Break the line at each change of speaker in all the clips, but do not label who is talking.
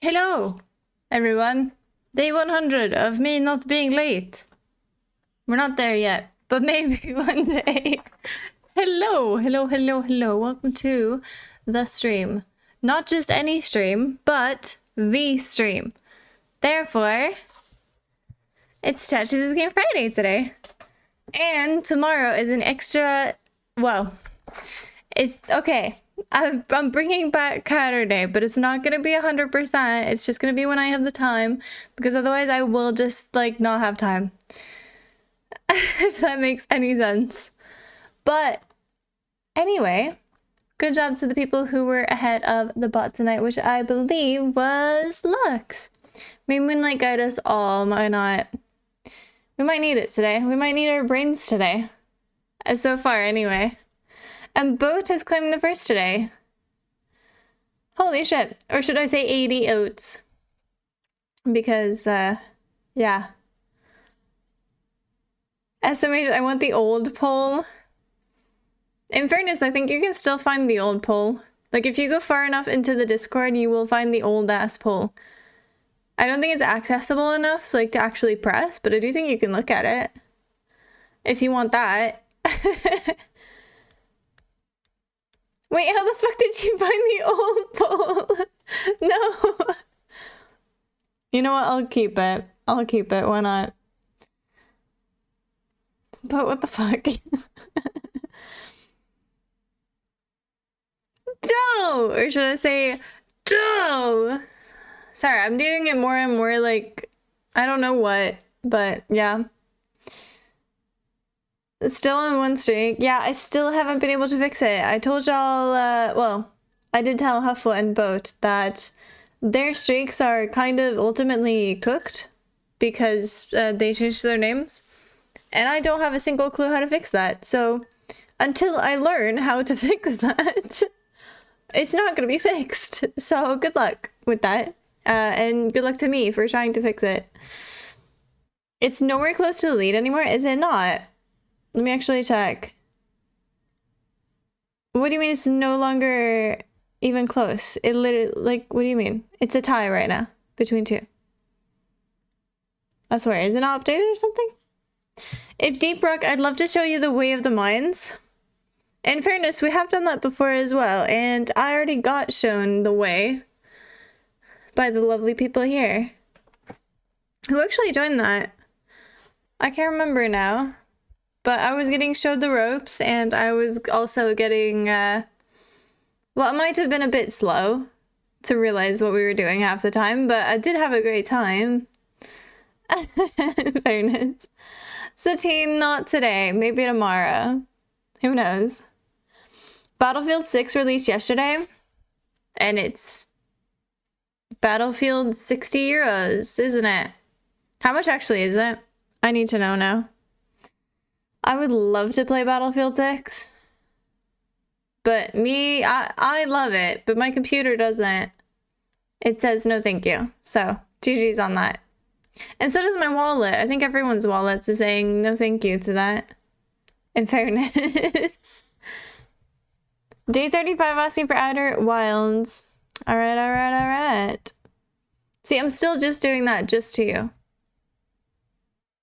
Hello, everyone. Day 100 of me not being late. We're not there yet, but maybe one day. Hello, hello, hello, hello. Welcome to the stream. Not just any stream, but the stream. Therefore, it's Chatches Game Friday today. And tomorrow is an extra, well, it's okay. I'm bringing back Saturday, but it's not gonna be 100%. It's just gonna be when I have the time, because otherwise I will just like not have time. If that makes any sense. But anyway, good job to the people who were ahead of the bot tonight, which I believe was Lux. May Moonlight guide us all, might not. We might need it today. We might need our brains today. So far, anyway. And Boat has claimed the first today. Holy shit. Or should I say 80 oats? Because, yeah. Estimation, I want the old poll. In fairness, I think you can still find the old poll. Like, if you go far enough into the Discord, you will find the old-ass poll. I don't think it's accessible enough, like, to actually press, but I do think you can look at it. If you want that. Wait, how the fuck did you find the old poll? No. You know what? I'll keep it. I'll keep it. Why not? But what the fuck? Joe! Or should I say Joe? Sorry, I'm doing it more and more like, I don't know what, but yeah. Still on one streak. Yeah, I still haven't been able to fix it. I told y'all, well, I did tell Huffle and Boat that their streaks are kind of ultimately cooked because they changed their names. And I don't have a single clue how to fix that. So until I learn how to fix that, it's not going to be fixed. So good luck with that. And good luck to me for trying to fix it. It's nowhere close to the lead anymore, is it not? Let me actually check. What do you mean it's no longer even close? It literally, like, what do you mean? It's a tie right now between two. I swear, is it not updated or something? If Deep Rock, I'd love to show you the way of the mines. In fairness, we have done that before as well, and I already got shown the way by the lovely people here. Who actually joined that? I can't remember now. But I was getting showed the ropes, and I was also getting, well, it might have been a bit slow to realize what we were doing half the time, but I did have a great time. In fairness. Satine, not today. Maybe tomorrow. Who knows? Battlefield 6 released yesterday, and it's Battlefield 60 euros, isn't it? How much actually is it? I need to know now. I would love to play Battlefield 6. But me, I love it, but my computer doesn't. It says no thank you. So, GG's on that. And so does my wallet. I think everyone's wallets is saying no thank you to that. In fairness. Day 35 asking for Outer Wilds. Alright, alright, alright. See, I'm still just doing that just to you.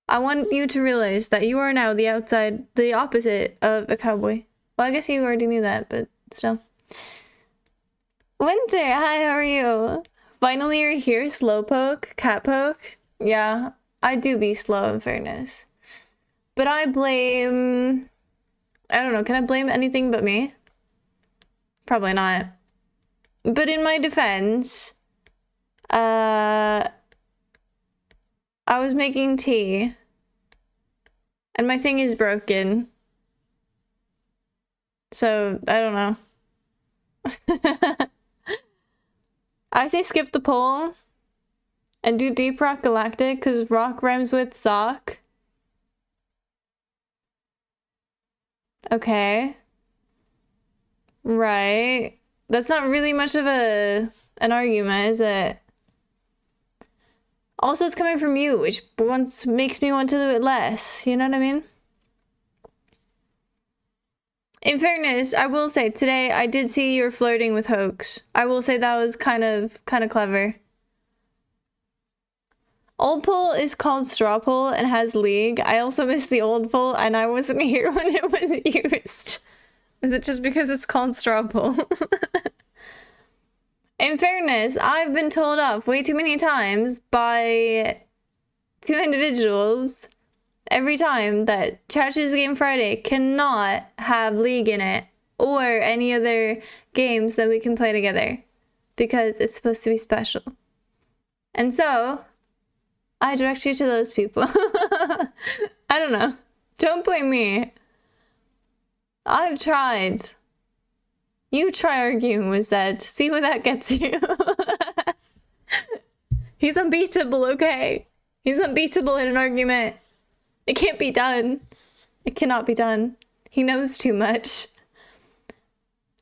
I want you to realize that you are now the opposite of a cowboy. Well, I guess you already knew that, but still. Winter, hi, how are you? Finally you're here, Slowpoke, Catpoke. Yeah, I do be slow in fairness. But I blame... I don't know, can I blame anything but me? Probably not. But in my defense, I was making tea, and my thing is broken. So, I don't know. I say skip the poll, and do Deep Rock Galactic, because rock rhymes with sock. Okay. Right. That's not really much of an argument, is it? Also, it's coming from you, which makes me want to do it less. You know what I mean? In fairness, I will say today I did see you were flirting with Hoax. I will say that was kind of clever. Old poll is called straw poll and has league. I also missed the old poll and I wasn't here when it was used. Is it just because it's called straw poll? In fairness, I've been told off way too many times by 2 individuals every time that Chatches Game Friday cannot have League in it or any other games that we can play together because it's supposed to be special. And so, I direct you to those people. I don't know. Don't blame me. I've tried. You try arguing with Zed. See what that gets you. He's unbeatable, okay? He's unbeatable in an argument. It can't be done. It cannot be done. He knows too much.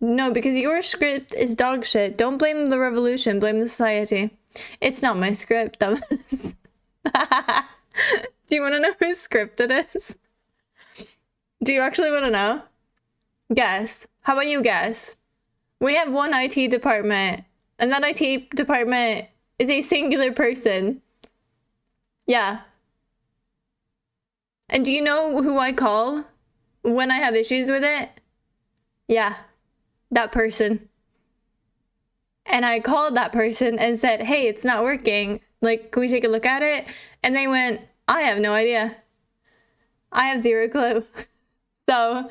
No, because your script is dog shit. Don't blame the revolution. Blame the society. It's not my script, though. Do you want to know whose script it is? Do you actually want to know? Guess. How about you guess? We have one IT department, and that IT department is a singular person. Yeah. And do you know who I call when I have issues with it? Yeah, that person. And I called that person and said, hey, it's not working. Like, can we take a look at it? And they went, I have no idea. I have zero clue. So,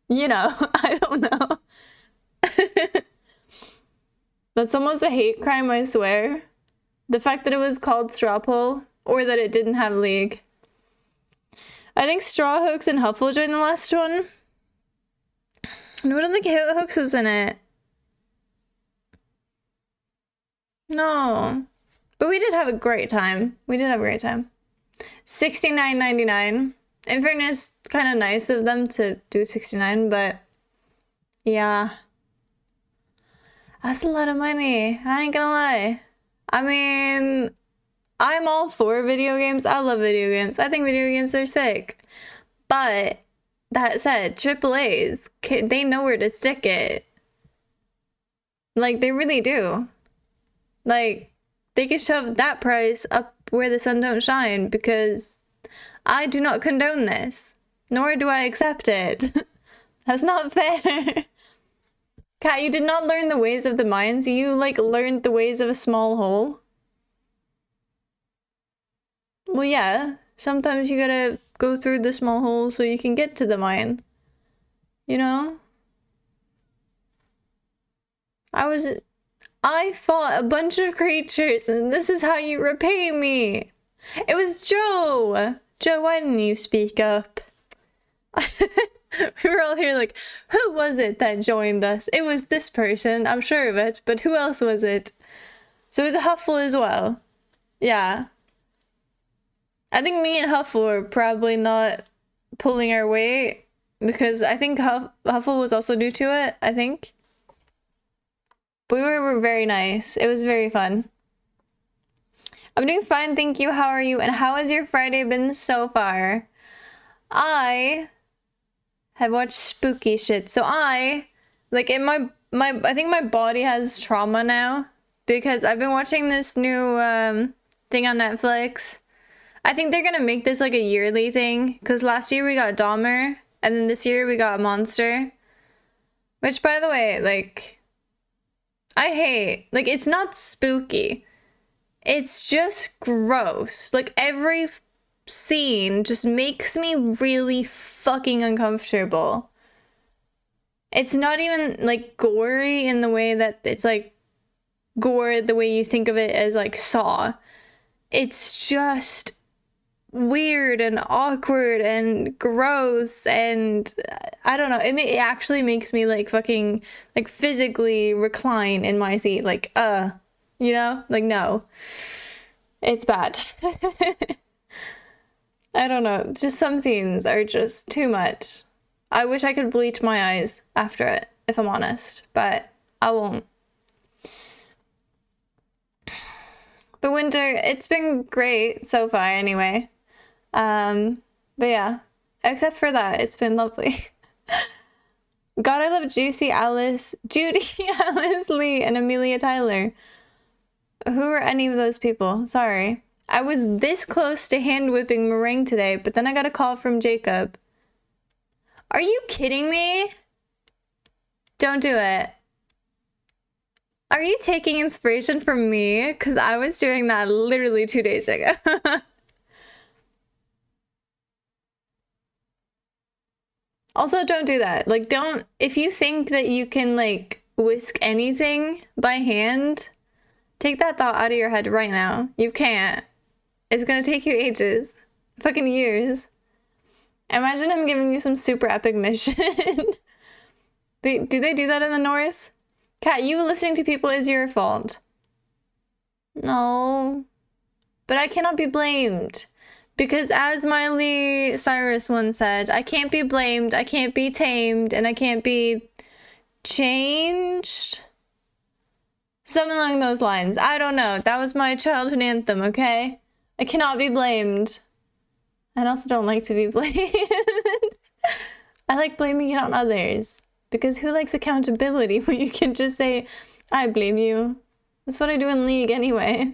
you know, I don't know. That's almost a hate crime, I swear. The fact that it was called straw poll or that it didn't have league. I think Straw Hoax and Huffle joined the last one. No, I don't think Hoax was in it. No. But we did have a great time. We did have a great time. $69.99. In fairness, kind of nice of them to do 69, but yeah. That's a lot of money. I ain't gonna lie. I mean, I'm all for video games. I love video games. I think video games are sick. But that said, AAAs, they know where to stick it. Like, they really do. Like, they can shove that price up where the sun don't shine because I do not condone this. Nor do I accept it. That's not fair. Kat, you did not learn the ways of the mines. You, like, learned the ways of a small hole. Well, yeah. Sometimes you gotta go through the small hole so you can get to the mine. You know? I fought a bunch of creatures, and this is how you repay me. It was Joe! Joe, why didn't you speak up? We were all here like, who was it that joined us? It was this person, I'm sure of it, but who else was it? So it was a Huffle as well. Yeah. I think me and Huffle were probably not pulling our weight because I think Huffle was also new to it, I think. But we were very nice. It was very fun. I'm doing fine, thank you. How are you? And how has your Friday been so far? I have watched spooky shit. So like in I think my body has trauma now because I've been watching this new thing on Netflix. I think they're gonna make this like a yearly thing because last year we got Dahmer and then this year we got Monster. Which, by the way, like, I hate. Like, it's not spooky. It's just gross. Like, every scene just makes me really fucking uncomfortable. It's not even, like, gory in the way that it's, like, gore the way you think of it as, like, Saw. It's just weird and awkward and gross and I don't know. It actually makes me, like, fucking, like, physically recline in my seat. Like, you know? Like, no. It's bad. I don't know. Just some scenes are just too much. I wish I could bleach my eyes after it, if I'm honest. But I won't. But winter, it's been great so far anyway. But yeah. Except for that, it's been lovely. God, I love Judy Alice Lee, and Amelia Tyler. Who are any of those people? Sorry. I was this close to hand whipping meringue today, but then I got a call from Jacob. Are you kidding me? Don't do it. Are you taking inspiration from me? Because I was doing that literally 2 days ago. Also, don't do that. Like, don't, if you think that you can, like, whisk anything by hand, take that thought out of your head right now. You can't. It's gonna take you ages. Fucking years. Imagine him giving you some super epic mission. Do they do that in the North? Kat, you listening to people is your fault. No. But I cannot be blamed. Because as Miley Cyrus once said, I can't be blamed, I can't be tamed, and I can't be changed? Something along those lines. I don't know. That was my childhood anthem, okay? I cannot be blamed. I also don't like to be blamed. I like blaming it on others. Because who likes accountability when you can just say, I blame you? That's what I do in League anyway.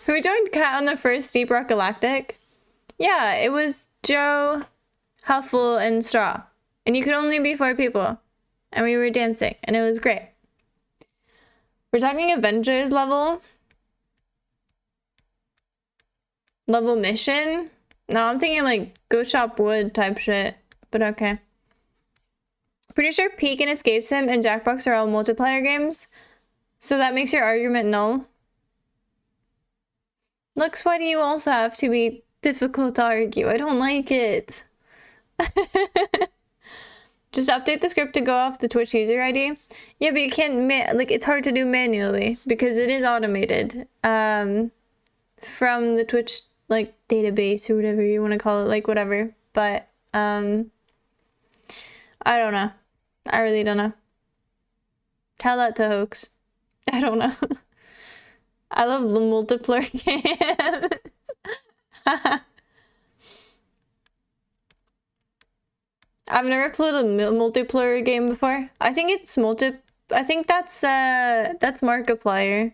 Who joined Kat on the first Deep Rock Galactic? Yeah, it was Joe, Huffle, and Straw. And you could only be 4 people. And we were dancing, and it was great. We're talking Avengers level. Level mission? No, I'm thinking like go chop wood type shit. But okay. Pretty sure Peek and Escape Sim and Jackbox are all multiplayer games. So that makes your argument null. Lux, why do you also have to be difficult to argue? I don't like it. Just update the script to go off the Twitch user ID. Yeah, but you can't, like, it's hard to do manually because it is automated. From the Twitch, like, database or whatever you want to call it, like, whatever. But, I don't know. I really don't know. Tell that to Hoax. I don't know. I love the multiplayer games. I've never played a multiplayer game before. I think it's I think that's Markiplier.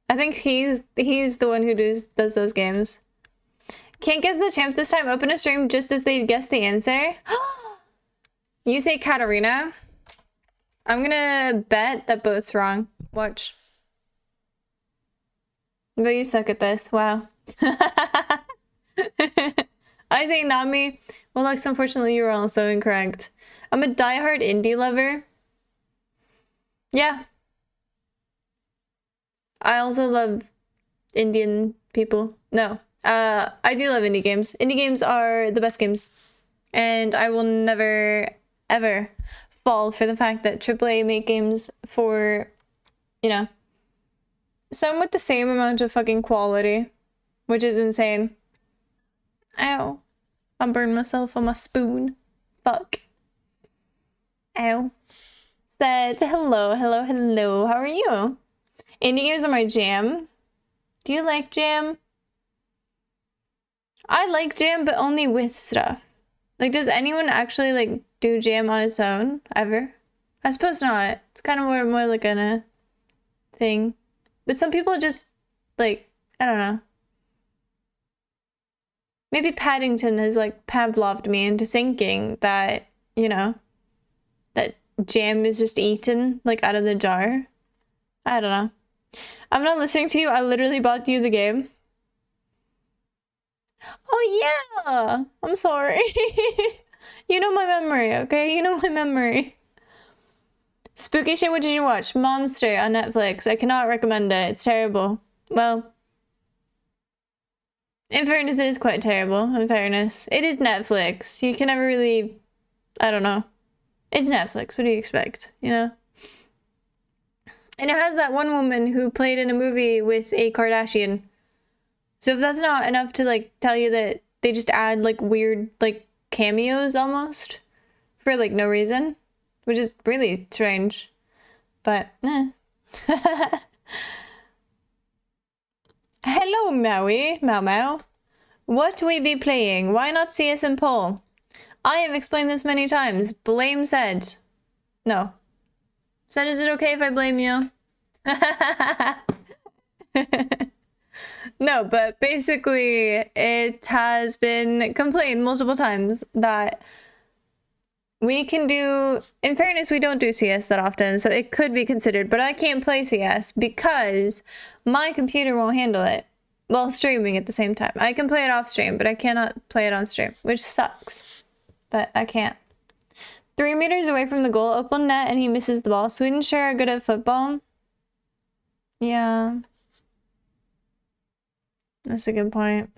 I think he's the one who does those games. Can't guess the champ this time. Open a stream just as they guess the answer. You say Katarina. I'm gonna bet that boat's wrong. Watch. But you suck at this. Wow. I say Nami. Well, Lex, unfortunately, you were also incorrect. I'm a diehard indie lover. Yeah. I also love Indian people. No. I do love indie games. Indie games are the best games. And I will never, ever fall for the fact that AAA make games for, you know, some with the same amount of fucking quality, which is insane. Ow. I burned myself on my spoon. Fuck. Ow. Said hello, hello, hello. How are you? Indie games are my jam. Do you like jam? I like jam, but only with stuff. Like, does anyone actually, like, do jam on its own, ever? I suppose not. It's kind of more like a thing. But some people just, like, I don't know. Maybe Paddington has, like, Pavloved me into thinking that, you know, that jam is just eaten, like, out of the jar. I don't know. I'm not listening to you. I literally bought you the game. Oh, yeah. I'm sorry. You know my memory, okay? You know my memory. Spooky shit, what did you watch? Monster on Netflix. I cannot recommend it. It's terrible. Well, in fairness, it is quite terrible. In fairness. It is Netflix. You can never really... I don't know. It's Netflix. What do you expect? You know? And it has that one woman who played in a movie with a Kardashian. So if that's not enough to, like, tell you that they just add, like, weird, like, cameos almost for, like, no reason, which is really strange. But, eh. Hello, Maui. Mau Mau. What we be playing? Why not CS and poll? I have explained this many times. Blame said. No. Said, is it okay if I blame you? No, but basically it has been complained multiple times that we can do, in fairness, we don't do CS that often, so it could be considered, but I can't play CS because my computer won't handle it while streaming at the same time. I can play it off stream, but I cannot play it on stream, which sucks, but I can't. 3 meters away from the goal, open net, and he misses the ball. Sweden sure are good at football. Yeah. That's a good point.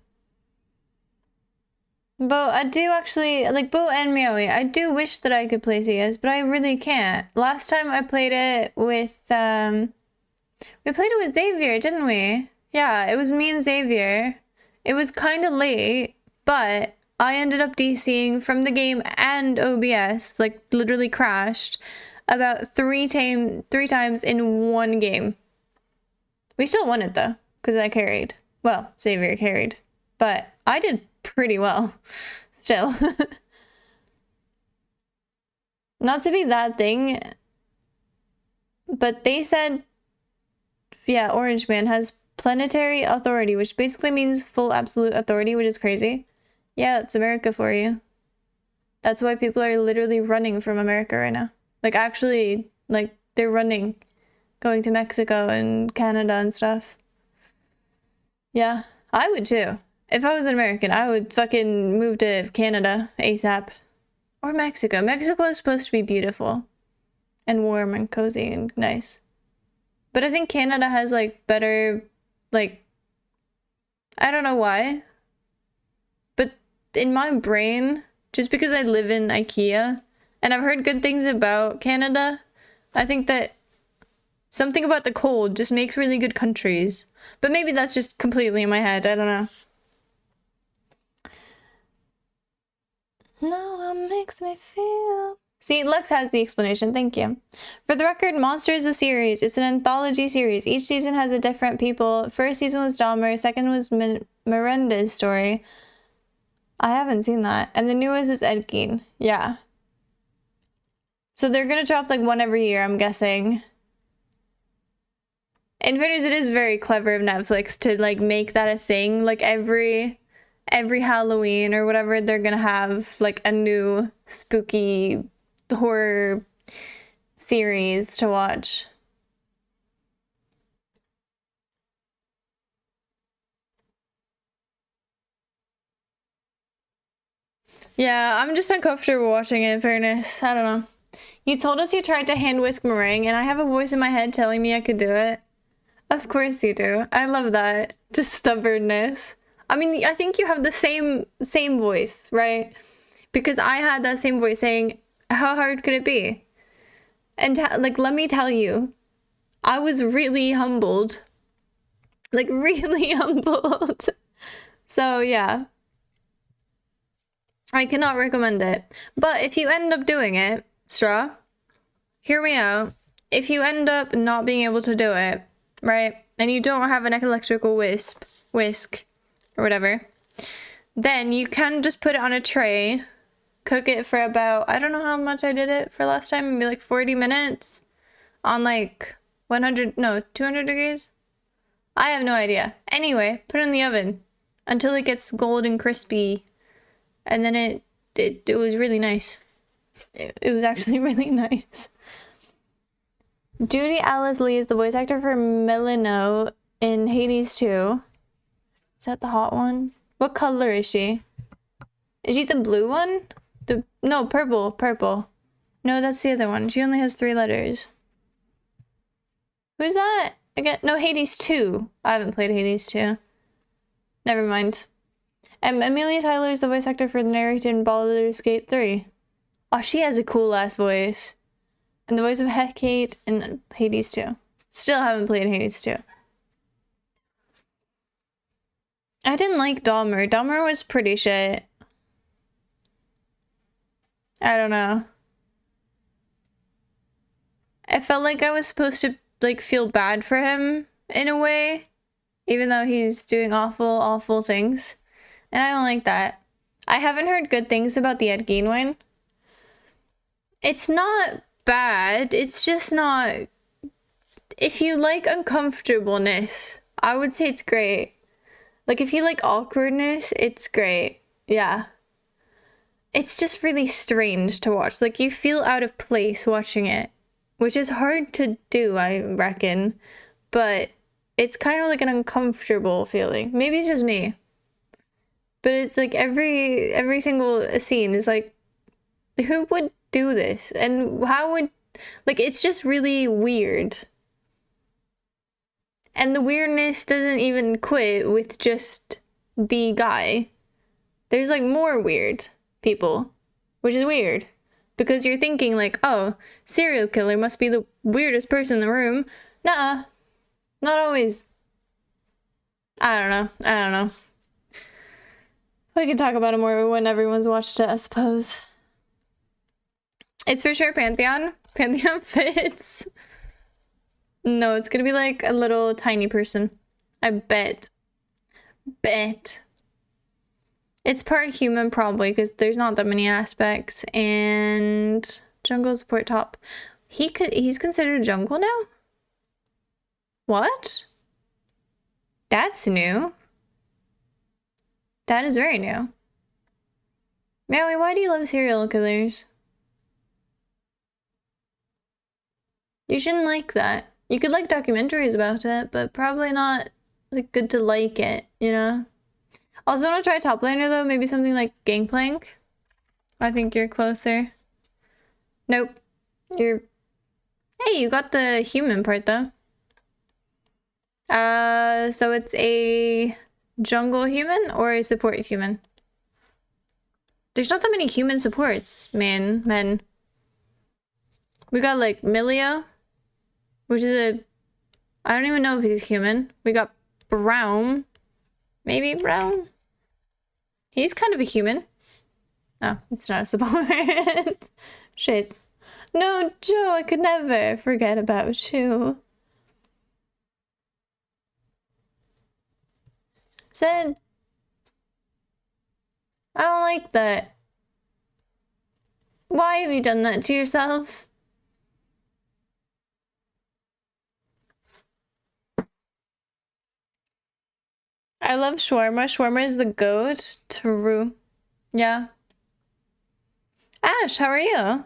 But I do actually, like, Bo and Meowie, I do wish that I could play CS, but I really can't. Last time I played it with, we played it with Xavier, didn't we? Yeah, it was me and Xavier. It was kind of late, but I ended up DCing from the game and OBS, like, literally crashed about three times in one game. We still won it, though, because I carried. Well, Xavier carried, but I did pretty well still. Not to be that thing, but they said, yeah, Orange Man has planetary authority, which basically means full absolute authority, which is crazy. Yeah, it's America for you. That's why people are literally running from America right now. Like, actually, like, they're running, going to Mexico and Canada and stuff. Yeah, I would too. If I was an American, I would fucking move to Canada ASAP. Or Mexico. Mexico is supposed to be beautiful. And warm and cozy and nice. But I think Canada has, like, better, like, I don't know why. But in my brain, just because I live in IKEA, and I've heard good things about Canada, I think that something about the cold just makes really good countries. But maybe that's just completely in my head. I don't know. No, it makes me feel... See, Lux has the explanation. Thank you. For the record, Monster is a series. It's an anthology series. Each season has a different people. First season was Dahmer. Second was Miranda's story. I haven't seen that. And the newest is Ed Gein. Yeah. So they're gonna drop like one every year, I'm guessing. In fairness, it is very clever of Netflix to like make that a thing. Like every Halloween or whatever, they're gonna have like a new spooky horror series to watch. Yeah, I'm just uncomfortable watching it, in fairness. I don't know. You told us you tried to hand whisk meringue, and I have a voice in my head telling me I could do it. Of course you do. I love that. Just stubbornness. I mean, I think you have the same voice, right? Because I had that same voice saying, how hard could it be? And like, let me tell you, I was really humbled. Like, really humbled. So, yeah. I cannot recommend it. But if you end up doing it, Straw, hear me out. If you end up not being able to do it, right, and you don't have an electrical whisk, or whatever, then you can just put it on a tray, cook it for about, I don't know how much I did it for last time, maybe like 40 minutes on like 200 degrees? I have no idea. Anyway, put it in the oven until it gets golden crispy, and then it was really nice. It was actually really nice. Judy Alice Lee is the voice actor for Melino in Hades 2. Is that the hot one? What color is she? Is she the blue one? No, purple. No, that's the other one. She only has 3 letters. Who's that? Again, no, Hades 2. I haven't played Hades 2. Never mind. Amelia Tyler is the voice actor for the narrator in Baldur's Gate 3. Oh, she has a cool ass voice. And the voice of Hecate in Hades 2. Still haven't played Hades 2. I didn't like Dahmer. Dahmer was pretty shit. I don't know. I felt like I was supposed to like feel bad for him in a way, even though he's doing awful things. And I don't like that. I haven't heard good things about the Ed Gein one. It's not bad. It's just not... if you like uncomfortableness, I would say it's great. Like, if you like awkwardness, it's great. Yeah. It's just really strange to watch. Like, you feel out of place watching it, which is hard to do, I reckon. But it's kind of like an uncomfortable feeling. Maybe it's just me. But it's like every single scene is like, who would do this? And how would, like, it's just really weird. And the weirdness doesn't even quit with just the guy. There's like more weird people, which is weird. Because you're thinking like, oh, serial killer must be the weirdest person in the room. Nuh-uh. Not always. I don't know. We can talk about it more when everyone's watched it, I suppose. It's for sure Pantheon. Pantheon fits. No, it's gonna be like a little tiny person. I bet. It's part human probably because there's not that many aspects. And jungle support top. He's considered jungle now? What? That's new. That is very new. Maui, why do you love serial killers? You shouldn't like that. You could like documentaries about it, but probably not like good to like it, you know? Also, want to try top laner though, maybe something like Gangplank. I think you're closer. Nope. Hey, you got the human part though. So it's a jungle human or a support human? There's not that many human supports, men. We got like Milio, which is I don't even know if he's human. We got Brown. Maybe Brown? He's kind of a human. Oh, it's not a support. Shit. No, Joe, I could never forget about you. Said, I don't like that. Why have you done that to yourself? I love shawarma. Shawarma is the goat. True. Yeah. Ash, how are you?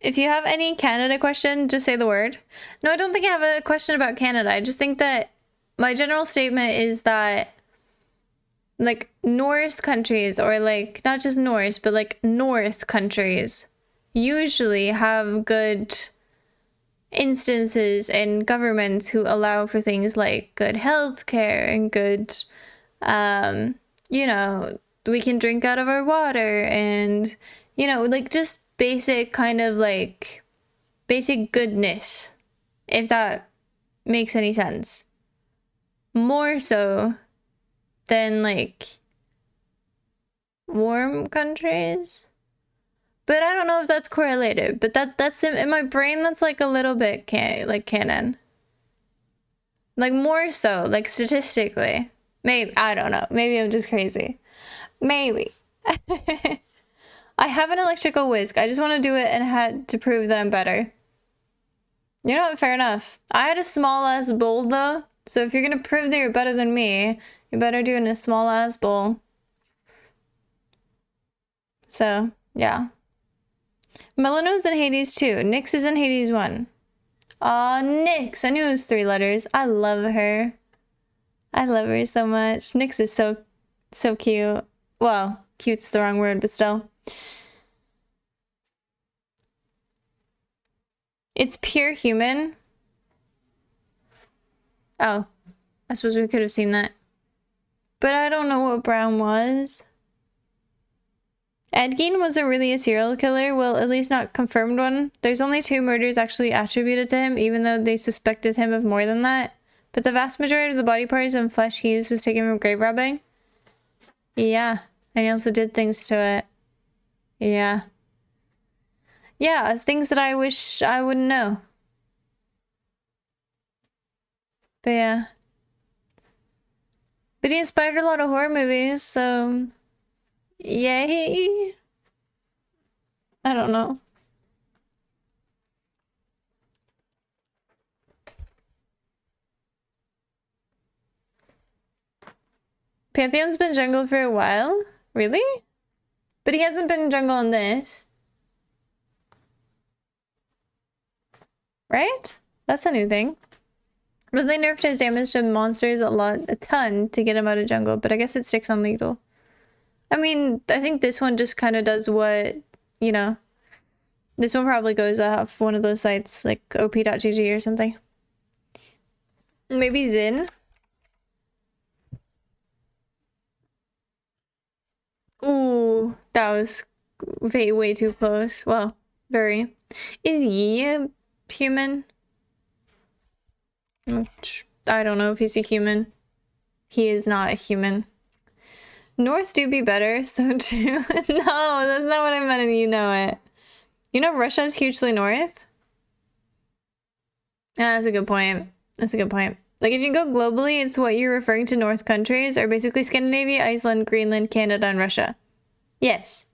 If you have any Canada question, just say the word. No, I don't think I have a question about Canada. I just think that my general statement is that like Norse countries, or like not just Norse, but like North countries usually have good instances and governments who allow for things like good health care and good, you know, we can drink out of our water and, you know, like just basic kind of like basic goodness, if that makes any sense. More so than like warm countries. But I don't know if that's correlated, but that's in my brain, that's like a little bit canon. Like more so, like statistically. Maybe, I don't know. Maybe I'm just crazy. Maybe. I have an electrical whisk. I just want to do it and had to prove that I'm better. You know what? Fair enough. I had a small ass bowl though. So if you're gonna prove that you're better than me, you better do it in a small ass bowl. So, yeah. Melano's in Hades 2. Nyx is in Hades 1. Aw, Nyx. I knew it was 3 letters. I love her. I love her so much. Nyx is so cute. Well, cute's the wrong word, but still. It's pure human. Oh, I suppose we could have seen that. But I don't know what Brown was. Edgeen wasn't really a serial killer, well, at least not confirmed one. There's only 2 murders actually attributed to him, even though they suspected him of more than that. But the vast majority of the body parts and flesh he used was taken from grave robbing. Yeah, and he also did things to it. Yeah. Yeah, things that I wish I wouldn't know. But yeah. But he inspired a lot of horror movies, so... Yay! I don't know. Pantheon's been jungle for a while? Really? But he hasn't been in jungle in this. Right? That's a new thing. But they nerfed his damage to monsters a ton to get him out of jungle, but I guess it sticks on lethal. I mean, I think this one just kind of does what, you know, this one probably goes off one of those sites like op.gg or something. Maybe Zin. Ooh, that was way too close. Well, very. Is Yi a human? I don't know if he's a human. He is not a human. North do be better, so true. No, that's not what I meant, and you know it. You know Russia's hugely north? Yeah, that's a good point. That's a good point. Like, if you go globally, it's what you're referring to north countries are basically Scandinavia, Iceland, Greenland, Canada, and Russia. Yes.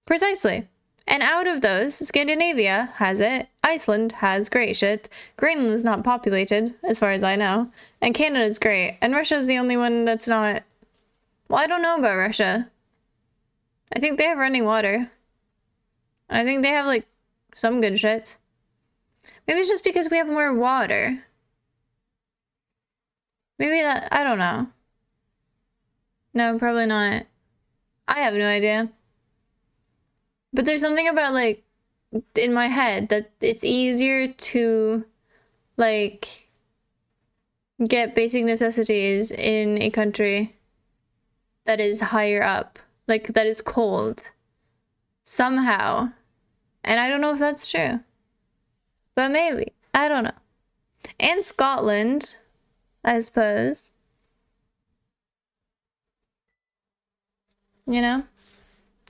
Precisely. And out of those, Scandinavia has it, Iceland has great shit, Greenland is not populated, as far as I know, and Canada's great, and Russia's the only one that's not... Well, I don't know about Russia. I think they have running water. I think they have, like, some good shit. Maybe it's just because we have more water. Maybe that... I don't know. No, probably not. I have no idea. But there's something about, like, in my head that it's easier to, like, get basic necessities in a country that is higher up. Like, that is cold. Somehow. And I don't know if that's true. But maybe. I don't know. And Scotland, I suppose. You know?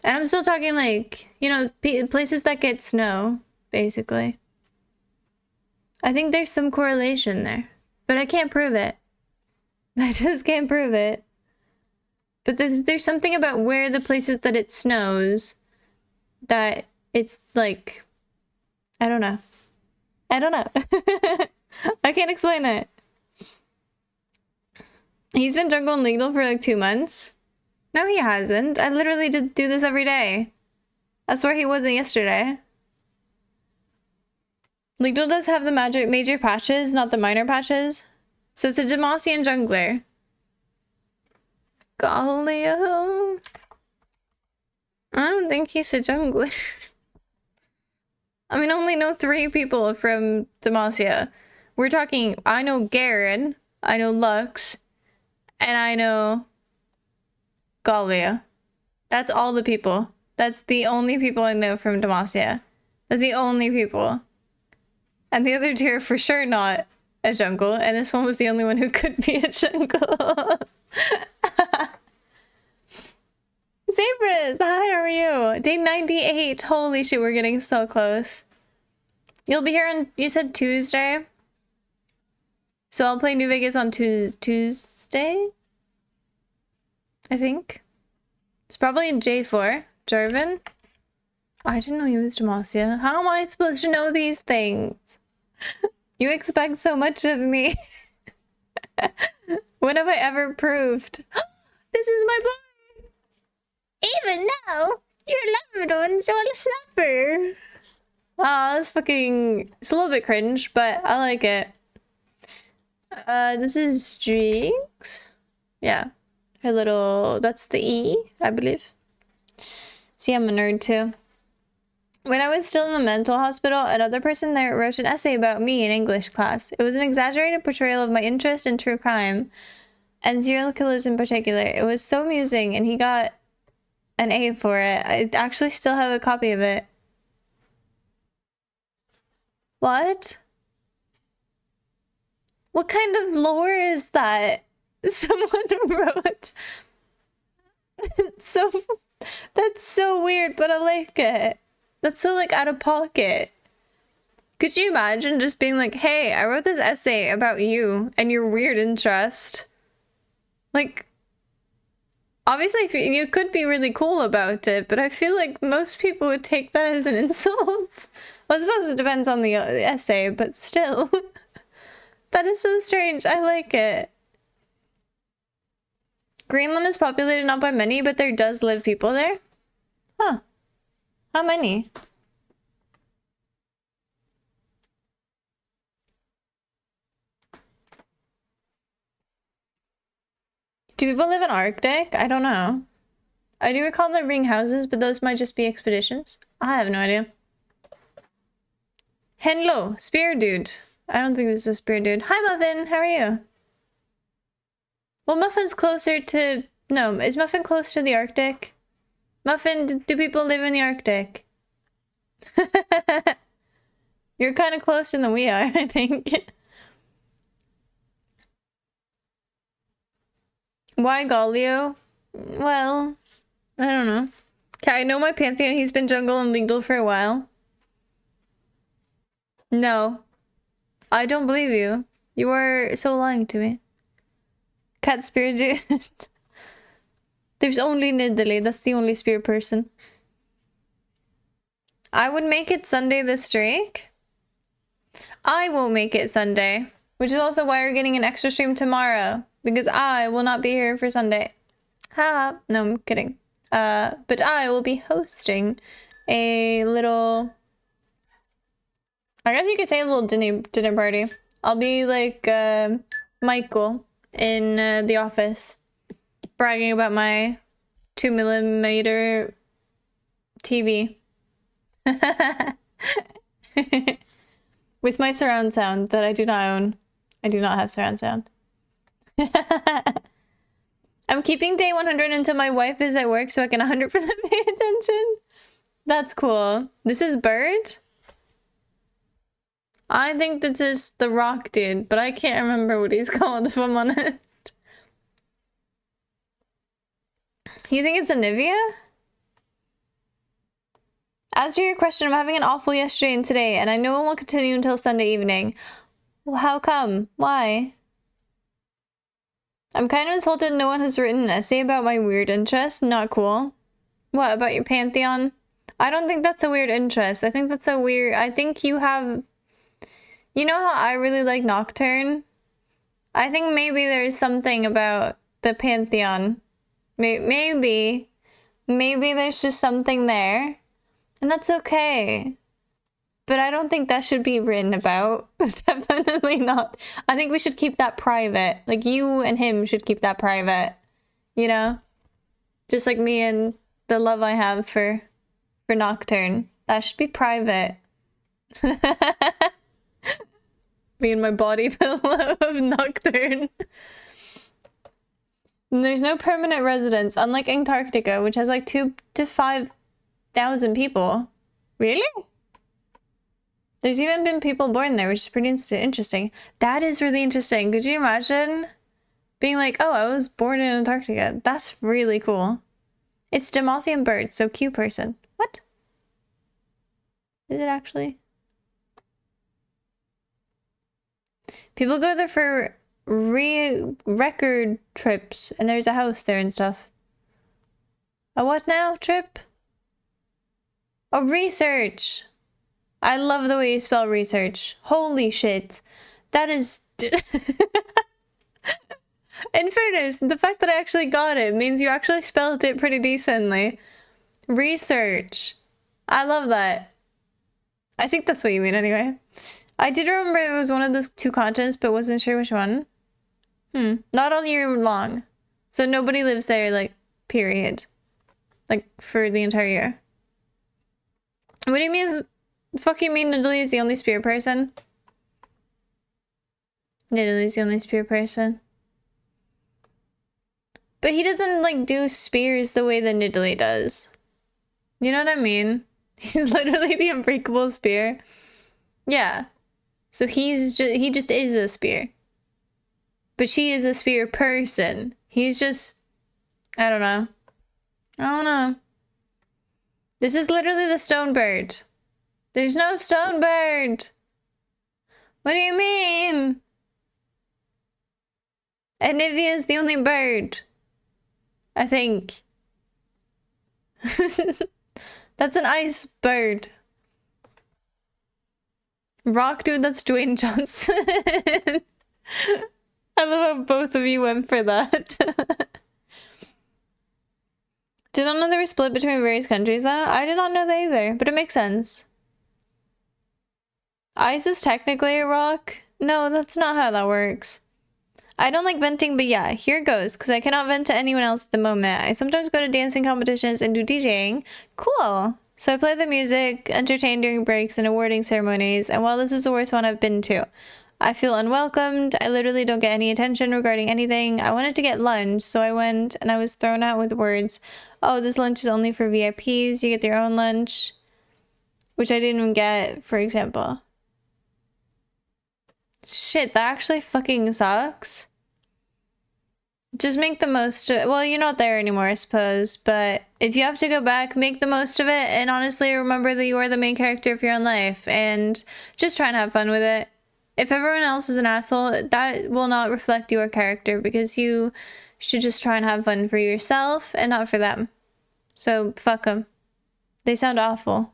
And I'm still talking, like, you know, places that get snow, basically. I think there's some correlation there. But I can't prove it. I just can't prove it. But there's something about where the places that it snows that it's, like... I don't know. I don't know. I can't explain it. He's been jungle and legal for, like, 2 months. No, he hasn't. I literally do this every day. I swear he wasn't yesterday. Legal does have the major patches, not the minor patches. So it's a Demacian jungler. Galio. I don't think he's a jungler. I mean, I only know 3 people from Demacia. We're talking, I know Garen, I know Lux, and I know... Gallia. That's all the people. That's the only people I know from Demacia. That's the only people. And the other 2 are for sure not a jungle, and this one was the only one who could be a jungle. Zebras, hi, how are you? Day 98. Holy shit, we're getting so close. You'll be here on, you said Tuesday? So I'll play New Vegas on Tuesday? I think. It's probably in J4. Jarvan? Oh, I didn't know he was Demacia. How am I supposed to know these things? You expect so much of me. When have I ever proved? This is my boy! Even though your loved ones will suffer. Oh, that's fucking... It's a little bit cringe, but I like it. This is Jinx. Yeah. Her little... That's the E, I believe. See, I'm a nerd too. When I was still in the mental hospital, another person there wrote an essay about me in English class. It was an exaggerated portrayal of my interest in true crime, and serial killers in particular. It was so amusing, and he got an A for it. I actually still have a copy of it. What? What kind of lore is that? Someone wrote... So... That's so weird, but I like it. That's so, like, out of pocket. Could you imagine just being like, hey, I wrote this essay about you and your weird interest? Like, obviously, you could be really cool about it, but I feel like most people would take that as an insult. Well, I suppose it depends on the essay, but still. That is so strange. I like it. Greenland is populated not by many, but there does live people there. Huh. How many? Do people live in Arctic? I don't know. I do recall there being houses, but those might just be expeditions. I have no idea. Hello, spear dude. I don't think this is a spear dude. Hi, Muffin. How are you? Well, Muffin's closer to... No, is Muffin close to the Arctic? Muffin, do people live in the Arctic? You're kind of closer than we are, I think. Why Galio? Well, I don't know. Okay, I know my Pantheon, he's been jungle and legal for a while. No. I don't believe you. You are so lying to me. Cat spirit dude. There's only Nidalee, that's the only spirit person. I would make it Sunday this streak. I won't make it Sunday, which is also why we're getting an extra stream tomorrow, because I will not be here for Sunday. Ha! No, I'm kidding. But I will be hosting a little... I guess you could say a little dinner party. I'll be like Michael in The Office, bragging about my 2mm TV. With my surround sound that I do not own. I do not have surround sound. I'm keeping day 100 until my wife is at work so I can 100% pay attention. That's cool. This is Bird? I think this is the rock dude, but I can't remember what he's called if I'm honest. You think it's Anivia? As to your question, I'm having an awful yesterday and today, and I know it won't continue until Sunday evening. Well, how come? Why? I'm kind of insulted no one has written an essay about my weird interest. Not cool. What, about your Pantheon? I don't think that's a weird interest. I think that's a weird... I think you have... You know how I really like Nocturne? I think maybe there's something about the Pantheon. Maybe there's just something there. And that's okay. But I don't think that should be written about. Definitely not. I think we should keep that private. Like, you and him should keep that private. You know? Just like me and the love I have for Nocturne. That should be private. Me and my body pillow of Nocturne. And there's no permanent residence, unlike Antarctica, which has like 2,000 to 5,000 people. Really? There's even been people born there, which is pretty interesting. That is really interesting. Could you imagine being like, oh, I was born in Antarctica? That's really cool. It's Demacian bird, so Q person. What? Is it actually? People go there for record trips, and there's a house there and stuff. A what now? Trip? A research! I love the way you spell research. Holy shit. That is... In fairness, the fact that I actually got it means you actually spelled it pretty decently. Research. I love that. I think that's what you mean anyway. I did remember it was one of the 2 continents, but wasn't sure which one. Not all year long. So nobody lives there, like, period. Like, for the entire year. What do you mean? Fuck you mean Nidalee is the only spirit person? Nidalee's the only spirit person. But he doesn't, like, do spears the way that Nidalee does. You know what I mean? He's literally the unbreakable spear. Yeah. So he just is a spear. But she is a spear person. He's just... I don't know. I don't know. This is literally the stone bird. There's no stone bird. What do you mean? Anivia is the only bird. I think. That's an ice bird. Rock dude, that's Dwayne Johnson. I love how both of you went for that. Did not know they were split between various countries though. I did not know that either, but it makes sense. Ice is technically a rock? No, that's not how that works. I don't like venting, but yeah, here goes, because I cannot vent to anyone else at the moment. I sometimes go to dancing competitions and do DJing. Cool. So I play the music, entertain during breaks and awarding ceremonies, and while this is the worst one I've been to, I feel unwelcomed. I literally don't get any attention regarding anything. I wanted to get lunch, so I went, and I was thrown out with words, oh, this lunch is only for VIPs, you get your own lunch, which I didn't even get, for example. Shit, that actually fucking sucks. Just make the most of it. Well, you're not there anymore, I suppose, but if you have to go back, make the most of it, and honestly, remember that you are the main character of your own life, and just try and have fun with it. If everyone else is an asshole, that will not reflect your character, because you should just try and have fun for yourself, and not for them. So, fuck them. They sound awful.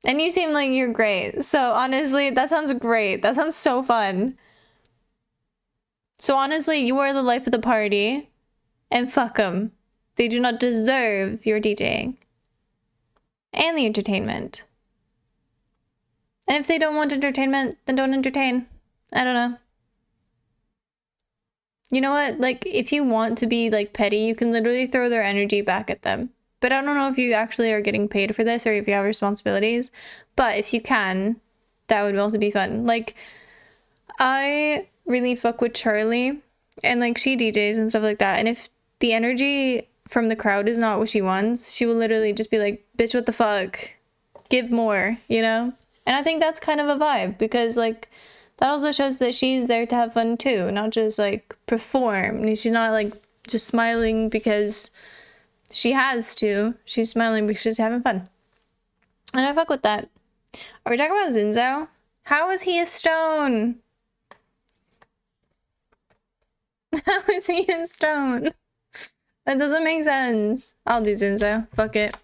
And you seem like you're great. So honestly, that sounds great. That sounds so fun. So honestly, you are the life of the party. And fuck them. They do not deserve your DJing. And the entertainment. And if they don't want entertainment, then don't entertain. I don't know. You know what? Like, if you want to be, like, petty, you can literally throw their energy back at them. But I don't know if you actually are getting paid for this or if you have responsibilities. But if you can, that would also be fun. Like, I really fuck with Charlie. And, like, she DJs and stuff like that. And if the energy from the crowd is not what she wants, she will literally just be like, bitch, what the fuck? Give more, you know? And I think that's kind of a vibe. Because, like, that also shows that she's there to have fun, too. Not just, like, perform. She's not, like, just smiling because she has to. She's smiling because she's having fun. And I fuck with that. Are we talking about Zinzo? How is he a stone? How is he a stone? That doesn't make sense. I'll do Zinzo. Fuck it.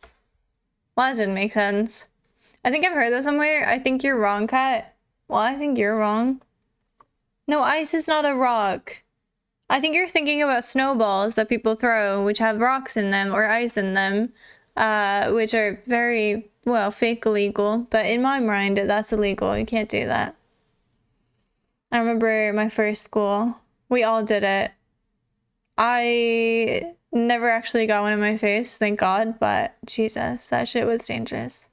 Well, that didn't make sense. I think I've heard that somewhere. I think you're wrong, Kat. Well, I think you're wrong. No, ice is not a rock. I think you're thinking about snowballs that people throw, which have rocks in them or ice in them, which are very, well, fake illegal. But in my mind, that's illegal. You can't do that. I remember my first school. We all did it. I never actually got one in my face, thank God. But Jesus, that shit was dangerous.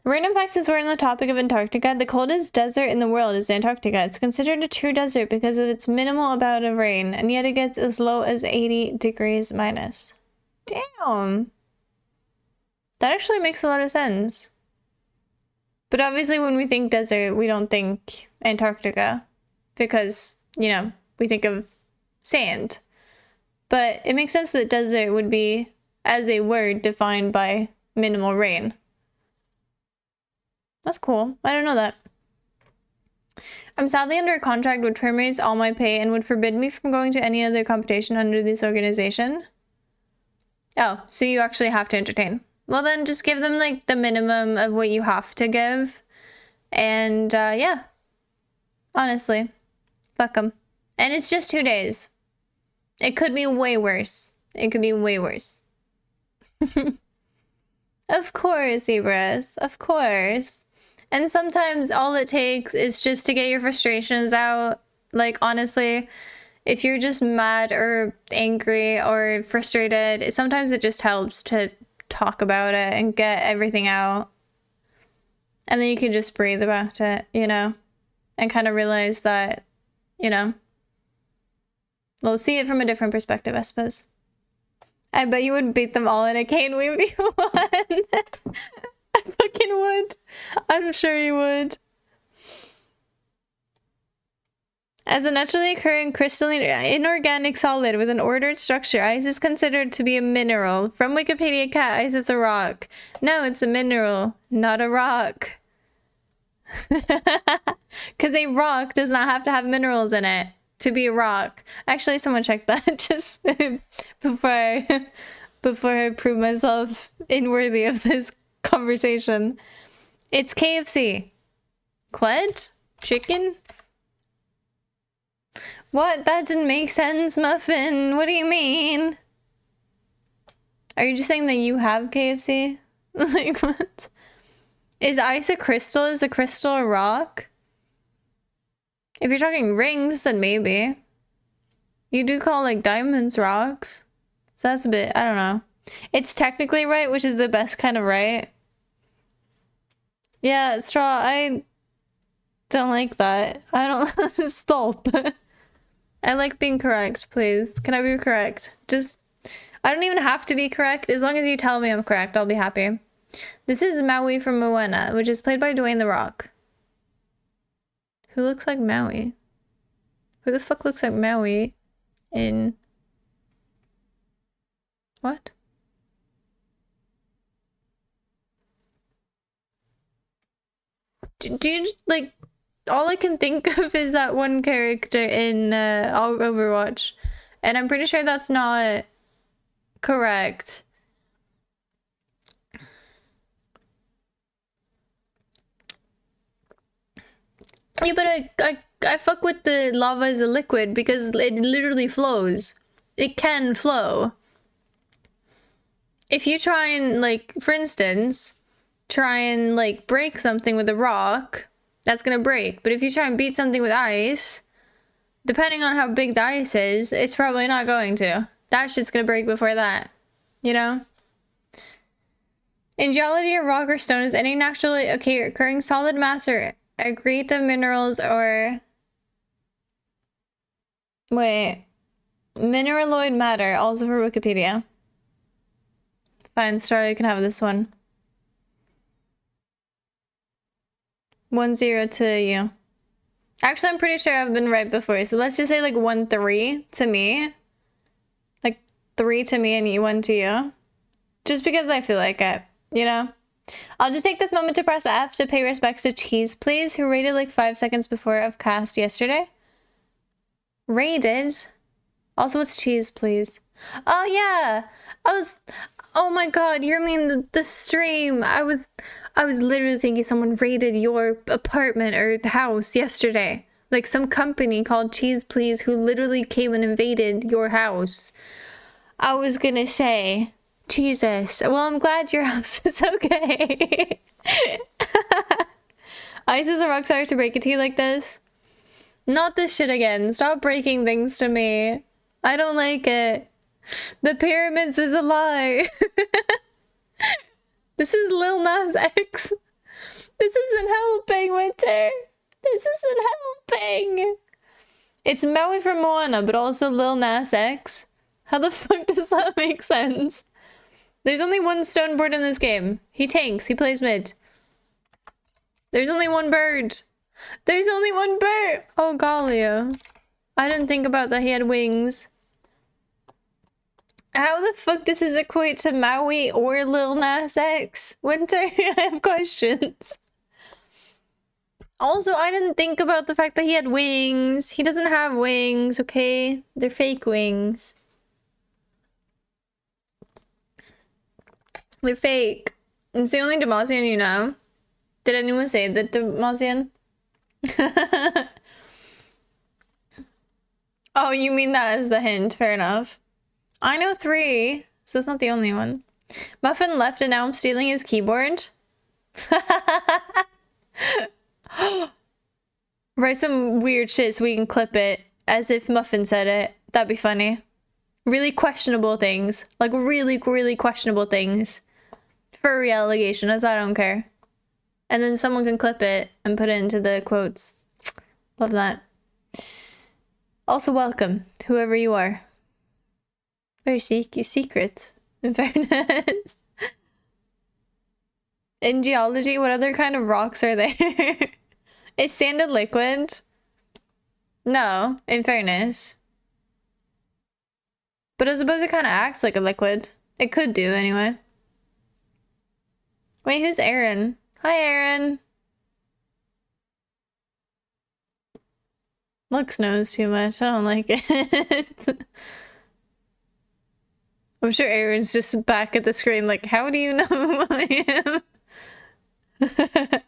Random facts, since we're on the topic of Antarctica, the coldest desert in the world is Antarctica. It's considered a true desert because of its minimal amount of rain, and yet it gets as low as 80 degrees minus. Damn. That actually makes a lot of sense. But obviously when we think desert, we don't think Antarctica because, you know, we think of sand. But it makes sense that desert would be, as a word, defined by minimal rain. That's cool. I don't know that. I'm sadly under a contract which terminates all my pay and would forbid me from going to any other competition under this organization. Oh, so you actually have to entertain. Well, then just give them, like, the minimum of what you have to give. And, yeah. Honestly. Fuck them. And it's just 2 days. It could be way worse. It could be way worse. Of course, Ibris. Of course. And sometimes all it takes is just to get your frustrations out. Like, honestly, if you're just mad or angry or frustrated, sometimes it just helps to talk about it and get everything out. And then you can just breathe about it, you know? And kind of realize that, you know, we'll see it from a different perspective, I suppose. I bet you would beat them all in a cane 1v1. I fucking would. I'm sure you would. As a naturally occurring crystalline inorganic solid with an ordered structure, ice is considered to be a mineral. From Wikipedia, cat, ice is a rock. No, it's a mineral, not a rock. Because a rock does not have to have minerals in it to be a rock. Actually, someone check that just before I prove myself unworthy of this conversation. It's KFC. Qued? Chicken? What? That didn't make sense, Muffin. What do you mean? Are you just saying that you have KFC? Like, what? Is ice a crystal? Is a crystal a rock? If you're talking rings, then maybe. You do call, like, diamonds rocks. So that's a bit, I don't know. It's technically right, which is the best kind of right. Yeah, Straw, I don't like that. I don't... Stop. I like being correct, please. Can I be correct? Just... I don't even have to be correct. As long as you tell me I'm correct, I'll be happy. This is Maui from Moana, which is played by Dwayne The Rock. Who looks like Maui? Who the fuck looks like Maui in... What? Do you, like... All I can think of is that one character in Overwatch. And I'm pretty sure that's not correct. Yeah, but I fuck with the lava as a liquid because it literally flows. It can flow. If you try and, like, for instance, try and, like, break something with a rock, that's gonna break. But if you try and beat something with ice, depending on how big the ice is, it's probably not going to. That shit's gonna break before that. You know? In geology, a rock or stone is any naturally occurring solid mass or aggregate of minerals or... Wait. Mineraloid matter, also for Wikipedia. Fine, Star, you can have this one. 1-0 to you. Actually, I'm pretty sure I've been right before, so let's just say like 1-3 to me. Like 3 to me and 1 to you. Just because I feel like it, you know? I'll just take this moment to press F to pay respects to Cheese Please, who rated like 5 seconds before of cast yesterday. Rated? Also, what's Cheese Please? Oh yeah! Oh my god, you mean the stream. I was literally thinking someone raided your apartment or house yesterday. Like some company called Cheese Please who literally came and invaded your house. I was gonna say, Jesus. Well, I'm glad your house is okay. Ice is a rock, sorry to break it to you like this. Not this shit again. Stop breaking things to me. I don't like it. The pyramids is a lie. This is Lil Nas X. This isn't helping, Winter. This isn't helping. It's Maui from Moana, but also Lil Nas X. How the fuck does that make sense? There's only one stone board in this game. He tanks. He plays mid. There's only one bird. There's only one bird. Oh, Galio. I didn't think about that he had wings. How the fuck does this equate to Maui or Lil Nas X? Winter, I have questions. Also, I didn't think about the fact that he had wings. He doesn't have wings, okay? They're fake wings. They're fake. It's the only Demacian you know. Did anyone say that Demacian? Oh, you mean that as the hint. Fair enough. I know 3, so it's not the only one. Muffin left and now I'm stealing his keyboard. Write some weird shit so we can clip it as if Muffin said it. That'd be funny. Really questionable things. Like really, really questionable things. For re-allegation, as I don't care. And then someone can clip it and put it into the quotes. Love that. Also welcome, whoever you are. Very secret, in fairness. In geology, what other kind of rocks are there? Is sand a liquid? No, in fairness. But I suppose it kind of acts like a liquid. It could do, anyway. Wait, who's Aaron? Hi, Aaron. Lux knows too much. I don't like it. I'm sure Aaron's just back at the screen like, how do you know who I am?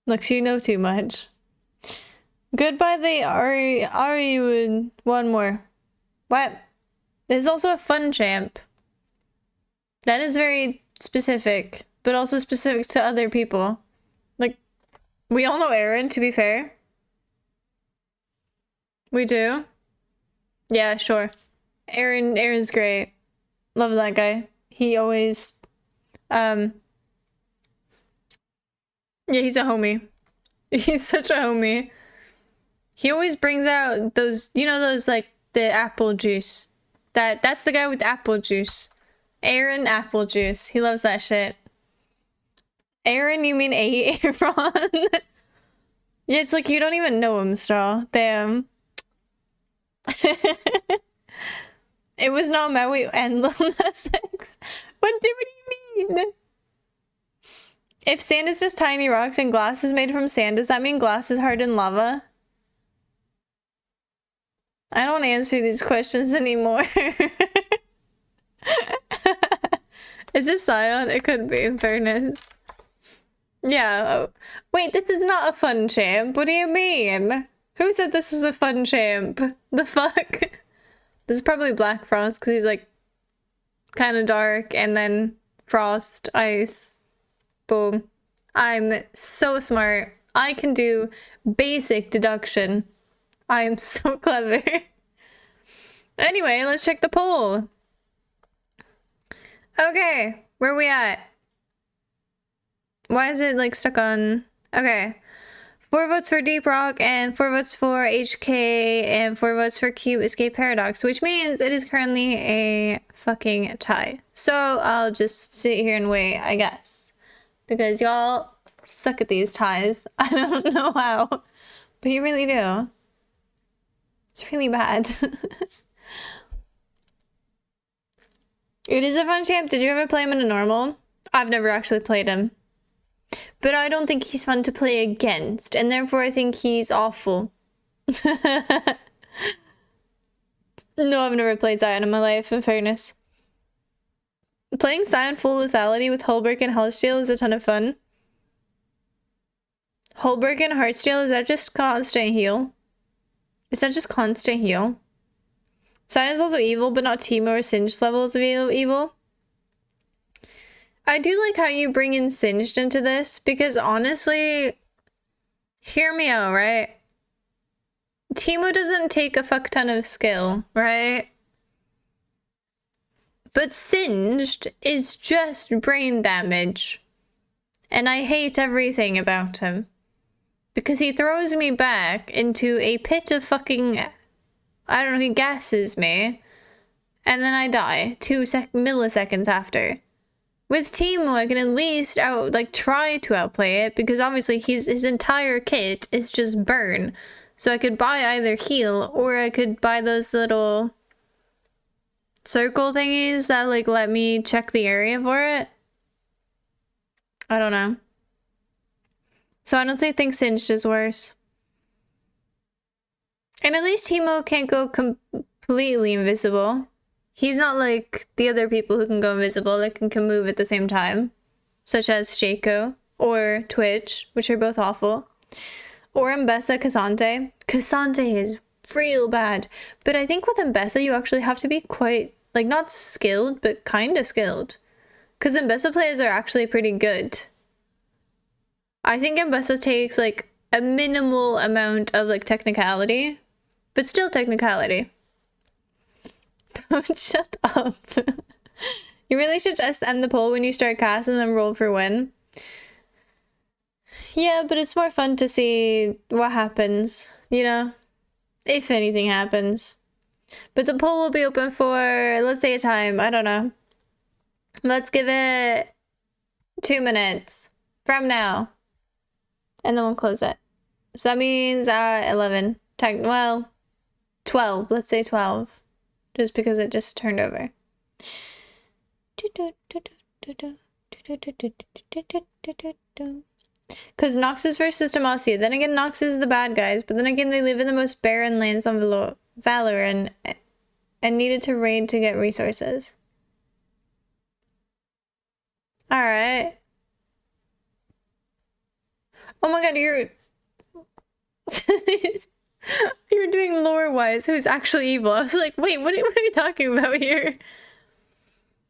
Look, you know too much. Goodbye the Ari one more. What? There's also a fun champ. That is very specific, but also specific to other people. Like, we all know Aaron, to be fair. We do? Yeah, sure. Aaron's great. Love that guy. He always, yeah, he's a homie. He's such a homie. He always brings out those, you know, those, like, the apple juice. That's the guy with apple juice. Aaron apple juice. He loves that shit. Aaron, you mean Aaron? Yeah, it's like you don't even know him, Straw. Damn. It was not Maui and Lil Nas X. What do you mean? If sand is just tiny rocks and glass is made from sand, does that mean glass is hardened lava? I don't answer these questions anymore. Is this Scion? It could be, in fairness. Yeah. Oh. Wait, this is not a fun champ. What do you mean? Who said this was a fun champ? The fuck? This is probably Black Frost, because he's like kind of dark, and then Frost, Ice. Boom. I'm so smart. I can do basic deduction. I am so clever. Anyway, let's check the poll. Okay, where are we at? Why is it like stuck on? Okay. 4 votes for Deep Rock and 4 votes for HK and 4 votes for Cube Escape Paradox, which means it is currently a fucking tie. So I'll just sit here and wait, I guess. Because y'all suck at these ties. I don't know how, but you really do. It's really bad. It is a fun champ. Did you ever play him in a normal? I've never actually played him. But I don't think he's fun to play against, and therefore I think he's awful. No, I've never played Zion in my life, in fairness. Playing Zion full lethality with Hullbreak and Heartsteel is a ton of fun. Hullbreak and Heartsteel, is that just constant heal? Is that just constant heal? Zion's also evil, but not Teemo or Singed levels of evil. I do like how you bring in Singed into this, because honestly, hear me out, right? Teemo doesn't take a fuck ton of skill, right? But Singed is just brain damage. And I hate everything about him. Because he throws me back into a pit of fucking, I don't know, he gasses me. And then I die 2 milliseconds after. With Teemo, I can at least try to outplay it, because obviously his entire kit is just burn. So I could buy either heal, or I could buy those little circle thingies that let me check the area for it. I don't know. So I don't think Singed is worse. And at least Teemo can't go completely invisible. He's not like the other people who can go invisible, that can move at the same time. Such as Shaco or Twitch, which are both awful. Or Mbessa Cassante. Cassante is real bad. But I think with Mbessa, you actually have to be quite, not skilled, but kind of skilled. Because Mbessa players are actually pretty good. I think Mbessa takes, a minimal amount of, technicality. But still technicality. Shut up. You really should just end the poll when you start cast and then roll for win. Yeah, but it's more fun to see what happens, you know? If anything happens. But the poll will be open for, let's say a time, I don't know. Let's give it 2 minutes from now. And then we'll close it. So that means 11. Well, 12. Let's say 12. Just because it just turned over. Because Nox is versus Demacia. Then again, Nox is the bad guys. But then again, they live in the most barren lands on Valor and needed to raid to get resources. Alright. Oh my god, you're you're doing lore-wise who's actually evil. I was like, wait, what are you talking about here?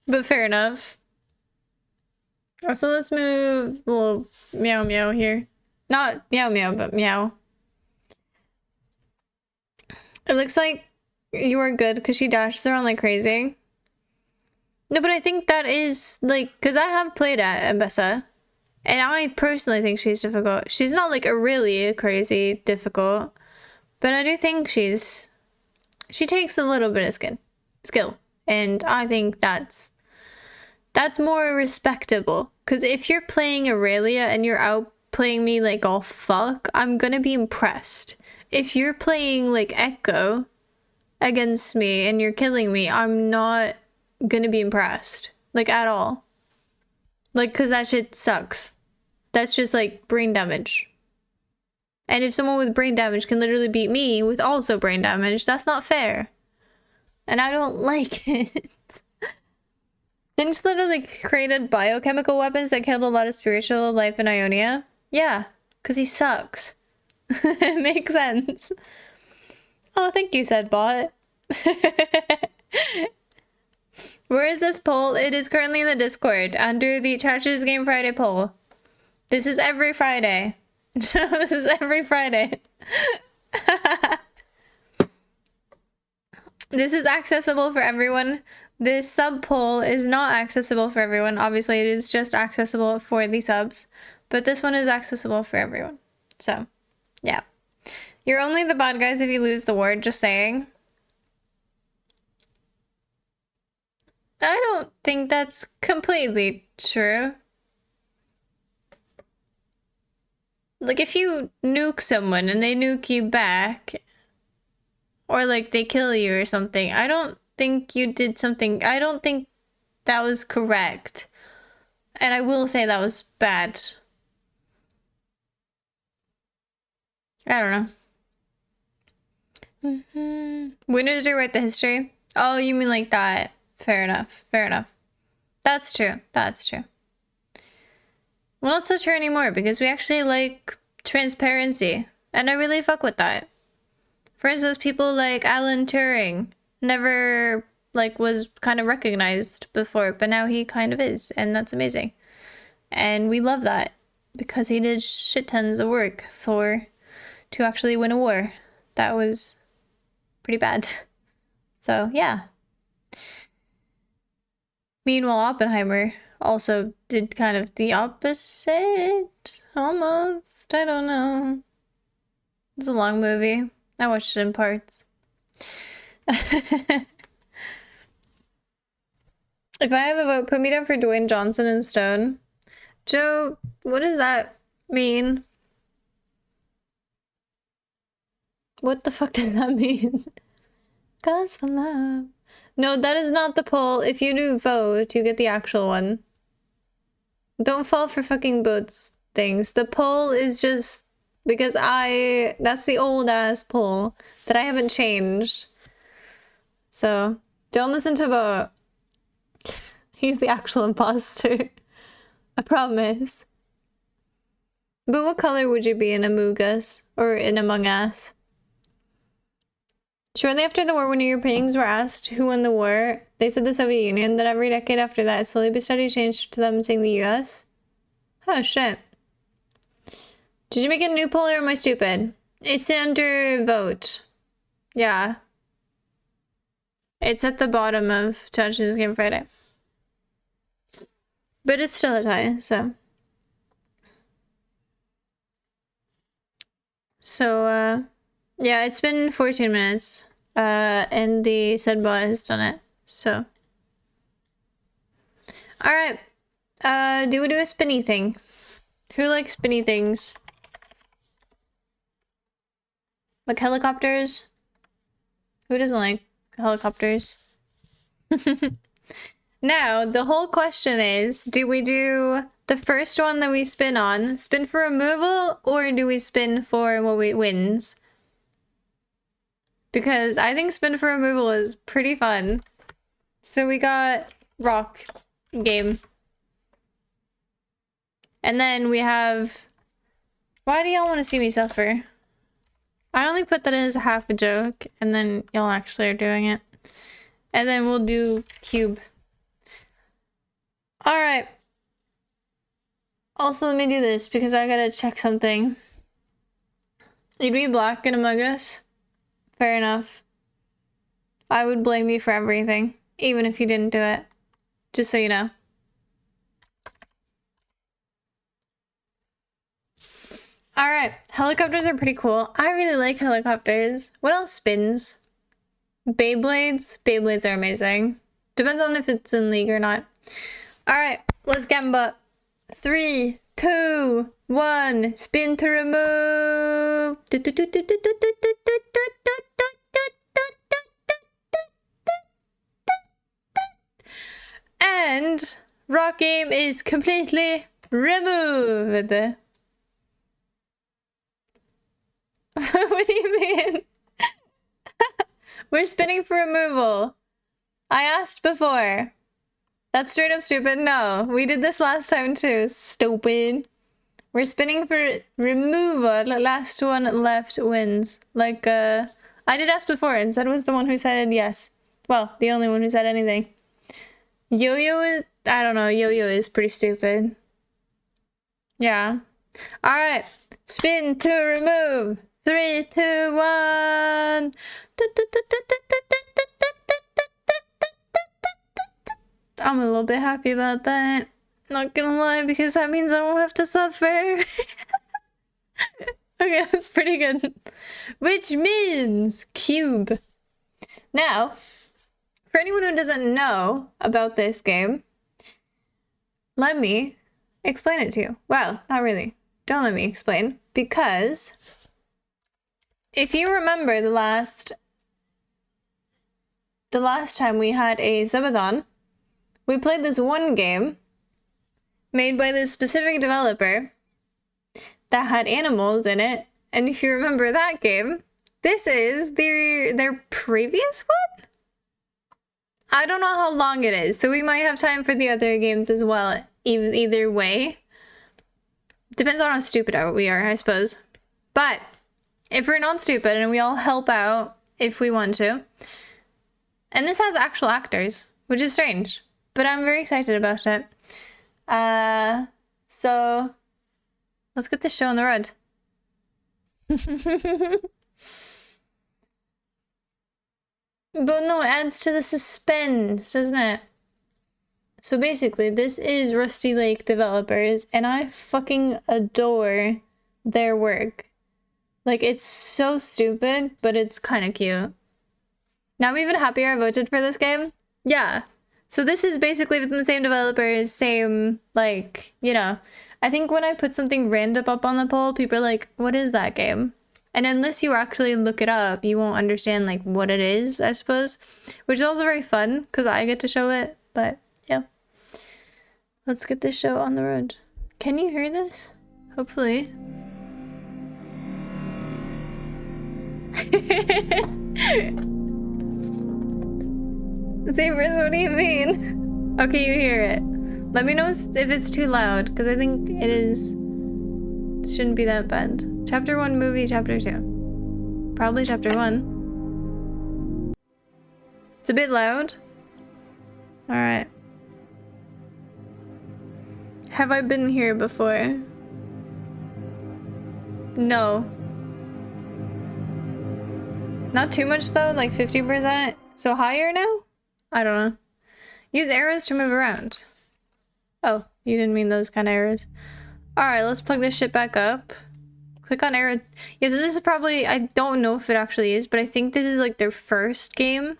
But fair enough. Oh, so let's move a little meow meow here. Not meow meow, but meow. It looks like you are good because she dashes around like crazy. No, but I think that is like, because I have played at Mbessa, and I personally think she's difficult. She's not like a really crazy difficult, but I do think she takes a little bit of skill, and I think that's more respectable. Because if you're playing Aurelia and you're outplaying me like all fuck, I'm gonna be impressed. If you're playing like Echo against me and you're killing me, I'm not gonna be impressed. Like, at all. Like, because that shit sucks. That's just like brain damage. And if someone with brain damage can literally beat me with also brain damage, that's not fair. And I don't like it. Sinch literally created biochemical weapons that killed a lot of spiritual life in Ionia. Yeah, because he sucks. It makes sense. Oh, thank you, said bot. Where is this poll? It is currently in the Discord under the Touches Game Friday poll. This is every Friday. This is every Friday. This is accessible for everyone. This sub poll is not accessible for everyone. Obviously, it is just accessible for the subs. But this one is accessible for everyone. So, yeah. You're only the bad guys if you lose the ward, just saying. I don't think that's completely true. Like, if you nuke someone and they nuke you back, or like they kill you or something, I don't think you did something. I don't think that was correct. And I will say that was bad. I don't know. Winners do write the history. Oh, you mean like that. Fair enough. Fair enough. That's true. That's true. Well, not so true anymore because we actually like transparency. And I really fuck with that. For instance, people like Alan Turing never like was kind of recognized before, but now he kind of is, and that's amazing. And we love that because he did shit tons of work to actually win a war. That was pretty bad. So, yeah. Meanwhile, Oppenheimer also did kind of the opposite, almost. I don't know. It's a long movie. I watched it in parts. If I have a vote, put me down for Dwayne Johnson and Stone. Joe, what does that mean? What the fuck does that mean? Cause for love. No, that is not the poll. If you do vote, you get the actual one. Don't fall for fucking boats things. The poll is just because that's the old ass poll that I haven't changed. So don't listen to vote. He's the actual imposter. I promise. But what color would you be in Among Us or in Among Us? Shortly after the war, when Europeans were asked who won the war, they said the Soviet Union. Then every decade after that, slowly but steadily changed to them saying the US. Oh, shit. Did you make a new poll or am I stupid? It's under vote. Yeah. It's at the bottom of Touches Game Friday. But it's still a tie, so. So, yeah, it's been 14 minutes. And the said bot has done it, so. Alright. Do we do a spinny thing? Who likes spinny things? Like helicopters? Who doesn't like helicopters? Now, the whole question is, do we do the first one that we spin on, spin for removal, or do we spin for what wins? Because I think spin for removal is pretty fun. So we got rock game. And then we have Why do y'all want to see me suffer? I only put that as half a joke, and then y'all actually are doing it. And then we'll do cube. Alright. Also, let me do this, because I gotta check something. You'd be black in Among Us? Fair enough. I would blame you for everything, even if you didn't do it. Just so you know. Alright, helicopters are pretty cool. I really like helicopters. What else spins? Beyblades? Beyblades are amazing. Depends on if it's in League or not. Alright, let's gamba. 3, 2, 1, spin to remove. And rock game is completely removed. What do you mean? We're spinning for removal. I asked before. That's straight up stupid. No, we did this last time too. Stupid. We're spinning for removal. Last one left wins. Like, I did ask before, and Zed was the one who said yes. Well, the only one who said anything. Yo-yo is... I don't know. Yo-yo is pretty stupid. Yeah. Alright. Spin to remove. 3, 2, 1. I'm a little bit happy about that. Not gonna lie, because that means I won't have to suffer. Okay, that's pretty good. Which means cube. Now, for anyone who doesn't know about this game, let me explain it to you. Well, not really. Don't let me explain, because if you remember the last time we had a subathon, we played this one game made by this specific developer that had animals in it. And if you remember that game, this is their previous one? I don't know how long it is, so we might have time for the other games as well, either way. Depends on how stupid we are, I suppose. But if we're not stupid and we all help out if we want to. And this has actual actors, which is strange, but I'm very excited about it. So let's get this show on the road. But no, it adds to the suspense, doesn't it? So basically, this is Rusty Lake developers, and I fucking adore their work. Like, it's so stupid, but it's kind of cute. Now I'm even happier I voted for this game. Yeah. So this is basically within the same developers, same, like, you know. I think when I put something random up on the poll, people are like, what is that game? And unless you actually look it up, you won't understand, like, what it is, I suppose. Which is also very fun, because I get to show it, but, yeah. Let's get this show on the road. Can you hear this? Hopefully. Sabers, what do you mean? Okay, you hear it. Let me know if it's too loud, because I think it is. It shouldn't be that bad. Chapter 1 movie, Chapter 2. Probably Chapter 1. It's a bit loud. Alright. Have I been here before? No. Not too much though, like 50%. So higher now? I don't know. Use arrows to move around. Oh, you didn't mean those kind of arrows. Alright, let's plug this shit back up. Click on arrow. Yeah, so this is probably, I don't know if it actually is, but I think this is like their first game.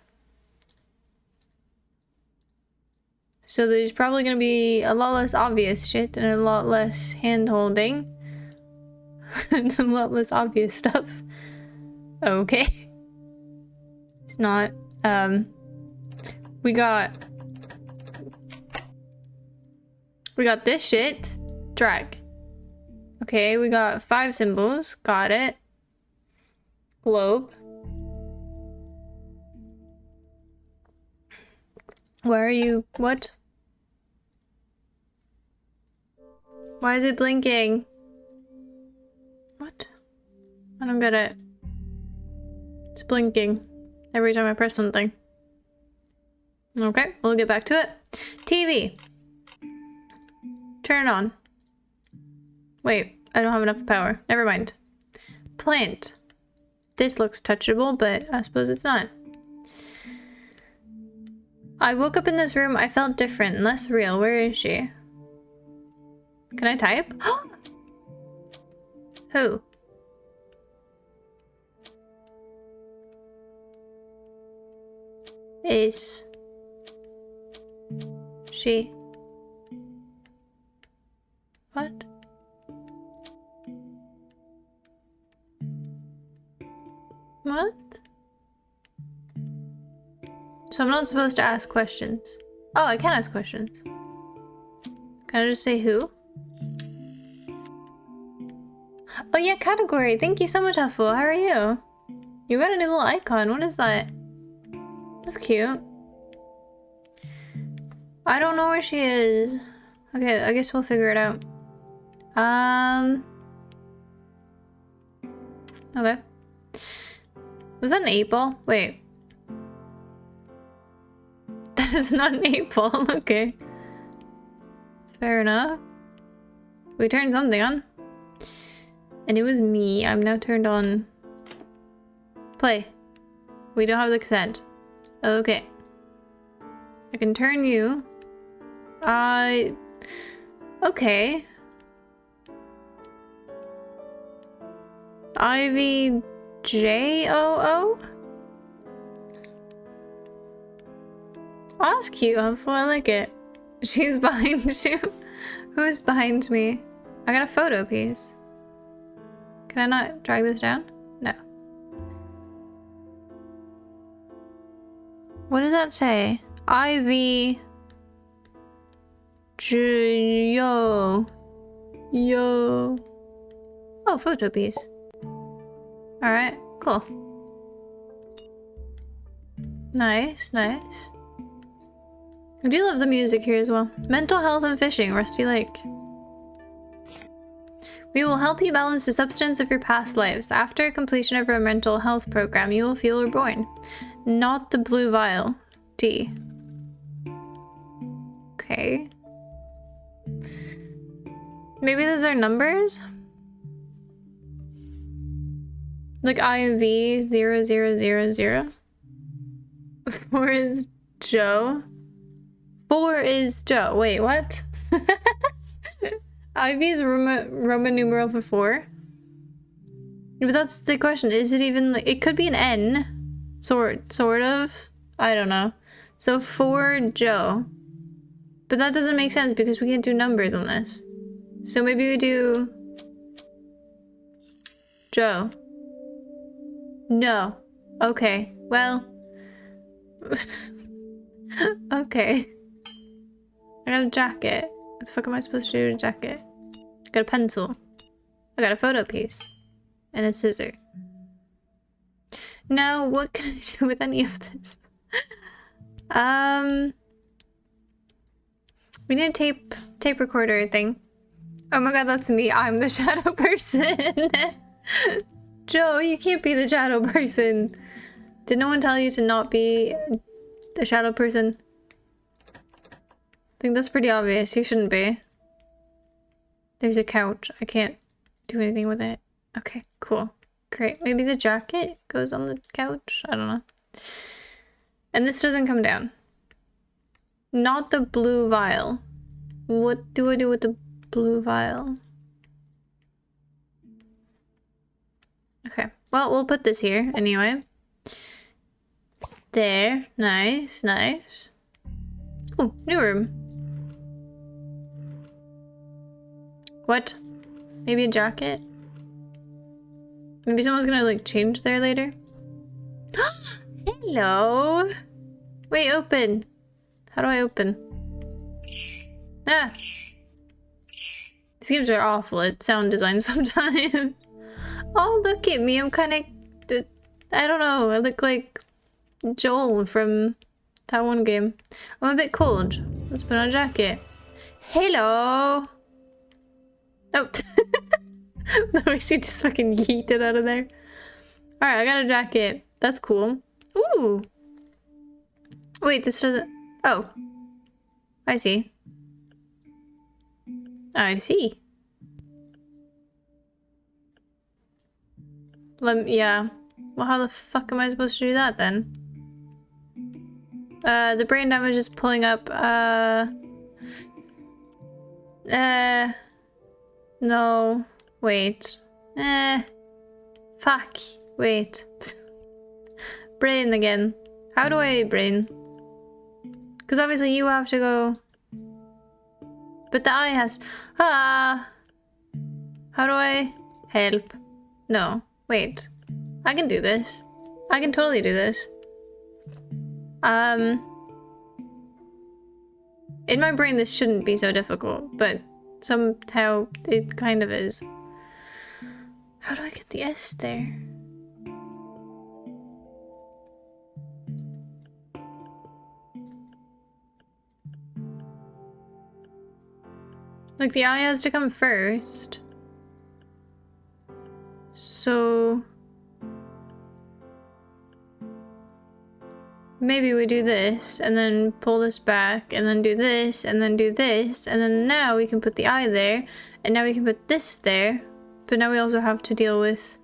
So there's probably gonna be a lot less obvious shit and a lot less hand-holding. And a lot less obvious stuff. Okay. It's not. We got this shit. Drag. Okay, we got 5 symbols. Got it. Globe. Where are you? What? Why is it blinking? What? I don't get it. It's blinking every time I press something. Okay, we'll get back to it. TV. Turn it on. Wait, I don't have enough power. Never mind. Plant. This looks touchable, but I suppose it's not. I woke up in this room. I felt different, less real. Where is she? Can I type? Who? Is she? What? What? So I'm not supposed to ask questions. Oh, I can ask questions. Can I just say who? Oh yeah, category. Thank you so much, Huffle. How are you? You got a new little icon. What is that? That's cute. I don't know where she is. Okay, I guess we'll figure it out. Okay. Was that an 8-ball? Wait. That is not an 8-ball. Okay. Fair enough. We turned something on. And it was me. I'm now turned on. Play. We don't have the consent. Okay. I can turn you. Okay. Ivy J-O-O? Oh, that's cute, Huffle. I like it. She's behind you. Who's behind me? I got a photo piece. Can I not drag this down? No. What does that say? Ivy Yo. Oh, photo piece. Alright, cool. Nice, nice. I do love the music here as well. Mental health and fishing, Rusty Lake. We will help you balance the substance of your past lives. After completion of our mental health program, you will feel reborn. Not the blue vial. D. Okay. Maybe those are numbers? Like IV 0000. 4 is Joe. 4 is Joe. Wait, what? IV is Roman numeral for 4. But that's the question. Is it even like it could be an N? Sort of. I don't know. So 4 Joe. But that doesn't make sense because we can't do numbers on this. So maybe we do Joe. No. Okay. Well. Okay. I got a jacket. What the fuck am I supposed to do with a jacket? I got a pencil. I got a photo piece. And a scissor. Now, what can I do with any of this? We need a tape recorder thing. Oh my god, that's me. I'm the shadow person. Joe, you can't be the shadow person. Did no one tell you to not be the shadow person? I think that's pretty obvious. You shouldn't be. There's a couch. I can't do anything with it. Okay, cool. Great. Maybe the jacket goes on the couch? I don't know. And this doesn't come down. Not the blue vial. What do I do with the blue vial? Okay. Well, we'll put this here anyway. It's there. Nice, nice. Oh, new room. What? Maybe a jacket? Maybe someone's gonna like change there later? Hello! Wait, open. How do I open? Ah! These games are awful at sound design sometimes. Oh, look at me. I'm kind of... I don't know. I look like Joel from that one game. I'm a bit cold. Let's put on a jacket. Hello! Oh. The way she just fucking yeeted out of there. Alright, I got a jacket. That's cool. Ooh. Wait, this doesn't... Oh. I see. I see. Yeah. Well, how the fuck am I supposed to do that then? The brain damage is pulling up, no. Wait. Fuck. Wait. Brain again. How do I brain? Because obviously you have to go... But the eye has... How do I... Help. No. Wait. I can do this. I can totally do this. In my brain this shouldn't be so difficult, but somehow it kind of is. How do I get the S there? Like the eye has to come first. So... maybe we do this, and then pull this back, and then do this, and then do this, and then now we can put the eye there, and now we can put this there, but now we also have to deal with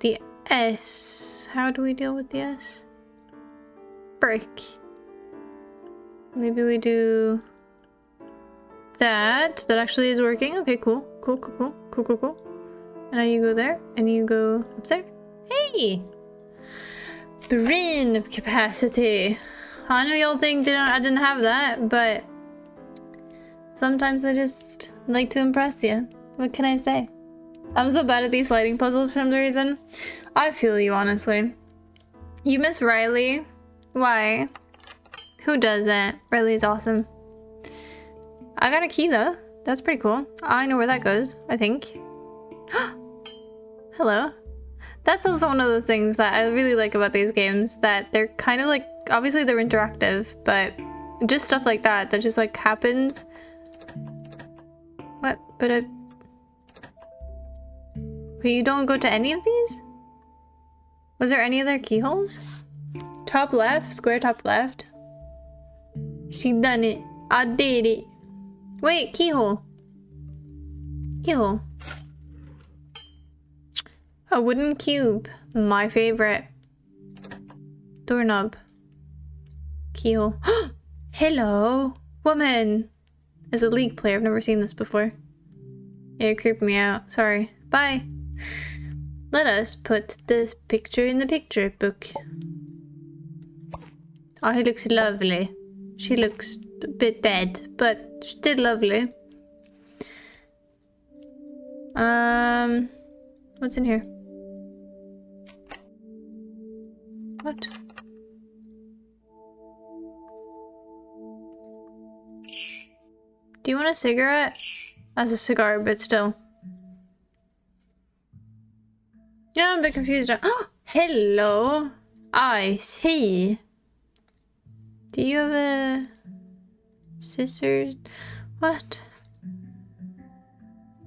the S. How do we deal with the S? Brick. Maybe we do that. That actually is working. Okay, cool. Cool, cool, cool. Cool, cool, cool. And now you go there, and you go up there. Hey! Brain capacity. I know y'all think I didn't have that, but sometimes I just like to impress you. What can I say? I'm so bad at these sliding puzzles for some reason. I feel you, honestly. You miss Riley? Why? Who doesn't? Riley's awesome. I got a key though. That's pretty cool. I know where that goes, I think. Hello. That's also one of the things that I really like about these games, that they're kind of like, obviously they're interactive, but just stuff like that just like happens. What? But okay, you don't go to any of these? Was there any other keyholes? Top left, square top left. She done it. I did it. Wait, keyhole. Keyhole. A wooden cube. My favorite. Doorknob. Keyhole. Hello, woman. As a League player, I've never seen this before. Yeah, it creeped me out. Sorry. Bye. Let us put the picture in the picture book. Oh, he looks lovely. She looks a bit dead, but still lovely. What's in here? What? Do you want a cigarette? That's a cigar, but still. Yeah, I'm a bit confused. Oh, hello. I see. Do you have a scissors? What?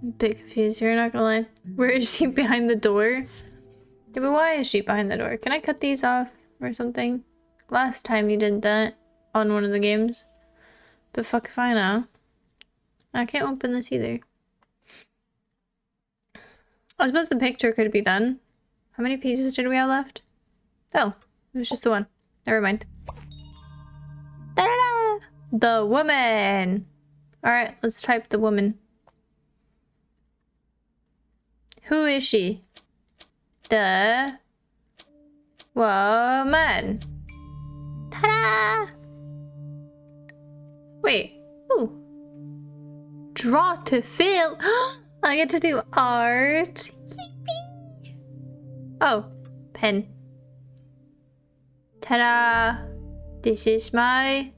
I'm a bit confused here, not gonna lie. Where is she? Behind the door? Yeah, but why is she behind the door? Can I cut these off or something? Last time you did that on one of the games. But fuck if I know. I can't open this either. I suppose the picture could be done. How many pieces did we have left? Oh, it was just the one. Never mind. Ta-da! The woman! Alright, let's type the woman. Who is she? The woman. Ta-da! Wait. Ooh. Draw to fill. I get to do art. Yippee! Oh, pen. Ta-da! This is my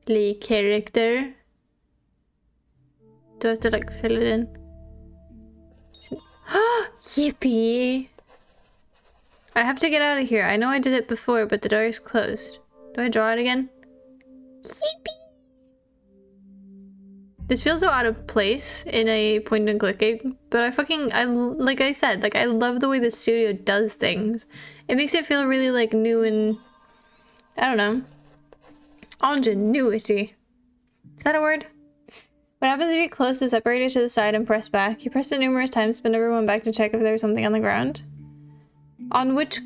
League character. Do I have to like fill it in? Yippee! I have to get out of here. I know I did it before, but the door is closed. Do I draw it again? Yippee! This feels so out of place in a point and click game, but like I said, like I love the way the studio does things. It makes it feel really like new and, I don't know, ingenuity. Is that a word? What happens if you close the separator to the side and press back? You press it numerous times, but never went back to check if there was something on the ground. On which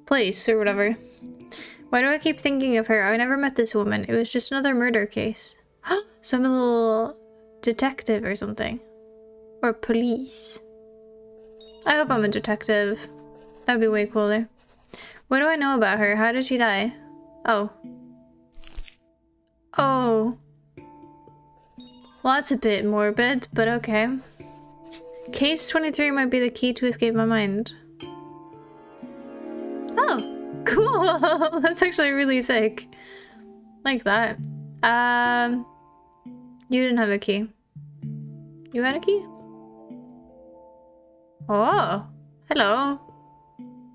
place or whatever. Why do I keep thinking of her? I never met this woman. It was just another murder case. So I'm a little detective or something. Or police. I hope I'm a detective. That'd be way cooler. What do I know about her? How did she die? Oh. Oh. Well, that's a bit morbid, but okay. Case 23 might be the key to escape my mind. Oh, cool. That's actually really sick. Like that. You didn't have a key. You had a key? Oh, hello.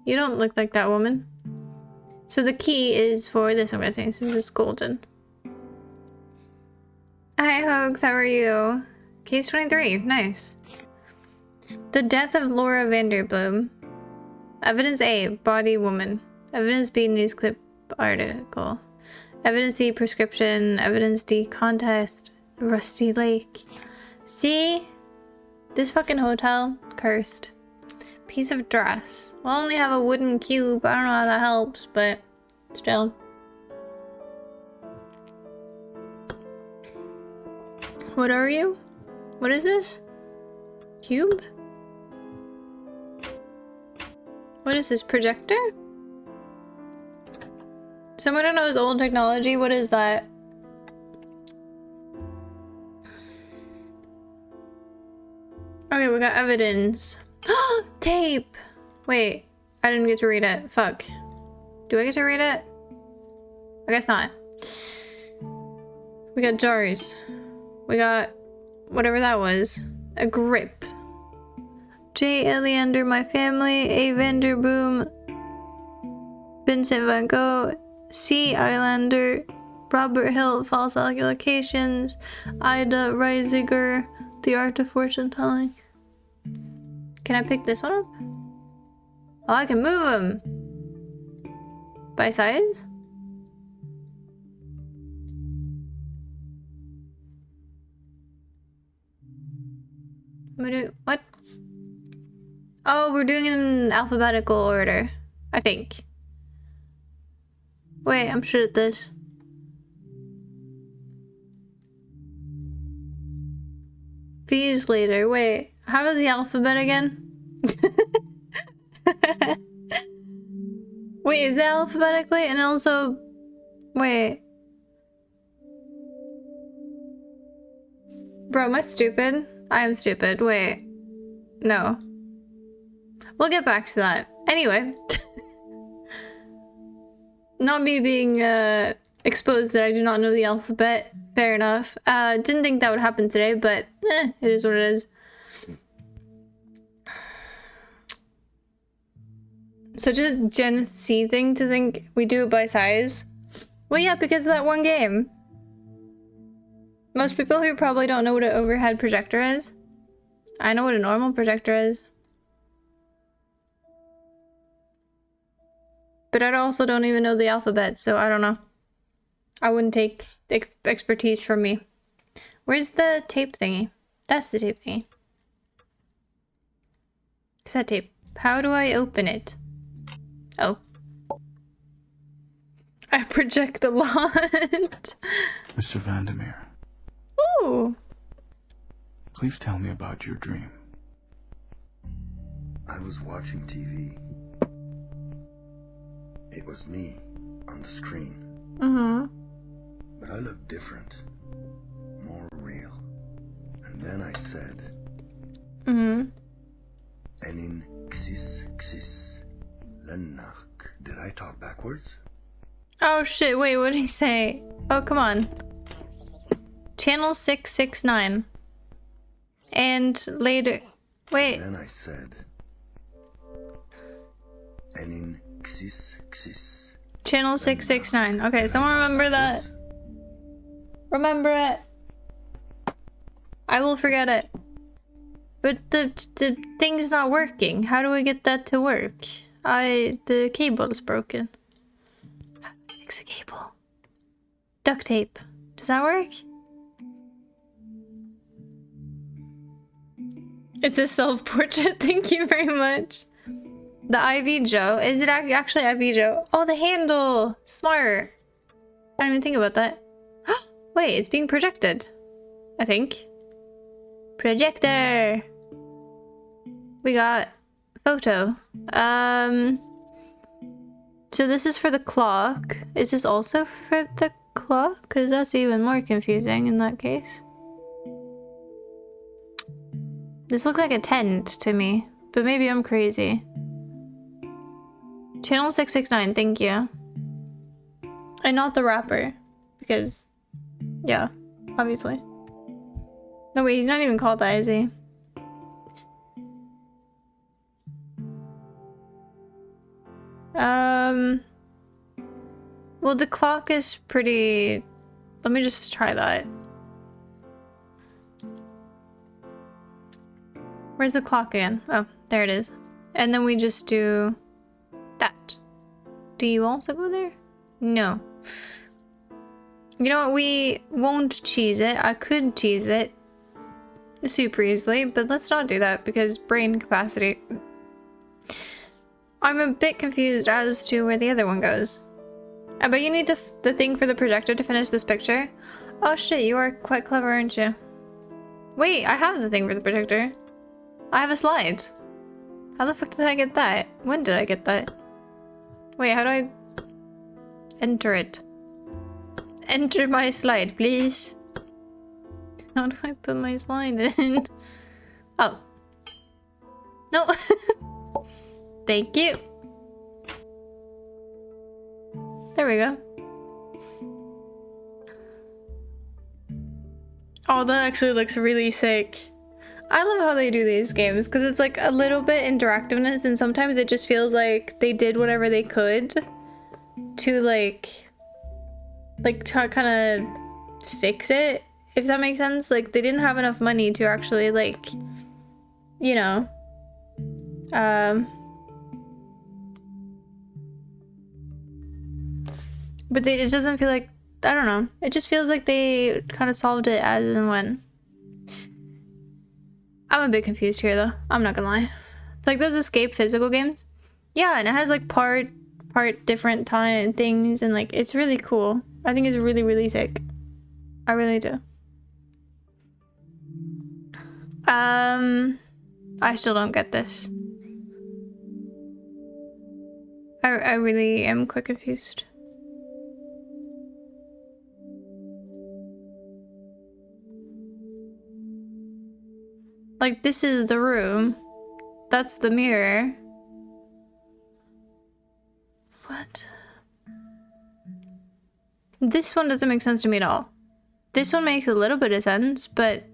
You don't look like that woman. So the key is for this, I'm guessing, since it's golden. Hi, Hoax, how are you? Case 23, nice. The death of Laura Vanderbloom. Evidence A, body woman. Evidence B, news clip article. Evidence C, prescription. Evidence D, contest. Rusty Lake. See? This fucking hotel, cursed. Piece of dress. We'll only have a wooden cube. I don't know how that helps, but still. What are you? What is this? Cube? What is this, projector? Someone who knows old technology, what is that? Okay, we got evidence. Tape! Wait, I didn't get to read it. Fuck. Do I get to read it? I guess not. We got jars. We got whatever that was. A grip. J. Eleander, my family. A. Vanderboom. Vincent van Gogh. C. Islander. Robert Hill, false allocations. Ida Reisiger, the art of fortune telling. Can I pick this one up? Oh, I can move them. By size? I'm gonna do what? Oh, we're doing it in alphabetical order, I think. Wait, I'm shit at this. V's later. Wait, how was the alphabet again? Wait, is it alphabetically? And also, wait. Bro, am I stupid? I am stupid. Wait. No. We'll get back to that. Anyway. Not me being exposed that I do not know the alphabet. Fair enough. Didn't think that would happen today, but it is what it is. Such a Gen Z thing to think we do it by size. Well, yeah, because of that one game. Most people here probably don't know what an overhead projector is. I know what a normal projector is. But I also don't even know the alphabet, so I don't know. I wouldn't take expertise from me. Where's the tape thingy? That's the tape thingy. Cassette tape. How do I open it? Oh. I project a lot.
Mr. Vandermeer.
Ooh.
Please tell me about your dream.
I was watching TV. It was me on the screen.
Mm-hmm.
But I looked different. More real. And then I said...
Mm-hmm.
Enin xis xis lenach. Did I talk backwards?
Oh shit, wait, what did he say? Oh, come on. Channel 669. And later... Wait.
And then I said... Enin xis xis.
Channel 669. Okay, someone remember that. remember it. I will forget it. But the thing's not working. How do we get that to work? The cable is broken. How do I fix a cable? Duct tape. Does that work? It's a self-portrait. Thank you very much. The IV Joe. Is it actually IV Joe? Oh, the handle. Smart. I didn't even think about that. Wait, it's being projected. I think. Projector. We got photo. So this is for the clock. Is this also for the clock? Because that's even more confusing in that case. This looks like a tent to me, but maybe I'm crazy. Channel 669, thank you. And not the rapper, because, yeah, obviously. No, wait, he's not even called that, is he? Well, the clock is pretty... Let me just try that. Where's the clock again? Oh, there it is. And then we just do that. Do you also go there? No. You know what? We won't cheese it. I could cheese it super easily, but let's not do that because brain capacity. I'm a bit confused as to where the other one goes. But you need the thing for the projector to finish this picture. Oh shit, you are quite clever, aren't you? Wait, I have the thing for the projector. I have a slide. How the fuck did I get that? When did I get that? Wait, how do I enter it? Enter my slide, please. How do I put my slide in? Oh. No. Thank you. There we go. Oh, that actually looks really sick. I love how they do these games because it's like a little bit interactiveness, and sometimes it just feels like they did whatever they could to like to kind of fix it, if that makes sense. Like they didn't have enough money to actually like, you know, but it doesn't feel like, I don't know. It just feels like they kind of solved it as and when. I'm a bit confused here though. I'm not gonna lie. It's like those escape physical games. Yeah, and it has like part different time things, and like it's really cool. I think it's really, really sick. I really do. I still don't get this. I really am quite confused. Like, this is the room. That's the mirror. What? This one doesn't make sense to me at all. This one makes a little bit of sense, but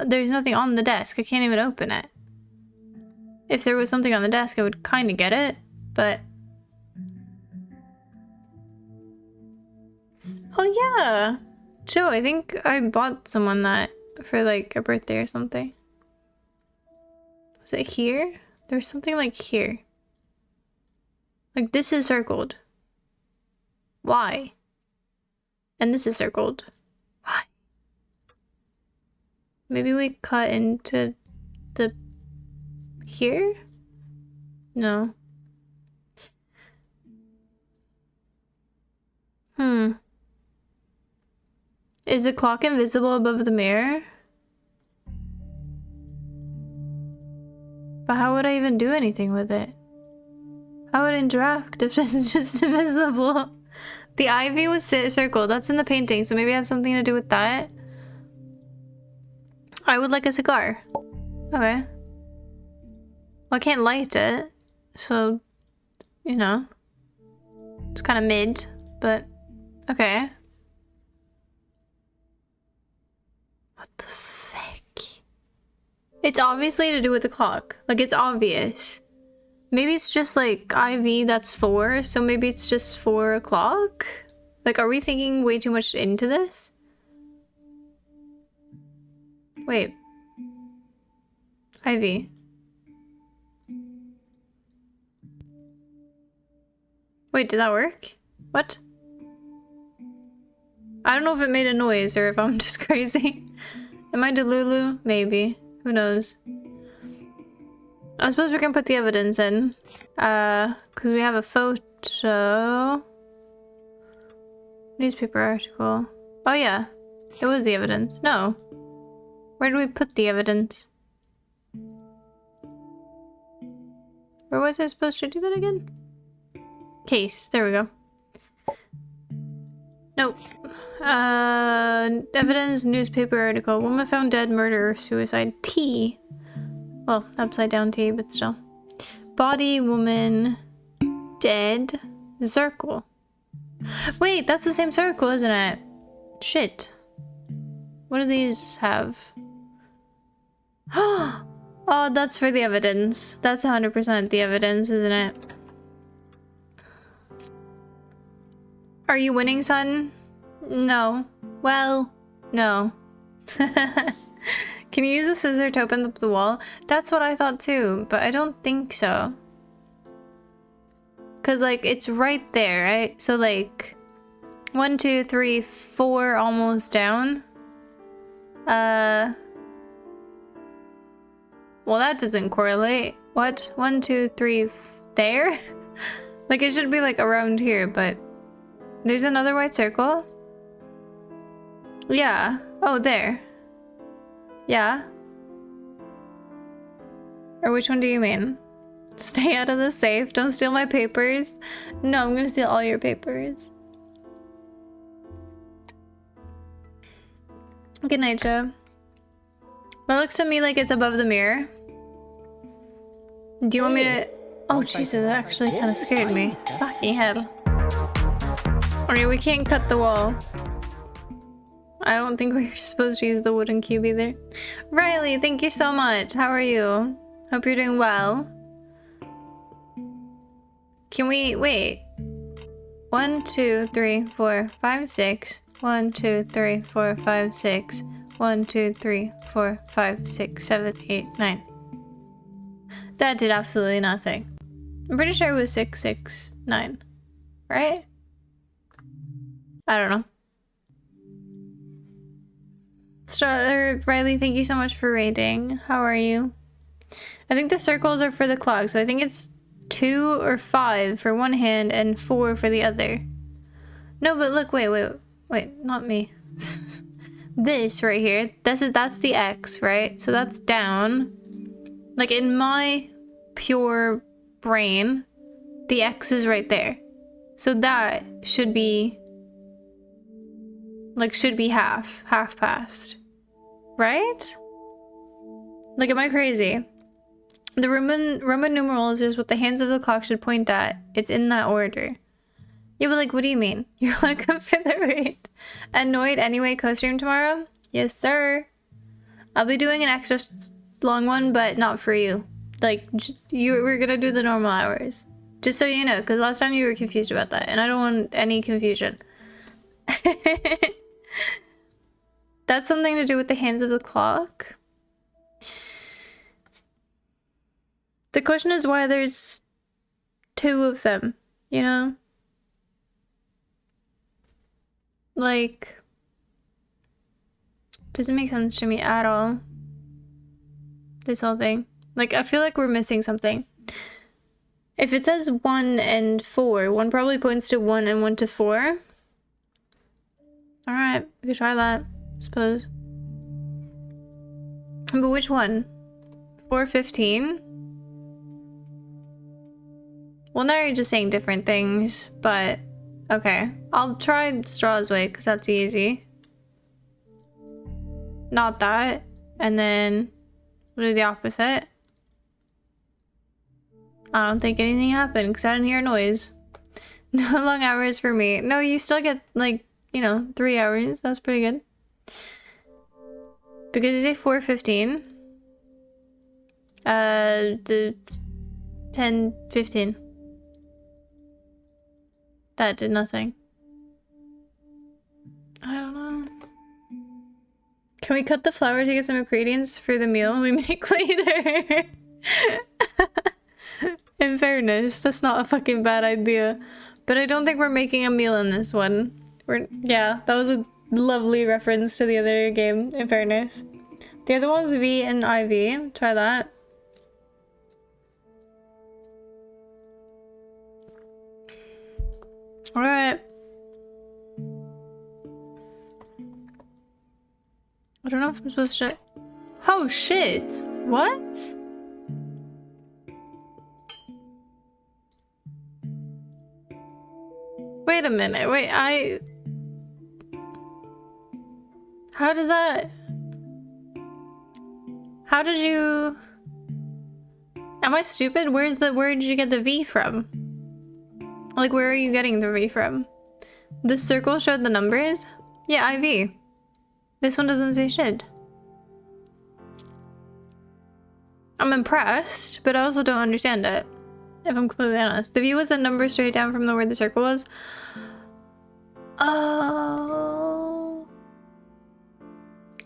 there's nothing on the desk. I can't even open it. If there was something on the desk, I would kind of get it, but... Oh yeah! Joe, I think I bought someone that for like a birthday or something. Was it here? There's something like here. Like this is circled. Why? And this is circled. Why? Maybe we cut into the... here? No. Is the clock invisible above the mirror? But how would I even do anything with it? How would it interact if this is just invisible? The ivy was circled. That's in the painting, so maybe it has something to do with that. I would like a cigar. Okay. Well, I can't light it, so, you know. It's kind of mid, but okay. What the frick? It's obviously to do with the clock. Like, it's obvious. Maybe it's just like IV that's 4, so maybe it's just 4 o'clock? Like, are we thinking way too much into this? Wait. Ivy. Wait, did that work? What? I don't know if it made a noise or if I'm just crazy. Am I Delulu? Maybe. Who knows? I suppose we can put the evidence in. Because we have a photo. Newspaper article. Oh yeah. It was the evidence. No. Where do we put the evidence? Where was I supposed to do that again? Case. There we go. Nope. Evidence, newspaper article. Woman found dead, murder, suicide. T. Well, upside down T, but still. Body, woman, dead, circle. Wait, that's the same circle, isn't it? Shit. What do these have? Oh, that's for the evidence. That's 100% the evidence, isn't it? Are you winning, son? No. Well, no. Can you use a scissor to open up the wall? That's what I thought too, but I don't think so. Cause like, it's right there, right? So like, 1, 2, 3, 4 almost down. Well, that doesn't correlate. What? 1, 2, 3, there? Like, it should be like around here, but there's another white circle. Yeah. Oh, there. Yeah. Or which one do you mean? Stay out of the safe. Don't steal my papers. No, I'm gonna steal all your papers. Good night, Joe. That looks to me like it's above the mirror. Do you want me to... Oh, Jesus, that actually kind of scared me. Fucking hell. Okay, we can't cut the wall. I don't think we're supposed to use the wooden cube either. Riley, thank you so much. How are you? Hope you're doing well. Can we... Wait. 1, 2, 3, 4, 5, 6. 1, 2, 3, 4, 5, 6. 1, 2, 3, 4, 5, 6, 7, 8, 9. That did absolutely nothing. I'm pretty sure it was 6, 6, 9. Right? I don't know. Riley, thank you so much for rating. How are you? I think the circles are for the clock, so I think it's 2 or 5 for one hand and 4 for the other. No, but look, wait, not me. This right here, that's the X, right? So that's down. Like in my pure brain, the X is right there. So that should be half past. Right? Like, am I crazy? The Roman numerals is what the hands of the clock should point at. It's in that order. Yeah, but like, what do you mean? You're welcome for the raid. Annoyed anyway, co-stream tomorrow? Yes, sir. I'll be doing an extra long one, but not for you. Like, we're gonna do the normal hours. Just so you know, because last time you were confused about that, and I don't want any confusion. That's something to do with the hands of the clock. The question is why there's 2 of them, you know? Like, doesn't make sense to me at all. This whole thing. Like, I feel like we're missing something. If it says 1 and 4, 1 probably points to 1 and 1 to 4. Alright, we could try that, I suppose. But which one? 4:15? Well, now you're just saying different things, but okay. I'll try Straw's way, because that's easy. Not that. And then we'll do the opposite. I don't think anything happened, because I didn't hear a noise. No long hours for me. No, you still get, like, you know, 3 hours. That's pretty good. Because you say 4:15. The 10:15. That did nothing. I don't know. Can we cut the flour to get some ingredients for the meal we make later? In fairness, that's not a fucking bad idea. But I don't think we're making a meal in this one. Yeah, that was a lovely reference to the other game, in fairness. The other one was V and IV. Try that. Alright. I don't know if I'm supposed to... Oh shit! What? Wait a minute, wait, How does that... How did you... Am I stupid? Where did you get the V from? Like, where are you getting the V from? The circle showed the numbers? Yeah, IV. This one doesn't say shit. I'm impressed, but I also don't understand it. If I'm completely honest. The V was the number straight down from where the circle was. Oh.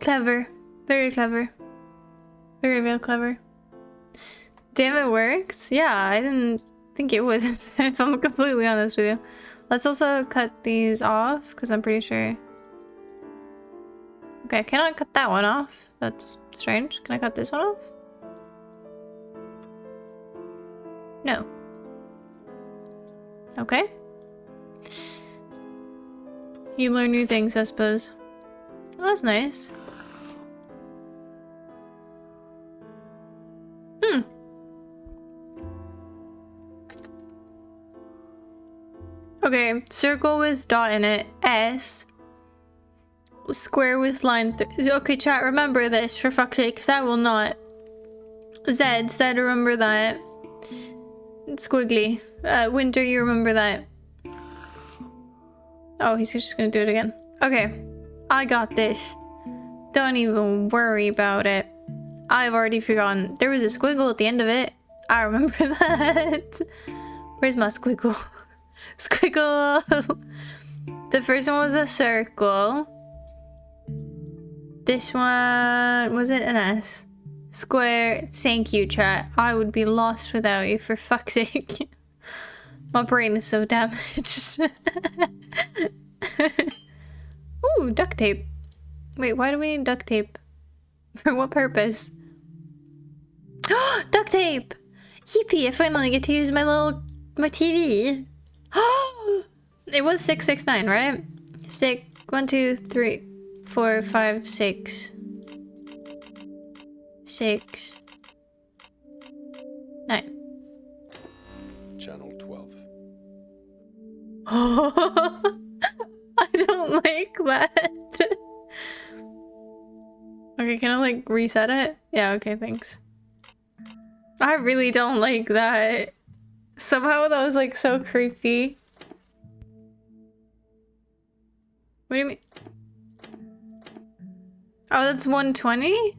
Clever. Very clever. Very, very clever. Damn, it worked. Yeah, I didn't think it would, if I'm completely honest with you. Let's also cut these off, because I'm pretty sure... Okay, I cannot cut that one off. That's strange. Can I cut this one off? No. Okay. You learn new things, I suppose. Oh, that's nice. Okay, circle with dot in it. S. Square with line. Okay, chat, remember this for fuck's sake, because I will not. Z, said remember that. Squiggly. Winter, you remember that. Oh, he's just gonna do it again. Okay, I got this. Don't even worry about it. I've already forgotten. There was a squiggle at the end of it. I remember that. Where's my squiggle? Squiggle! The first one was a circle. This one... Was it an S? Square. Thank you, chat. I would be lost without you, for fuck's sake. My brain is so damaged. Ooh, duct tape. Wait, why do we need duct tape? For what purpose? Duct tape! Yippee, I finally get to use my TV. It was 669, right? 1, 2, 3, 4, 5, 6. 6. 9.
Channel 12.
I don't like that. Okay, can I like reset it? Yeah, okay, thanks. I really don't like that. Somehow that was like so creepy. What do you mean? Oh, that's 120?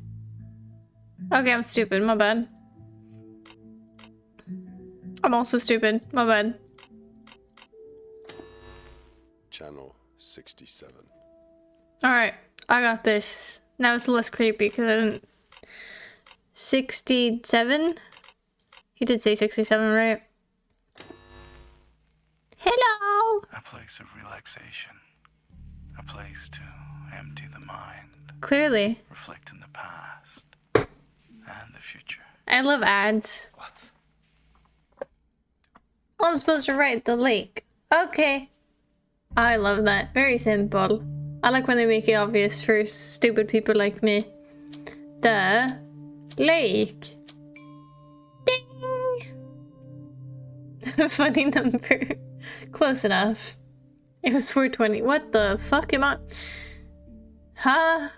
Okay, I'm stupid, my bad. I'm also stupid, my bad.
Channel 67.
Alright, I got this. Now it's less creepy because I didn't... 67? He did say 67, right? Hello!
A place of relaxation. A place to empty the mind.
Clearly.
Reflect in the past. And the future.
I love ads.
What?
Oh, I'm supposed to write the lake. Okay. I love that. Very simple. I like when they make it obvious for stupid people like me. The lake. Ding! Funny number. Close enough. It was 420. What the fuck am I? Huh?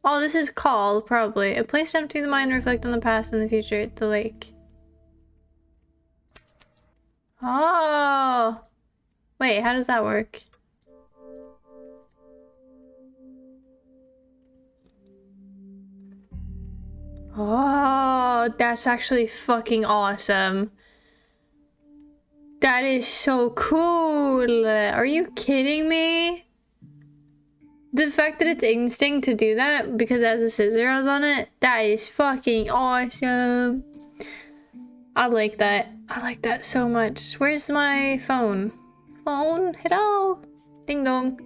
Oh, this is call, probably. A place to empty the mind, reflect on the past and the future at the lake. Oh! Wait, how does that work? Oh, that's actually fucking awesome. That is so cool. Are you kidding me? The fact that it's instinct to do that because it has a scissor on it, that is fucking awesome. I like that. I like that so much. Where's my phone? Phone? Hello? Ding dong.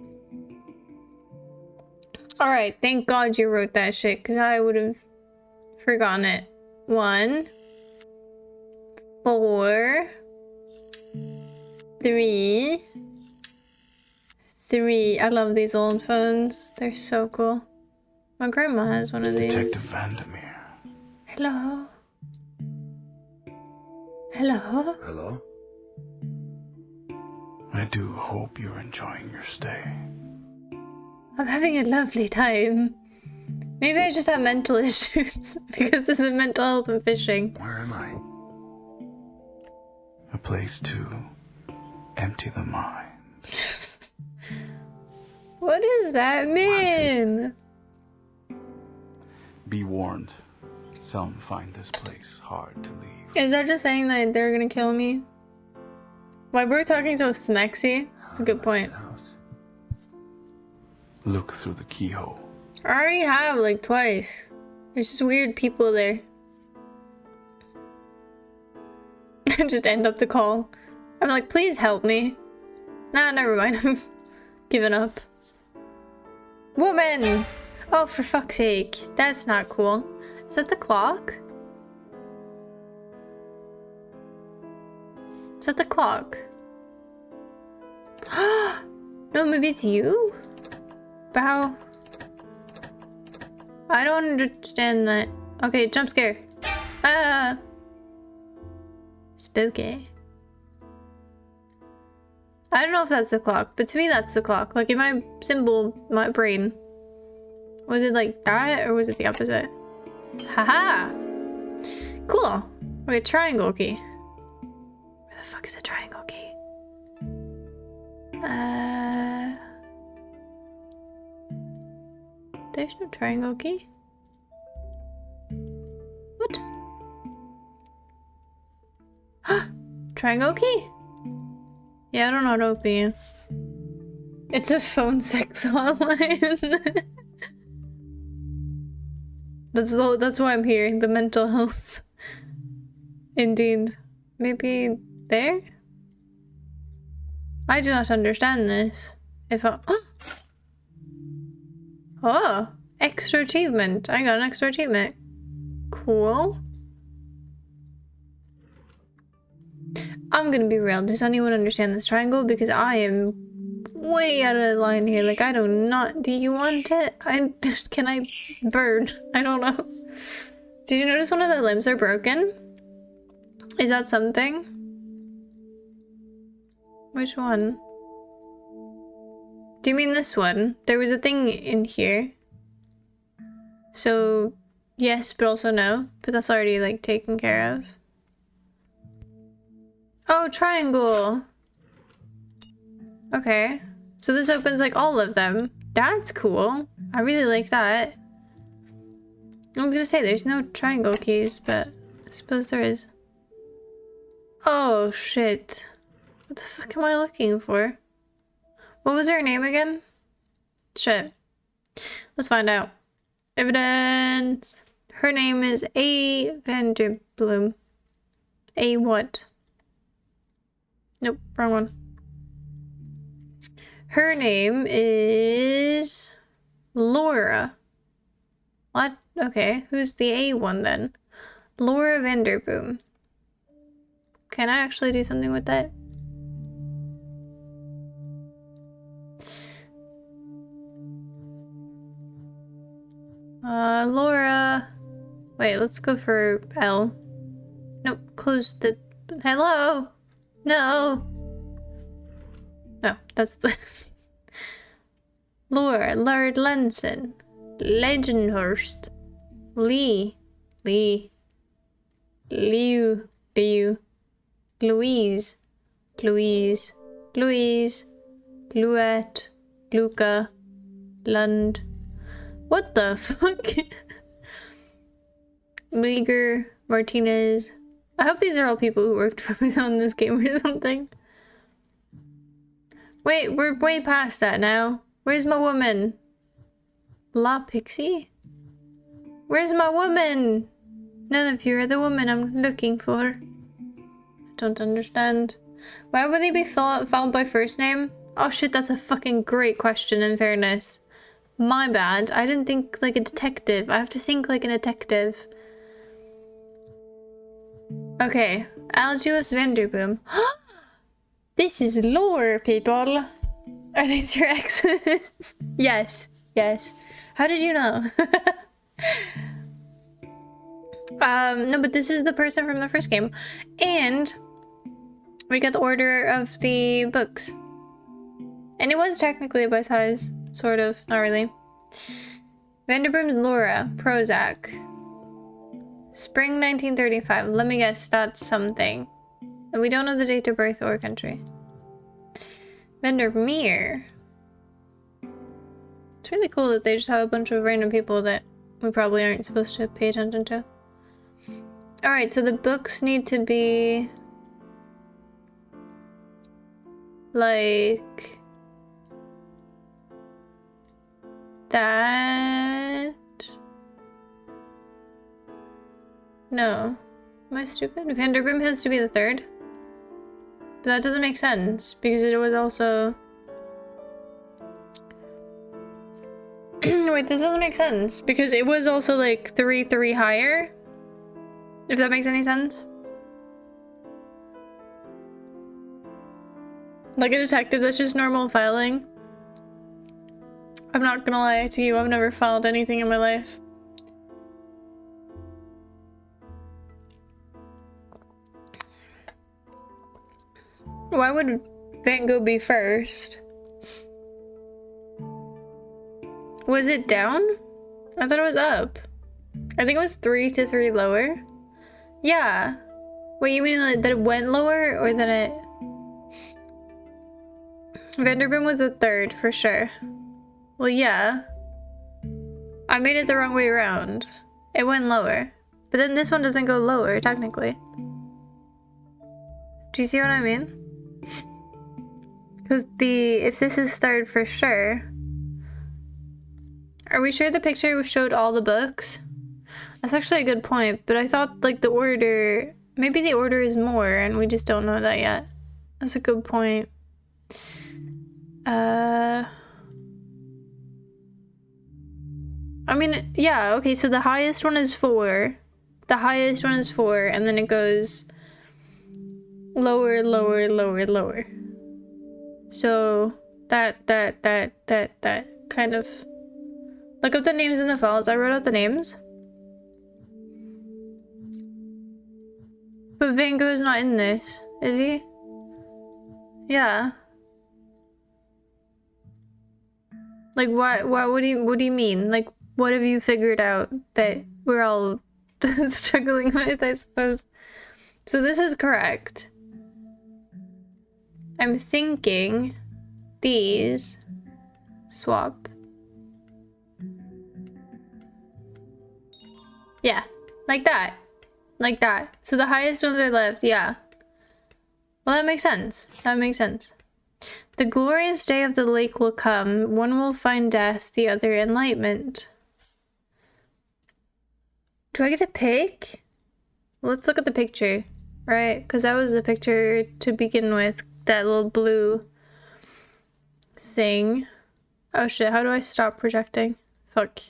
Alright, thank God you wrote that shit because I would have forgotten it. 1, 4, 3. I love these old phones. They're so cool. My grandma has one of these.
Detective Vandermeer.
Hello? Hello?
Hello?
I do hope you're enjoying your stay.
I'm having a lovely time. Maybe I just have mental issues because this is mental health and fishing.
Where am I?
A place to empty the mind.
What does that mean?
Be warned, some find this place hard to leave.
Is that just saying that they're gonna kill me? Why we're talking so smexy? That's a good point.
Look through the keyhole.
I already have, like, twice. There's just weird people there. Just end up the call. I'm like, please help me. Nah, never mind. I've given up. Woman! Oh, for fuck's sake. That's not cool. Is that the clock? Is that the clock? No, maybe it's you? Bow. I don't understand that. Okay, jump scare. Ah! Spooky. I don't know if that's the clock, but to me that's the clock. Like in my symbol, my brain. Was it like that or was it the opposite? Haha! Cool. Okay, triangle key. Where the fuck is the triangle key? There's no triangle key. What? Triangle key? Yeah, I don't know how to open you. It's a phone sex hotline. That's why I'm here. The mental health. Indeed. Maybe there? I do not understand this. If I... Oh! Extra achievement. I got an extra achievement. Cool. I'm gonna be real. Does anyone understand this triangle? Because I am way out of the line here. Like, I do not... Do you want it? Can I burn? I don't know. Did you notice one of the limbs are broken? Is that something? Which one? Do you mean this one? There was a thing in here. So, yes, but also no. But that's already, like, taken care of. Oh, triangle! Okay. So this opens, like, all of them. That's cool. I really like that. I was gonna say, there's no triangle keys, but I suppose there is. Oh, shit. What the fuck am I looking for? What was her name again? Shit. Let's find out. Evidence. Her name is A. Vanderbloom. A what? Nope, wrong one. Her name is Laura. What? Okay, who's the A one then? Laura Vanderboom. Can I actually do something with that? Laura. Wait, let's go for L. Nope, close the... Hello? No. No, that's the... Laura, Lard Lenson. Legendhurst. Lee. Liu. Louise. Luette. Luca. Lund. What the fuck? Meager. Martinez. I hope these are all people who worked for me on this game or something. Wait, we're way past that now. Where's my woman? La Pixie? Where's my woman? None of you are the woman I'm looking for. I don't understand. Why would they be followed by first name? Oh shit, that's a fucking great question, in fairness. My bad. I didn't think like a detective. I have to think like a detective. Okay. Algius Vanderboom. This is lore, people. Are these your exes? Yes. Yes. How did you know? No, but this is the person from the first game. And we got the order of the books. And it was technically by size. Sort of. Not really. Vanderboom's Laura. Prozac. Spring 1935. Let me guess, that's something. And we don't know the date of birth or country. Vandermeer. It's really cool that they just have a bunch of random people that we probably aren't supposed to pay attention to. Alright, so the books need to be... like... that... No. Am I stupid? Vanderboom has to be the third? But that doesn't make sense, because it was also... Wait, this doesn't make sense, because it was also like 3 higher? If that makes any sense? Like a detective, that's just normal filing. I'm not gonna lie to you, I've never filed anything in my life. Why would Van Gogh be first? Was it down? I thought it was up. I think it was 3 to 3 lower. Yeah. Wait, you mean that it went lower or that it... Vanderboom was the third for sure. Well, yeah. I made it the wrong way around. It went lower. But then this one doesn't go lower, technically. Do you see what I mean? Because if this is third for sure... Are we sure the picture showed all the books? That's actually a good point, but I thought like the order... Maybe the order is more and we just don't know that yet. That's a good point. I mean, yeah, okay, so the highest one is 4. The highest one is 4, and then it goes lower, lower, lower, lower. So that kind of... Look up the names in the files. I wrote out the names. But Van Gogh's not in this, is he? Yeah. Like, what do you mean? Like, what have you figured out that we're all struggling with, I suppose? So this is correct. I'm thinking these swap. Yeah, like that. Like that. So the highest ones are left, yeah. Well, that makes sense. That makes sense. The glorious day of the lake will come. One will find death, the other enlightenment. Do I get to pick? Let's look at the picture, right? Because that was the picture to begin with. That little blue thing. Oh shit, how do I stop projecting? Fuck.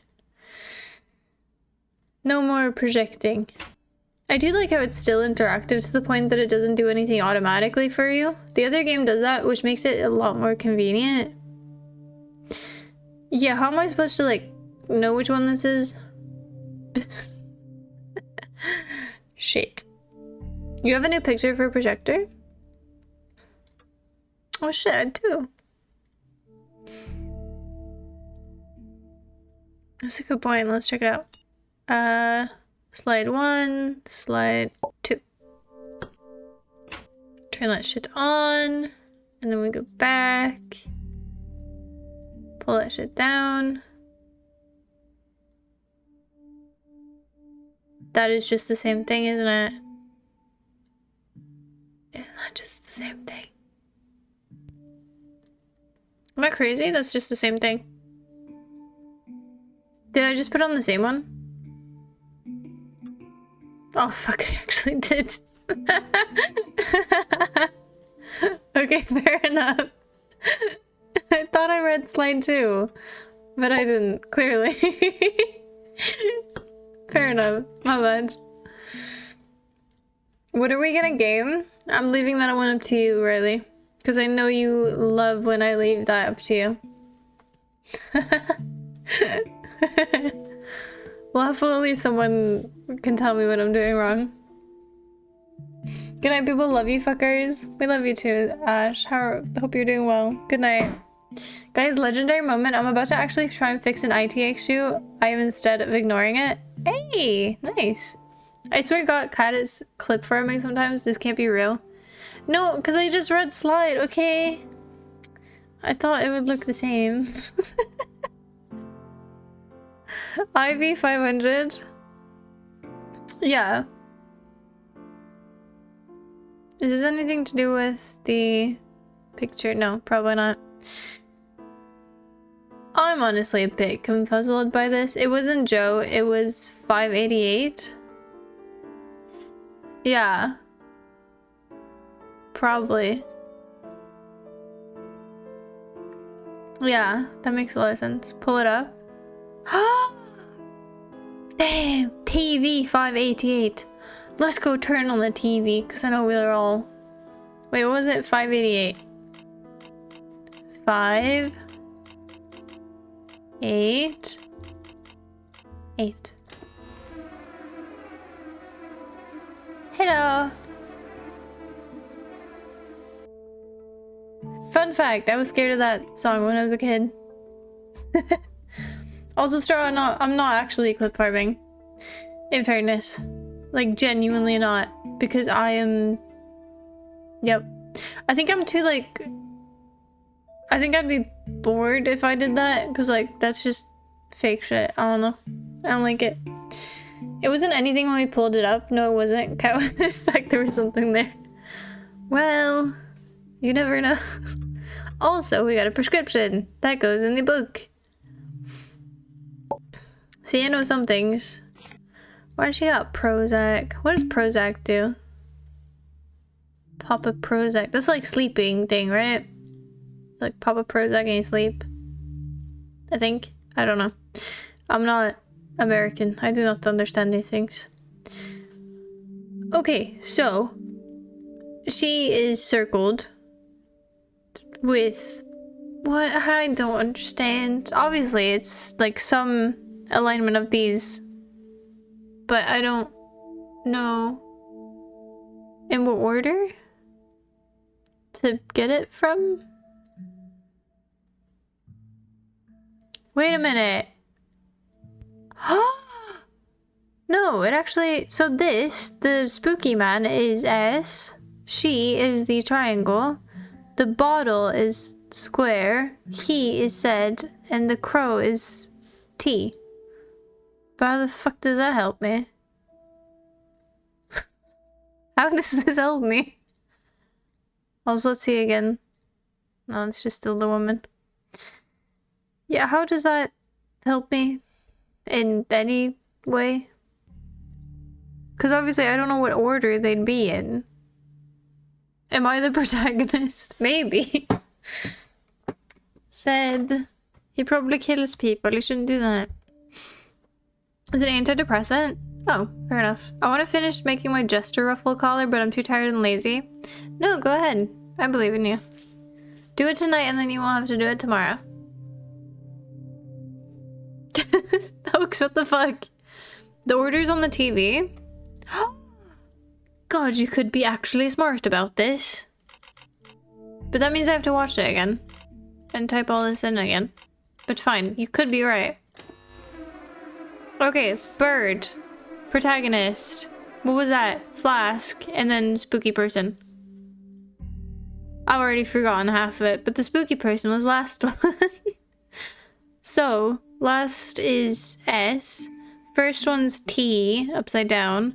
No more projecting. I do like how it's still interactive to the point that it doesn't do anything automatically for you. The other game does that, which makes it a lot more convenient. Yeah, how am I supposed to, like, know which one this is? Shit. You have a new picture for projector? Oh shit, I do. That's a good point. Let's check it out. Slide 1, slide 2. Turn that shit on, and then we go back. Pull that shit down. That is just the same thing, isn't it? Isn't that just the same thing? Am I crazy? That's just the same thing. Did I just put on the same one? Oh fuck, I actually did. Okay, fair enough. I thought I read slide 2, but I didn't, clearly. Fair enough, my bad. What are we gonna game? I'm leaving that one up to you, Riley. Because I know you love when I leave that up to you. Well, hopefully someone can tell me what I'm doing wrong. Good night, people. Love you, fuckers. We love you too, Ash. Hope you're doing well. Good night. Guys, legendary moment. I'm about to actually try and fix an IT issue. I am instead of ignoring it. Hey, nice. I swear to God, Cat is clip farming sometimes. This can't be real. No, because I just read slide, okay? I thought it would look the same. IV 500. Yeah. Is this anything to do with the picture? No, probably not. I'm honestly a bit confuzzled by this. It wasn't Joe, it was 588. Yeah. Probably. Yeah, that makes a lot of sense. Pull it up. Damn! TV 588. Let's go turn on the TV, because I know we're all... Wait, what was it? 588. 5... 8... 8. Hello! Fun fact, I was scared of that song when I was a kid. Also, I'm not actually clip farming. In fairness. Like, genuinely not. Because I am... Yep. I think I'm too, like... I think I'd be bored if I did that. Because, like, that's just fake shit. I don't know. I don't like it. It wasn't anything when we pulled it up. No, it wasn't. In fact, there was something there. Well, you never know. Also, we got a prescription. That goes in the book. See, I know some things. Why she got Prozac? What does Prozac do? Pop a Prozac. That's like sleeping thing, right? Like pop a Prozac and you sleep. I think. I don't know. I'm not American. I do not understand these things. Okay, so she is circled with what? I don't understand. Obviously, it's like some alignment of these, but I don't know in what order to get it from. Wait a minute. No, it actually... So this, the spooky man is S. She is the triangle. The bottle is square. He is Z. And the crow is T. But how the fuck does that help me? How does this help me? Also, let's see again. No, it's just still the woman. Yeah, how does that help me in any way? Because obviously I don't know what order they'd be in. Am I the protagonist? Maybe. Said he probably kills people. You shouldn't do that. Is it antidepressant? Oh, fair enough. I want to finish making my jester ruffle collar, but I'm too tired and lazy. No, go ahead. I believe in you. Do it tonight and then you won't have to do it tomorrow. Hoax, what the fuck? The order's on the TV. God, you could be actually smart about this. But that means I have to watch it again. And type all this in again. But fine, you could be right. Okay, bird. Protagonist. What was that? Flask. And then spooky person. I've already forgotten half of it, but the spooky person was last one. So, last is S. First one's T, upside down.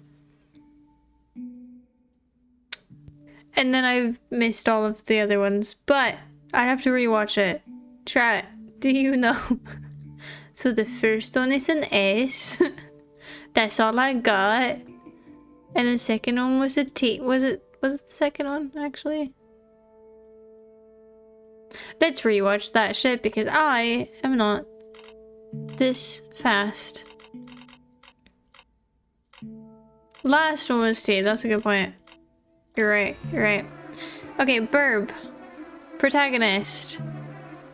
And then I've missed all of the other ones, but I'd have to rewatch it. Chat, do you know So the first one is an S. That's all I got. And the second one was a T. Was it the second one, actually? Let's rewatch that shit because I am not this fast. Last one was T. That's a good point. You're right. You're right. Okay, Burb. Protagonist.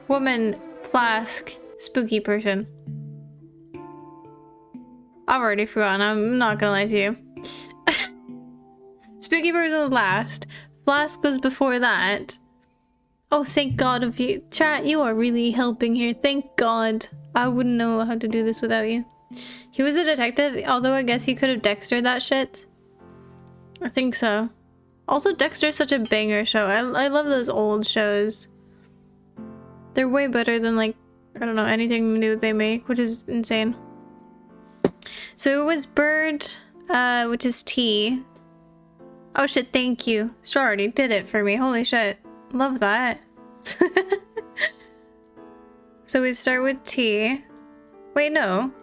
Woman. Flask. Spooky person. I've already forgotten. I'm not gonna lie to you. Spooky person was last. Flask was before that. Oh, thank God of you. Chat, you are really helping here. Thank God. I wouldn't know how to do this without you. He was a detective, although I guess he could have Dextered that shit. I think so. Also, Dexter's such a banger show. I love those old shows. They're way better than, like, I don't know, anything new they make, which is insane. So it was Bird, which is T. Oh shit, thank you. Star already did it for me. Holy shit. Love that. So we start with T. Wait, no.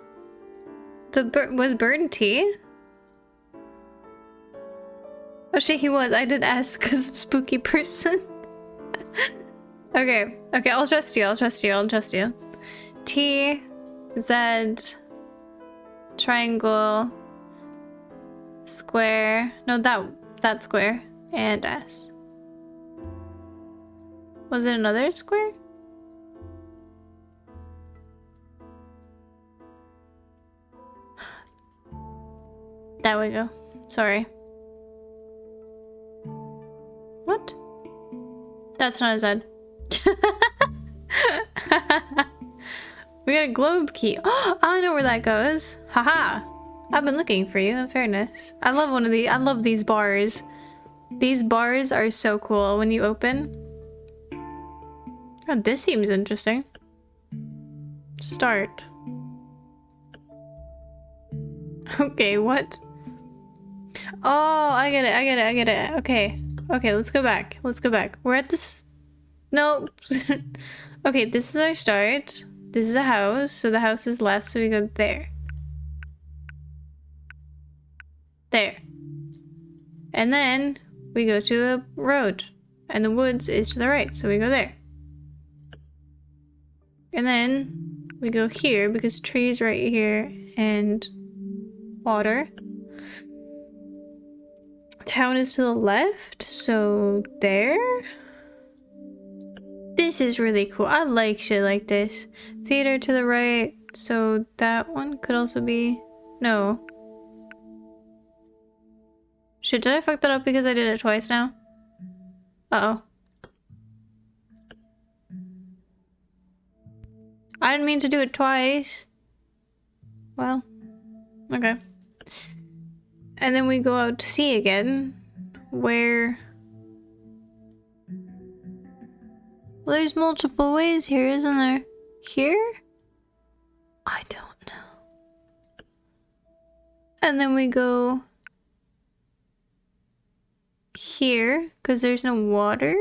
Was Bird T? Oh shit, he was. I did S because spooky person. Okay. Okay, I'll trust you. I'll trust you. I'll trust you. T, Z, triangle, square. No, that square. And S. Was it another square? There we go. Sorry. What? That's not a Z. We got a globe key. Oh, I know where that goes. Haha. I've been looking for you, in fairness. I love I love these bars. These bars are so cool when you open. Oh, this seems interesting. Start. Okay, what? Oh, I get it, I get it, I get it. Okay. Okay, let's go back. Let's go back. We're at this... No. Okay, this is our start. This is a house, so the house is left, so we go there. There. And then we go to a road. And the woods is to the right, so we go there. And then we go here because trees right here and water. Town is to the left, so there. This is really cool. I like shit like this. Theater to the right, so that one could also be... No. Shit, did I fuck that up because I did it twice now? Uh-oh. I didn't mean to do it twice. Well, okay. And then we go out to sea again, where... Well, there's multiple ways here, isn't there? Here? I don't know. And then we go... here, because there's no water.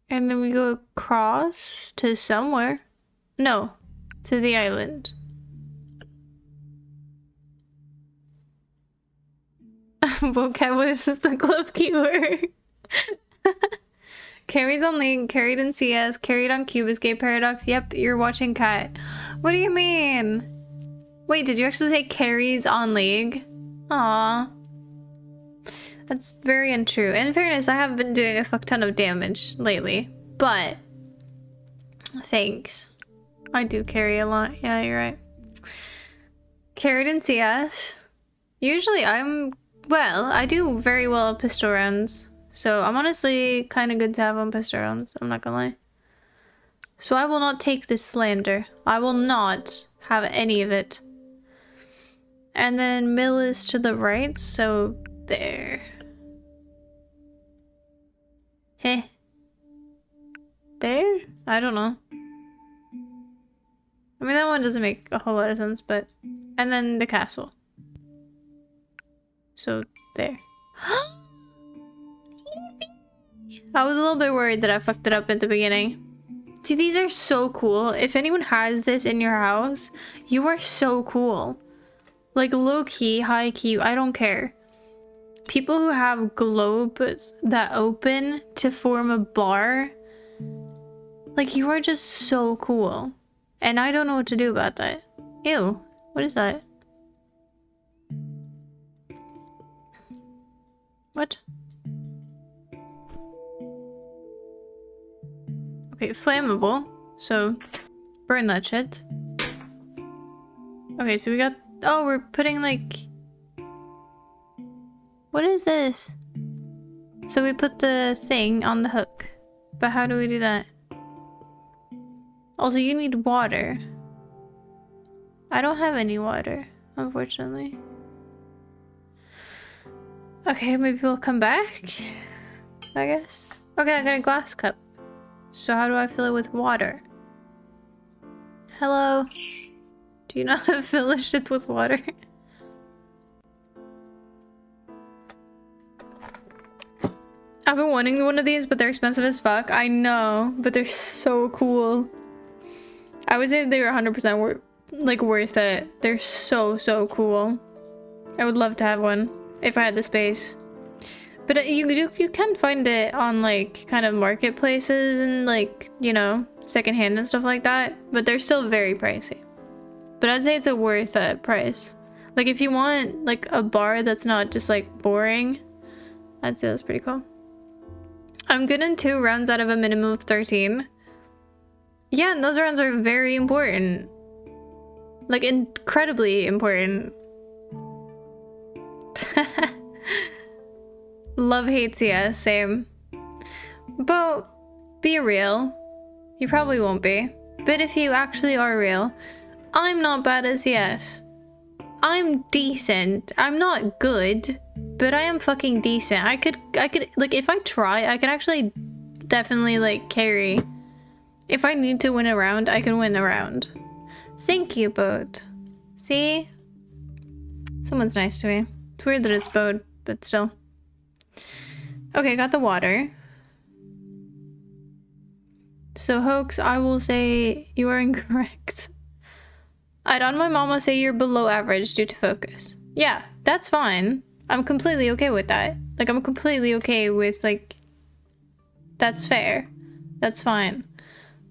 And then we go across to somewhere. No, to the island. Vocab was the glove keyword. Carries on League, carried in CS, carried on Cube, Escape Paradox. Yep, you're watching Cat. What do you mean? Wait, did you actually say carries on League? Aww. That's very untrue. In fairness, I have been doing a fuck ton of damage lately, but thanks. I do carry a lot. Yeah, you're right. Carried in CS. Usually well, I do very well at pistol rounds, so I'm honestly kind of good to have on pistol rounds, I'm not gonna lie. So I will not take this slander. I will not have any of it. And then mill is to the right, so there. Heh. There? I don't know. I mean, that one doesn't make a whole lot of sense, but... And then the castle. So, there. I was a little bit worried that I fucked it up at the beginning. See, these are so cool. If anyone has this in your house, you are so cool. Like low key, high key, I don't care. People who have globes that open to form a bar, like you are just so cool. And I don't know what to do about that. Ew, what is that? What? Okay, flammable. So, burn that shit. Okay, so we got... Oh, we're putting like... What is this? So we put the thing on the hook. But how do we do that? Also, you need water. I don't have any water, unfortunately. Okay, maybe we'll come back, I guess. Okay, I got a glass cup. So how do I fill it with water? Hello? Do you know how to fill this shit with water? I've been wanting one of these, but they're expensive as fuck. I know, but they're so cool. I would say they were 100% worth it. They're so cool. I would love to have one if I had the space. But you can find it on like kind of marketplaces and like, you know, secondhand and stuff like that. But they're still very pricey. But I'd say it's a worth it price. Like if you want like a bar that's not just like boring, I'd say that's pretty cool. I'm good in 2 rounds out of a minimum of 13. Yeah, and those rounds are very important. Like incredibly important. Love hate CS, same. But be real. You probably won't be. But if you actually are real, I'm not bad at CS. I'm decent. I'm not good, but I am fucking decent. I could like if I try, I can actually definitely like carry. If I need to win a round, I can win a round. Thank you, Boat. See? Someone's nice to me. It's weird that it's Boat, but still. Okay, got the water. So, Hoax, I will say you are incorrect. I'd on my mama say you're below average due to focus. Yeah, that's fine. I'm completely okay with that. Like, I'm completely okay with, like... That's fair. That's fine.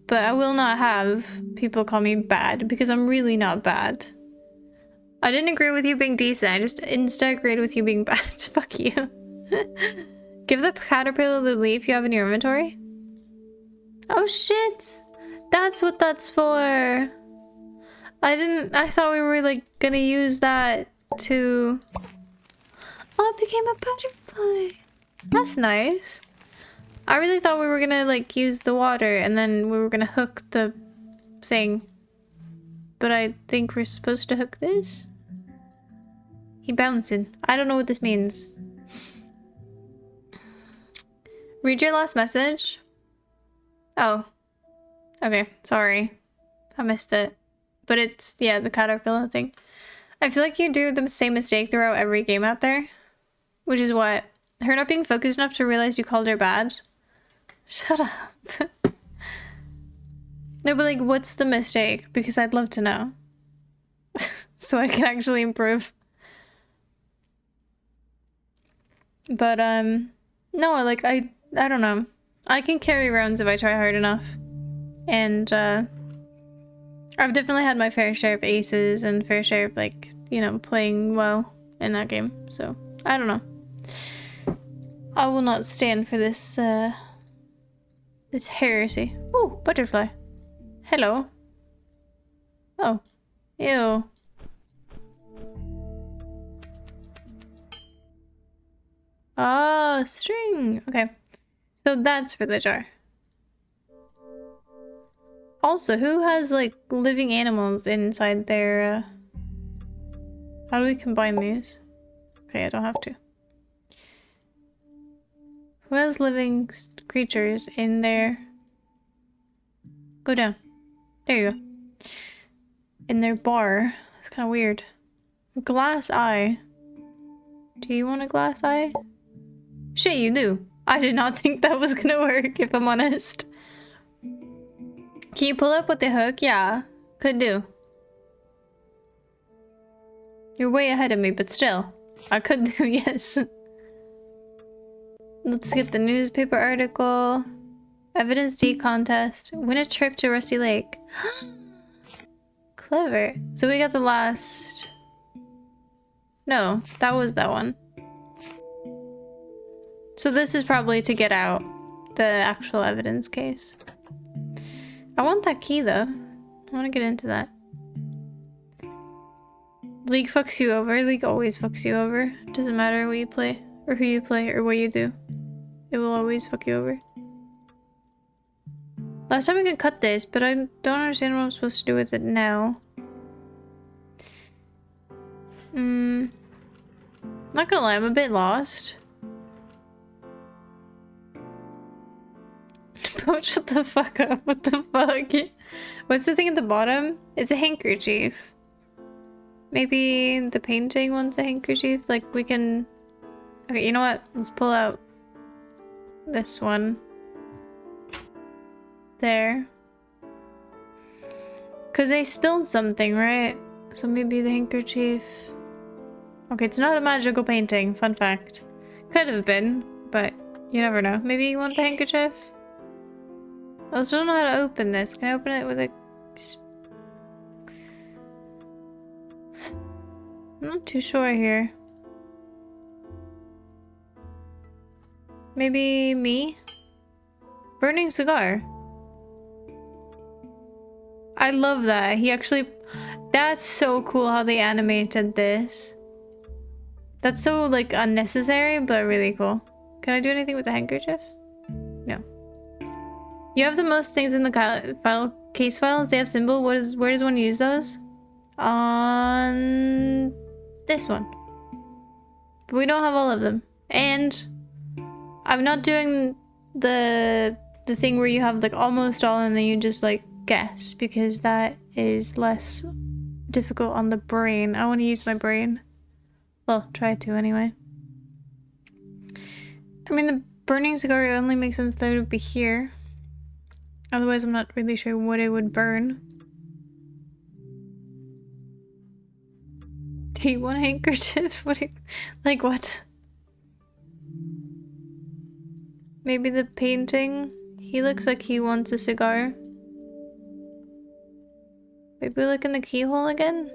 But I will not have people call me bad, because I'm really not bad. I didn't agree with you being decent, I just instead agreed with you being bad. Fuck you. Give the caterpillar the leaf you have in your inventory. Oh shit! That's what that's for! I thought we were like gonna use that to... Oh, it became a butterfly! That's nice. I really thought we were gonna like use the water and then we were gonna hook the thing. But I think we're supposed to hook this? He bouncing. I don't know what this means. Read your last message. Oh. Okay, sorry. I missed it. But it's, yeah, the caterpillar thing. I feel like you do the same mistake throughout every game out there. Which is what? Her not being focused enough to realize you called her bad? Shut up. No, but like, what's the mistake? Because I'd love to know. So I can actually improve. But, no, like, I don't know. I can carry rounds if I try hard enough. And, I've definitely had my fair share of aces and fair share of, like, you know, playing well in that game. So, I don't know. I will not stand for this, this heresy. Oh, butterfly. Hello. Oh. Ew. Oh, string. Okay. So that's for the jar. Also, who has, like, living animals inside their, How do we combine these? Okay, I don't have to. Who has living creatures in there? Go down. There you go. In their bar. That's kind of weird. Glass eye. Do you want a glass eye? Shit, you do. I did not think that was gonna work, if I'm honest. Can you pull up with the hook? Yeah, could do. You're way ahead of me, but still. I could do, yes. Let's get the newspaper article. Evidence D contest. Win a trip to Rusty Lake. Clever. So we got the last... No, that was that one. So this is probably to get out the actual evidence case. I want that key though. I want to get into that. League fucks you over. League always fucks you over. Doesn't matter what you play or who you play or what you do. It will always fuck you over. Last time I could cut this, but I don't understand what I'm supposed to do with it now. Not gonna lie, I'm a bit lost. Shut the fuck up. What the fuck? What's the thing at the bottom? It's a handkerchief. Maybe the painting one's a handkerchief? Like we can... Okay, you know what? Let's pull out this one. There. Because they spilled something, right? So maybe the handkerchief... Okay, it's not a magical painting. Fun fact. Could have been, but you never know. Maybe you want the handkerchief? I still don't know how to open this. Can I open it with a... I'm not too sure here. Maybe me? Burning cigar. I love that. He actually... That's so cool how they animated this. That's so, like, unnecessary, but really cool. Can I do anything with the handkerchief? No. You have the most things in the case files. They have symbol. Where does one use those? On this one. But we don't have all of them. And I'm not doing the thing where you have like almost all and then you just like guess, because that is less difficult on the brain. I want to use my brain. Well, try to anyway. I mean, the burning cigar only makes sense that it would be here. Otherwise, I'm not really sure what it would burn. Do you want a handkerchief? What do you... Like, what? Maybe the painting? He looks like he wants a cigar. Maybe look in the keyhole again?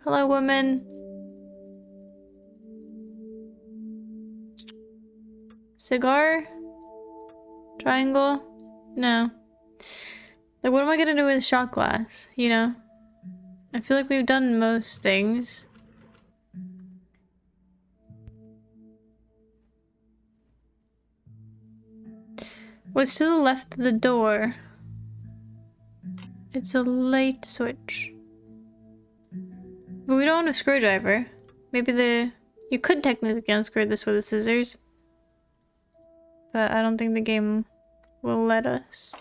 Hello, woman. Cigar? Triangle? No. Like, what am I gonna do with a shot glass? You know? I feel like we've done most things. What's to the left of the door? It's a light switch. But we don't want a screwdriver. Maybe the... You could technically unscrew this with the scissors. But I don't think the game will let us.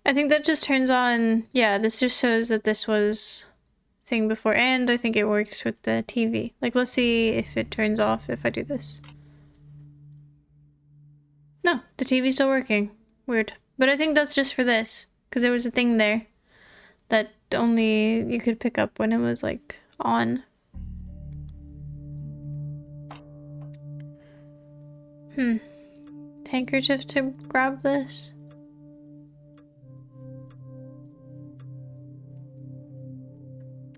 I think that just turns on... Yeah, this just shows that this was thing before. And I think it works with the TV. Like, let's see if it turns off if I do this. No, the TV's still working. Weird. But I think that's just for this. Because there was a thing there that only you could pick up when it was, like, on. Handkerchief to grab this?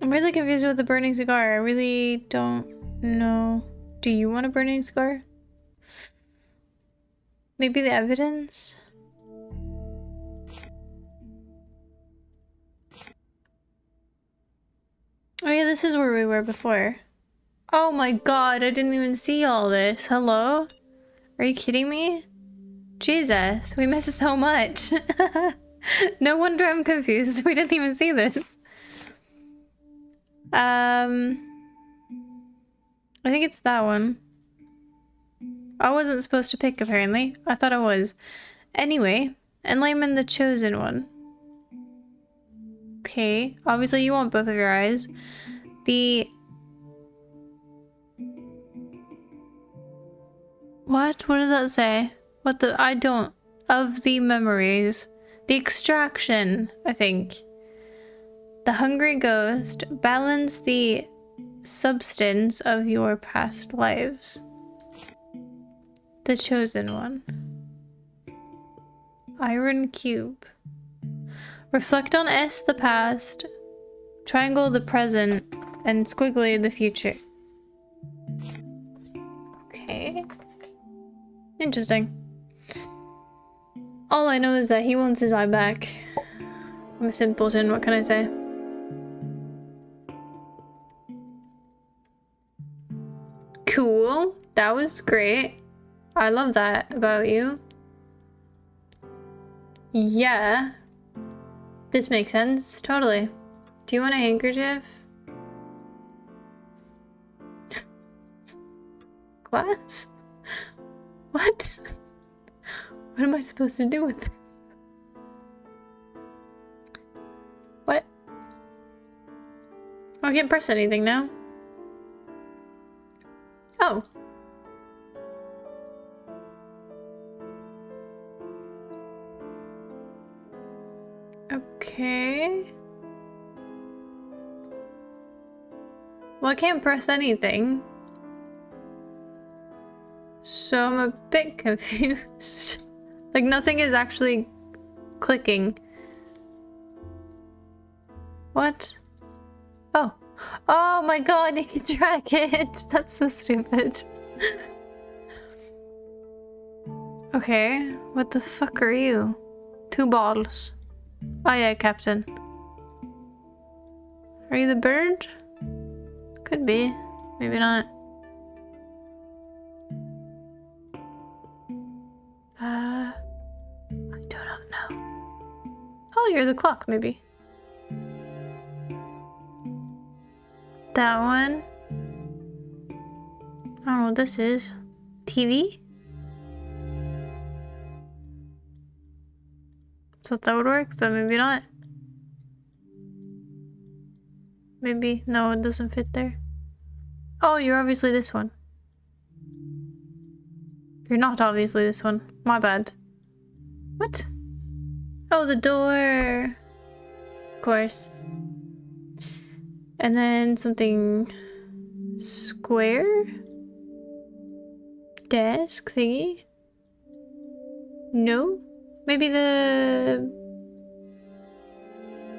I'm really confused with the burning cigar. I really don't know. Do you want a burning cigar? Maybe the evidence? Oh yeah, this is where we were before. Oh my god, I didn't even see all this. Hello? Are you kidding me? Jesus, we missed so much. No wonder I'm confused. We didn't even see this. I think it's that one. I wasn't supposed to pick, apparently. I thought I was. Anyway, Enlightenment the Chosen One. Okay, obviously you want both of your eyes. The... What? What does that say? What the... I don't... Of the memories. The extraction, I think. The hungry ghost. Balance the substance of your past lives. The chosen one. Iron cube. Reflect on S, the past. Triangle, the present. And squiggly, the future. Okay. Interesting. All I know is that he wants his eye back. I'm a simpleton, what can I say? Cool. That was great. I love that about you. Yeah. This makes sense. Totally. Do you want a handkerchief? Glass? What? What am I supposed to do with this? What? Oh, I can't press anything now. Oh. Okay. Well, I can't press anything. So I'm a bit confused. Like, nothing is actually clicking. What? Oh. Oh my god, you can track it! That's so stupid. Okay, what the fuck are you? 2 bottles. Oh yeah, Captain. Are you the bird? Could be. Maybe not. I do not know. Oh, you're the clock, maybe. That one. I don't know what this is. TV? Thought that would work, but maybe not. Maybe. No, it doesn't fit there. Oh, you're obviously this one. You're not obviously this one. My bad. What? Oh, the door. Of course. And then something square? Desk thingy? No? Maybe the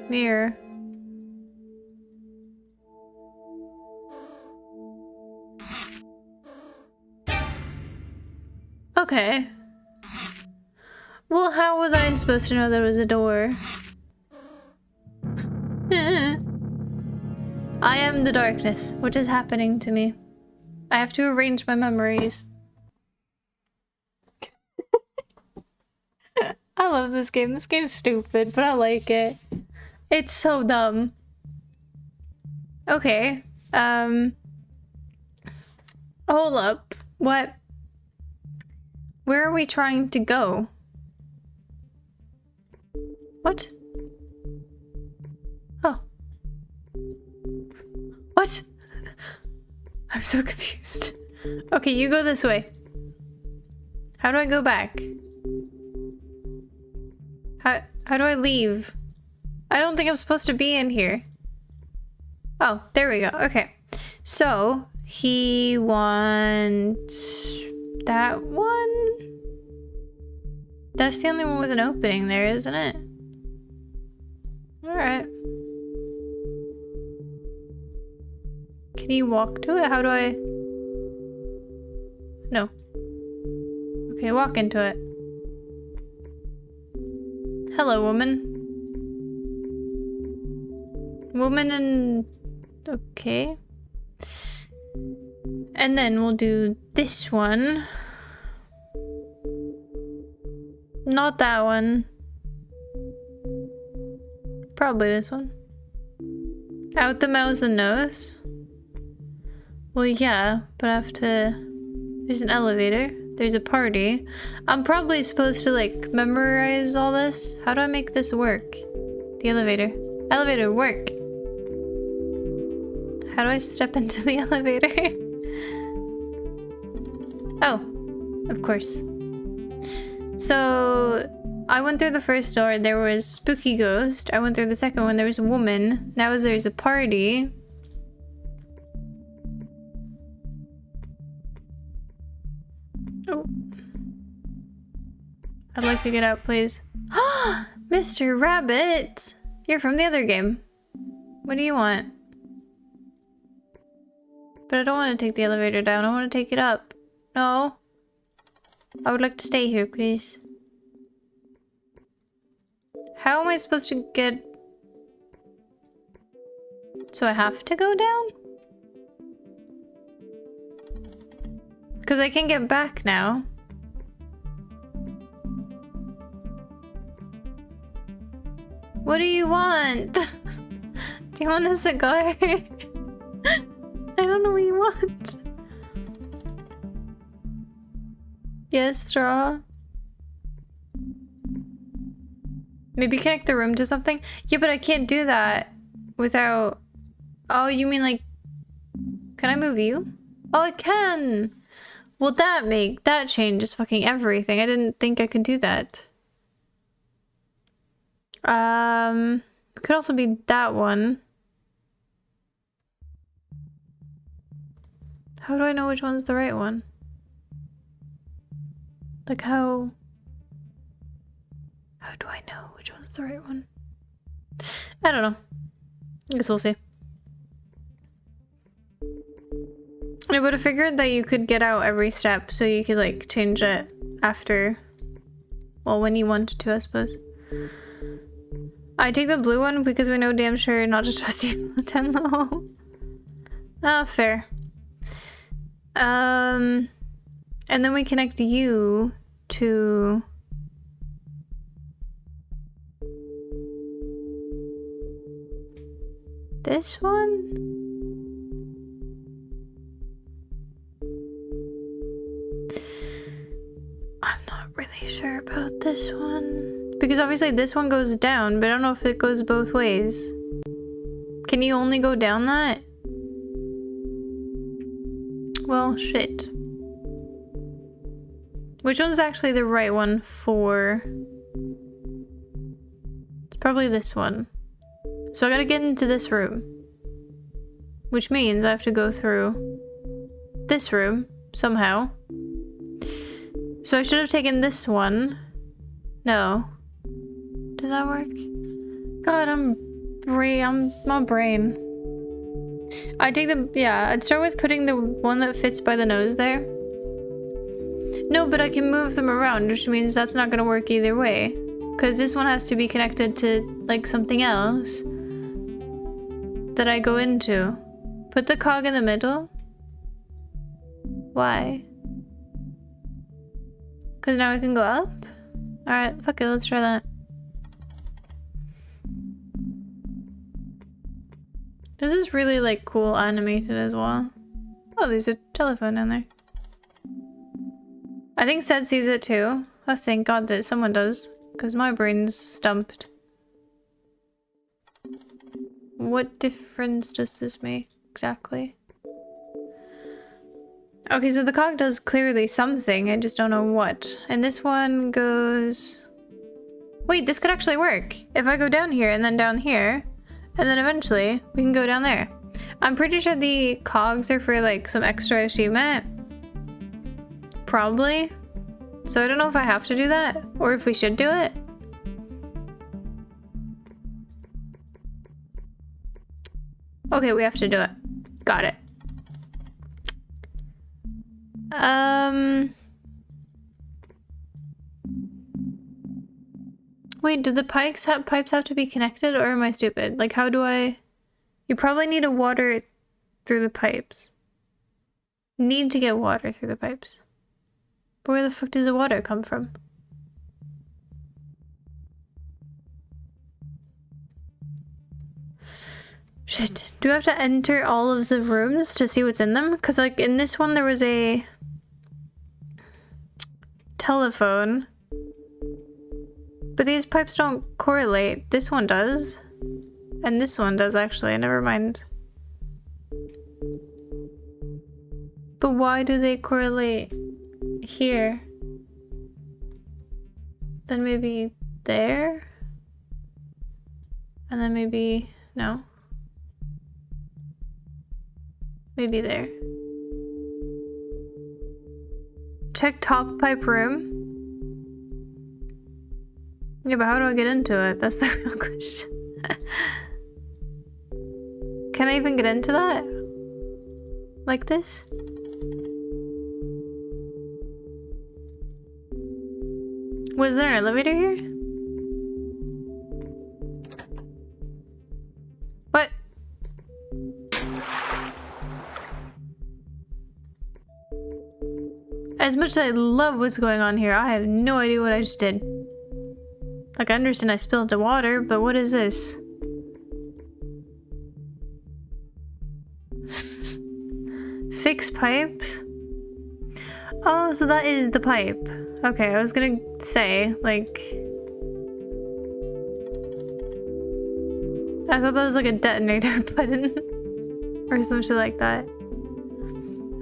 mirror. Okay. Well, how was I supposed to know there was a door? I am the darkness. What is happening to me? I have to arrange my memories. I love this game. This game's stupid, but I like it. It's so dumb. Okay. Hold up. What? Where are we trying to go? What? Oh. What? I'm so confused. Okay, you go this way. How do I go back? How do I leave? I don't think I'm supposed to be in here. Oh, there we go. Okay. So, he wants that one? That's the only one with an opening there, isn't it? Alright. Can you walk to it? How do I... No. Okay, walk into it. Hello, woman. Woman and... Okay. And then we'll do this one. Not that one. Probably this one. Out the mouth and nose. Well, yeah, but I have to... There's an elevator. There's a party. I'm probably supposed to, like, memorize all this. How do I make this work? The elevator. Elevator, work! How do I step into the elevator? Oh, of course. So I went through the first door, there was spooky ghost. I went through the second one, there was a woman. Now there's a party. Oh. I'd like to get out, please. Mr. Rabbit! You're from the other game. What do you want? But I don't want to take the elevator down, I want to take it up. No. I would like to stay here, please. How am I supposed to get... So I have to go down? Because I can get back now. What do you want? Do you want a cigar? I don't know what you want. Yes, straw. Maybe connect the room to something? Yeah, but I can't do that without... Oh, you mean like... Can I move you? Oh, I can! Well, that changes fucking everything. I didn't think I could do that. Could also be that one. How do I know which one's the right one? Like how do I know which one's the right one? I don't know. I guess we'll see. I would have figured that you could get out every step, so you could like change it after, well, when you wanted to, I suppose. I take the blue one because we know damn sure not to trust you at 10 level. Ah, fair. And then we connect you to... this one? I'm not really sure about this one. Because obviously this one goes down, but I don't know if it goes both ways. Can you only go down that? Well, shit. Which one's actually the right one for... It's probably this one. So I gotta get into this room. Which means I have to go through this room somehow. So I should have taken this one. No. Does that work? God, I'm my brain. I take the, yeah, I'd start with putting the one that fits by the nose there. No, but I can move them around, which means that's not gonna work either way. Because this one has to be connected to, like, something else that I go into. Put the cog in the middle. Why? Because now I can go up? Alright, fuck it, let's try that. This is really, like, cool animated as well. Oh, there's a telephone down there. I think Seth sees it too. Oh, thank God that someone does. Because my brain's stumped. What difference does this make exactly? Okay, so the cog does clearly something, I just don't know what. And this one goes... Wait, this could actually work. If I go down here and then down here, and then eventually we can go down there. I'm pretty sure the cogs are for like some extra achievement. Probably. So I don't know if I have to do that or if we should do it. Okay, we have to do it. Got it. Wait, do the pipes have to be connected, or am I stupid? Like, how do I... You probably need to water it through the pipes. Need to get water through the pipes. But where the fuck does the water come from? Shit. Do I have to enter all of the rooms to see what's in them? Because, like, in this one there was a... telephone. But these pipes don't correlate. This one does. And this one does, actually. Never mind. But why do they correlate here? Then maybe there? And then maybe... no. Maybe there. Check top pipe room. Yeah, but how do I get into it? That's the real question. Can I even get into that? Like this? Was there an elevator here? What? As much as I love what's going on here, I have no idea what I just did. Like, I understand I spilled the water, but what is this? Fix pipes? Oh, so that is the pipe. Okay, I was gonna say, like... I thought that was like a detonator button. Or something like that.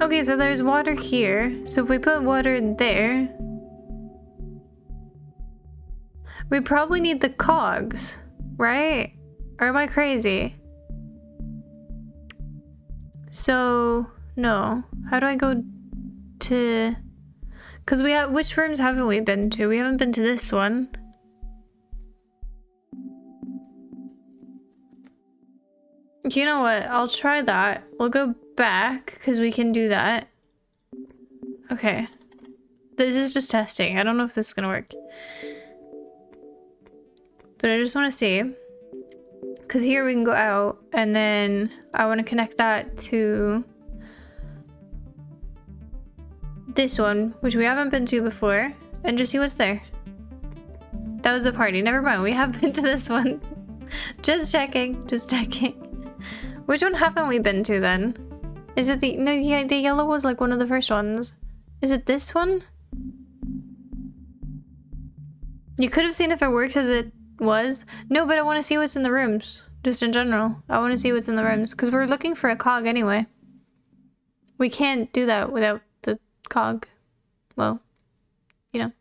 Okay, so there's water here. So if we put water there... we probably need the cogs, right? Or am I crazy? So, no. How do I go to... because we have... which rooms haven't we been to? We haven't been to this one. You know what? I'll try that. We'll go back, because we can do that. Okay. This is just testing. I don't know if this is gonna work. But I just want to see. Because here we can go out, and then I want to connect that to this one, which we haven't been to before, and just see what's there. That was the party. Never mind, we have been to this one. Just checking, just checking. Which one haven't we been to then? Is it the... no, yeah, the yellow was like one of the first ones. Is it this one? You could have seen if it works as it was. No, but I want to see what's in the rooms. Just in general. I want to see what's in the rooms. Because we're looking for a cog anyway. We can't do that without the cog. Well, you know.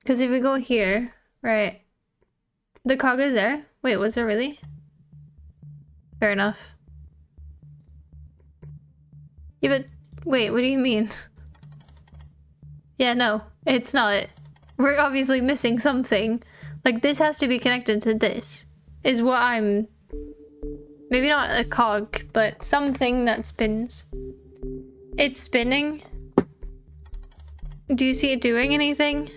Because if we go here, right. The cog is there. Wait, was there really? Fair enough. Yeah, but wait, what do you mean? Yeah, no, it's not. We're obviously missing something. Like, this has to be connected to this. Is what I'm... maybe not a cog, but something that spins. It's spinning. Do you see it doing anything?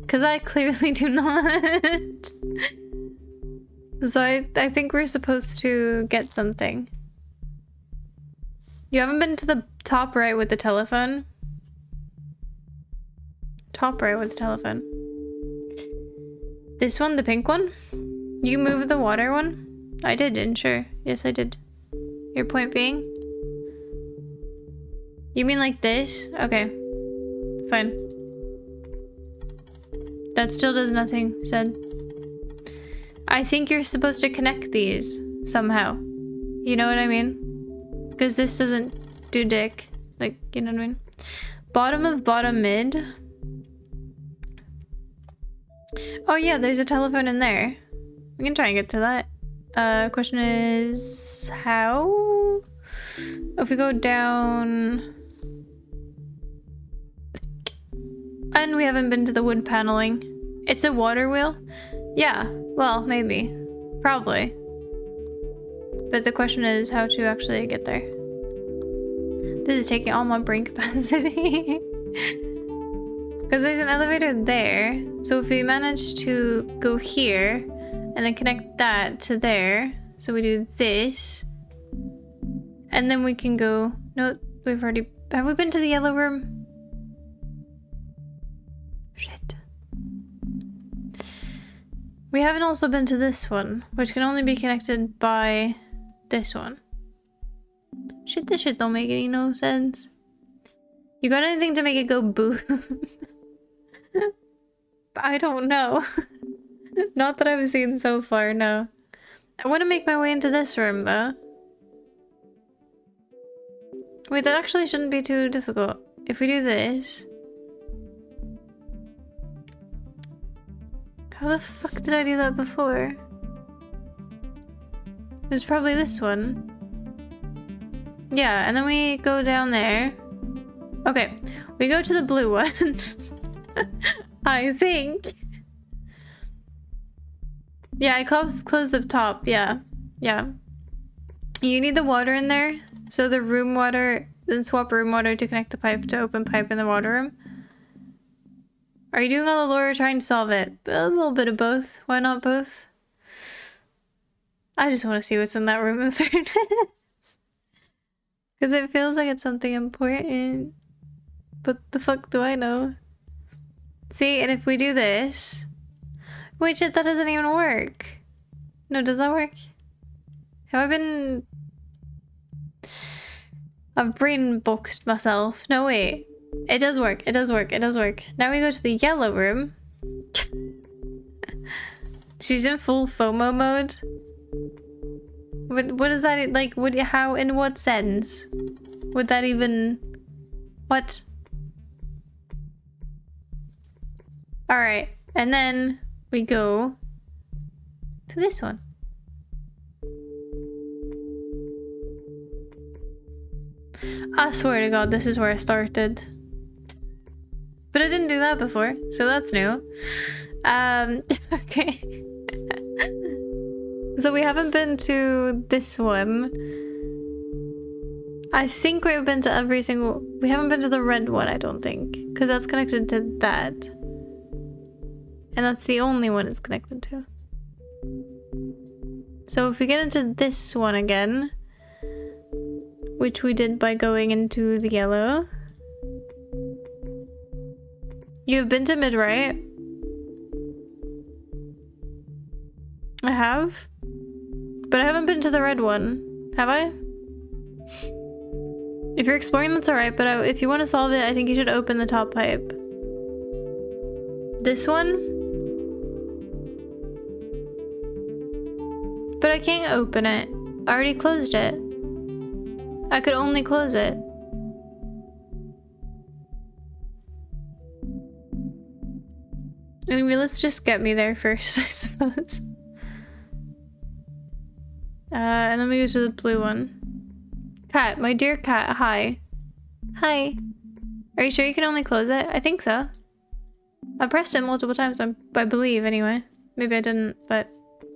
Because I clearly do not. So I think we're supposed to get something. You haven't been to the top right with the telephone? Top right with the telephone. This one, the pink one? You moved the water one? I did, didn't sure. Yes, I did. Your point being? You mean like this? Okay. Fine. That still does nothing, said. I think you're supposed to connect these somehow. You know what I mean? Because this doesn't do dick. Like, you know what I mean? Bottom of bottom mid. Oh yeah, there's a telephone in there. We can try and get to that. Question is how? If we go down... and we haven't been to the wood paneling. It's a water wheel? Yeah, well, maybe. Probably. But the question is how to actually get there. This is taking all my brain capacity. Because there's an elevator there. So if we manage to go here and then connect that to there. So we do this. And then we can go... no, we've already... have we been to the yellow room? Shit. We haven't also been to this one, which can only be connected by this one. Shit, this shit don't make any no sense. You got anything to make it go boom? I don't know. Not that I've seen so far, no. I want to make my way into this room, though. Wait, that actually shouldn't be too difficult. If we do this... How the fuck did I do that before? It was probably this one. Yeah, and then we go down there. Okay, we go to the blue one. I think. Yeah, I closed the top. Yeah. You need the water in there. So the room water, then swap room water to connect the pipe to open pipe in the water room. Are you doing all the lore or trying to solve it? A little bit of both. Why not both? I just want to see what's in that room in fairness. Because it feels like it's something important. But the fuck do I know? See, and if we do this... Wait, shit, that doesn't even work. No, does that work? Have I been... I've brain boxed myself. No, wait. It does work. It does work. It does work. Now we go to the yellow room. She's in full FOMO mode. What is that like? How? In what sense? Would that even? What? All right, and then we go to this one. I swear to God, this is where I started. But I didn't do that before, so that's new. Okay. So we haven't been to this one. I think we've been to every single... We haven't been to the red one, I don't think. Because that's connected to that. And that's the only one it's connected to. So if we get into this one again... Which we did by going into the yellow. You've been to mid, right? I have. But I haven't been to the red one. Have I? If you're exploring, that's alright. But if you want to solve it, I think you should open the top pipe. This one? But I can't open it. I already closed it. I could only close it. Anyway, let's just get me there first, I suppose. And then we go to the blue one. Cat, my dear cat, hi. Hi. Are you sure you can only close it? I think so. I pressed it multiple times, I believe, anyway. Maybe I didn't, but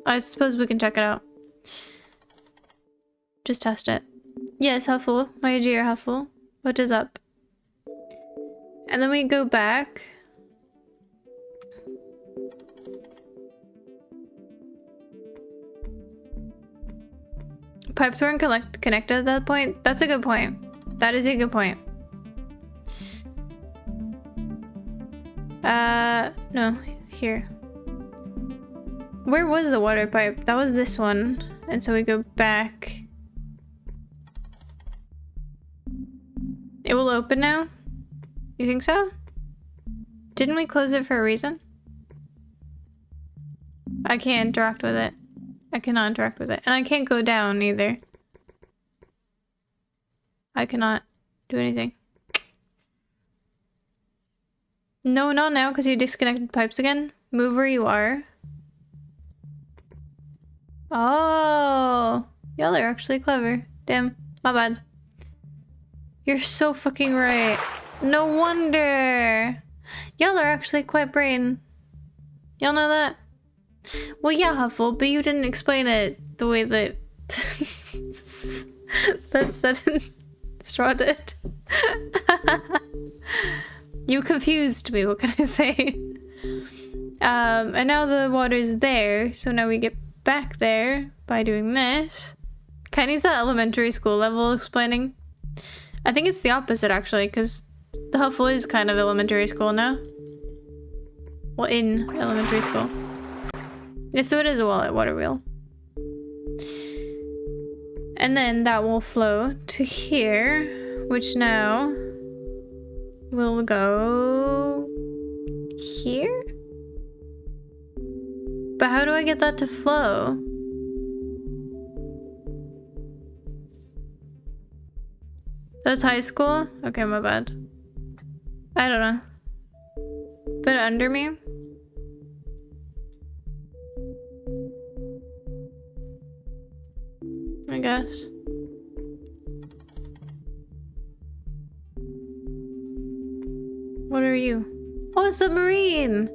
I suppose we can check it out. Just test it. Yes, Huffle. My dear Huffle. What is up? And then we go back. Pipes weren't connected at that point? That's a good point. That is a good point. No. Here. Where was the water pipe? That was this one. And so we go back. It will open now? You think so? Didn't we close it for a reason? I can't interact with it. I cannot interact with it. And I can't go down either. I cannot do anything. No, not now, because you disconnected pipes again. Move where you are. Oh, y'all are actually clever. Damn, my bad. You're so fucking right. No wonder. Y'all are actually quite brain. Y'all know that? Well, yeah, Huffle, but you didn't explain it the way that that sentence Straw did. You confused me, what can I say? And now the water's there, so now we get back there by doing this. Kenny's that elementary school level explaining. I think it's the opposite actually, because the Huffle is kind of elementary school now. Well, in elementary school. Yeah, so it is a water wheel. And then that will flow to here, which now will go here? But how do I get that to flow? That's high school? Okay, my bad. I don't know. Put it under me? guess. What are you? Oh, a submarine!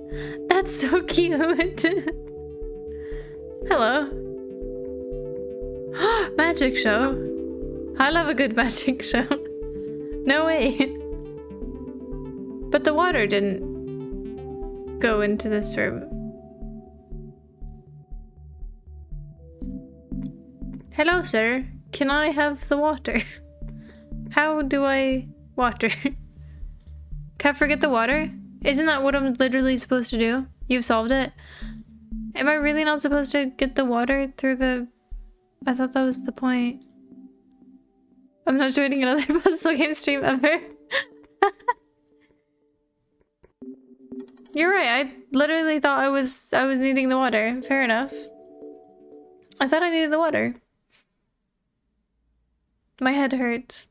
That's so cute! Hello. Magic show. I love a good magic show. No way. But the water didn't go into this room. Hello, sir. Can I have the water? How do I water? Can I forget the water? Isn't that what I'm literally supposed to do? You've solved it? Am I really not supposed to get the water through the... I thought that was the point. I'm not joining another puzzle game stream ever. You're right, I literally thought I was needing the water. Fair enough. I thought I needed the water. My head hurts.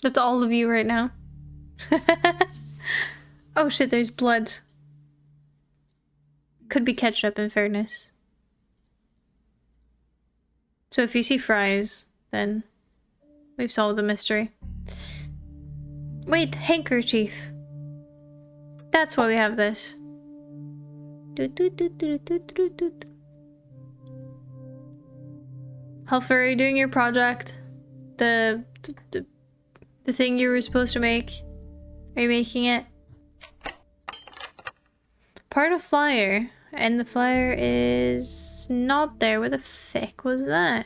That's all of you right now. Oh shit, there's blood. Could be ketchup, in fairness. So if you see fries, then we've solved the mystery. Wait, handkerchief. That's why we have this. Helfer, are you doing your project? The thing you were supposed to make? Are you making it? Part of flyer. And the flyer is not there. Where the fuck was that?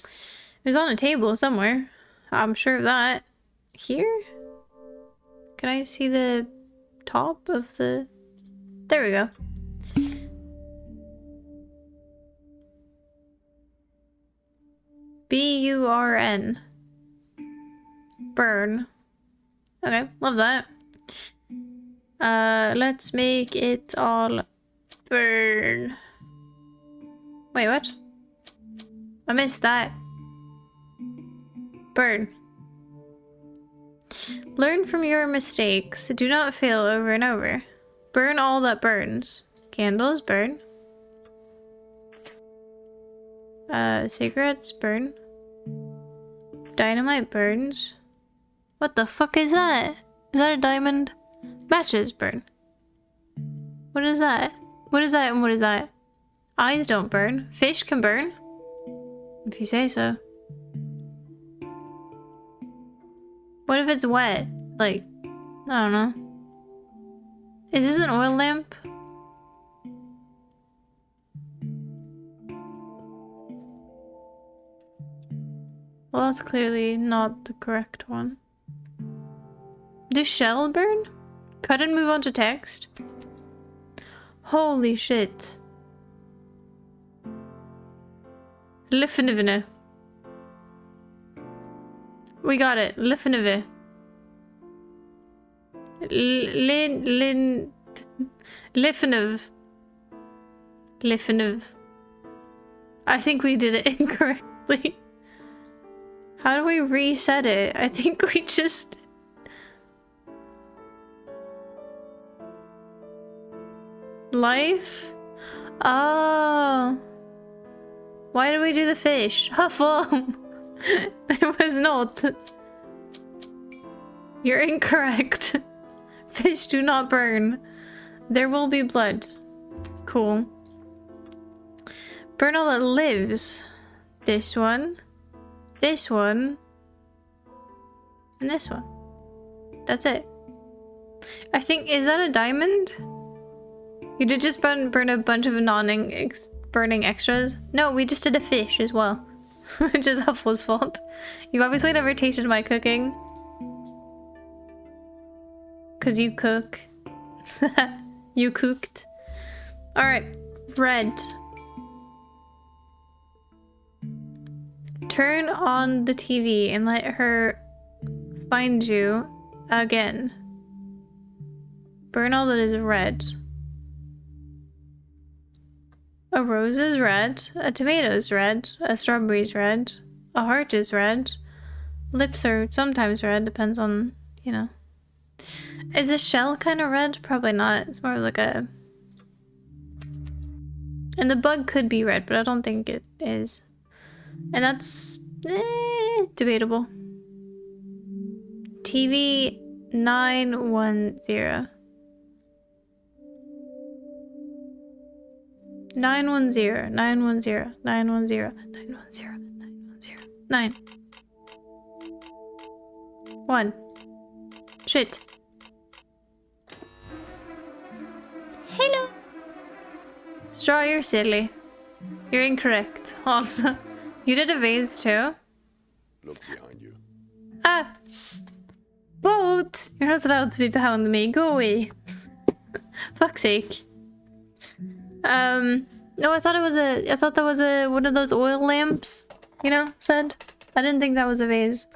It was on a table somewhere. I'm sure of that. Here? Can I see the top of the... There we go. B-U-R-N. Burn. Okay, love that. Let's make it all burn. Wait, what? I missed that. Burn. Learn from your mistakes. Do not fail over and over. Burn all that burns. Candles, burn. Cigarettes, burn. Dynamite burns. What the fuck is that? Is that a diamond? Matches burn. What is that? What is that and what is that? Eyes don't burn. Fish can burn. If you say so. What if it's wet? Like, I don't know. Is this an oil lamp? Well, that's clearly not the correct one. Do shell burn? Cut and move on to text? Holy shit. Liffenivene. We got it. Liffenivene. Liffeniv. Liffeniv. I think we did it incorrectly. How do we reset it? I think we just... Life? Oh. Why did we do the fish? Huffle! It was not. You're incorrect. Fish do not burn. There will be blood. Cool. Burn all that lives. This one. This one. And this one. That's it. I think, is that a diamond? You did just burn a bunch of burning extras? No, we just did a fish as well. Which is Huffle's fault. You obviously never tasted my cooking. Cause you cook. You cooked. Alright, red. Turn on the TV and let her find you again. Burn all that is red. A rose is red, a tomato is red, a strawberry is red, a heart is red, lips are sometimes red, depends on, you know. Is a shell kind of red? Probably not, it's more like a... And the bug could be red, but I don't think it is. And that's debatable. TV 910. 910, 910, 910, 910, 910, 9. 1. Shit. Hello. Straw, you're silly. You're incorrect. Also, you did a vase too.
Look behind you.
Ah! Boat! You're not allowed to be behind me. Go away. Fuck's sake. No, I thought that was one of those oil lamps, you know, said. I didn't think that was a vase.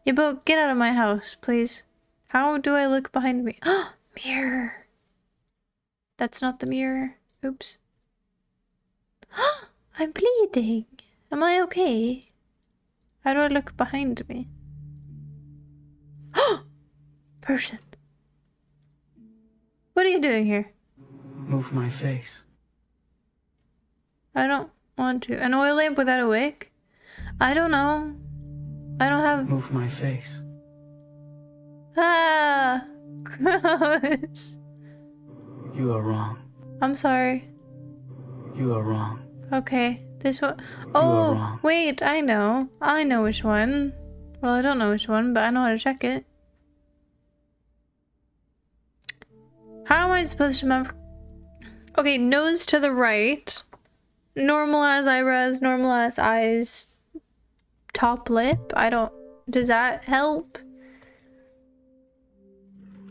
Yeah, boat, get out of my house, please. How do I look behind me? Mirror. That's not the mirror. Oops. I'm bleeding. Am I okay? How do I look behind me? Person. What are you doing here?
Move my face.
I don't want to. An oil lamp without a wick? I don't know. I don't have...
Move my face.
Ah! Gross.
You are wrong.
I'm sorry.
You are wrong.
Okay. This one...
are
Oh!
wrong.
Wait, I know. I know which one. Well, I don't know which one, but I know how to check it. How am I supposed to remember? Okay, nose to the right. Normal as eyebrows, normal as eyes. Top lip. I don't... Does that help?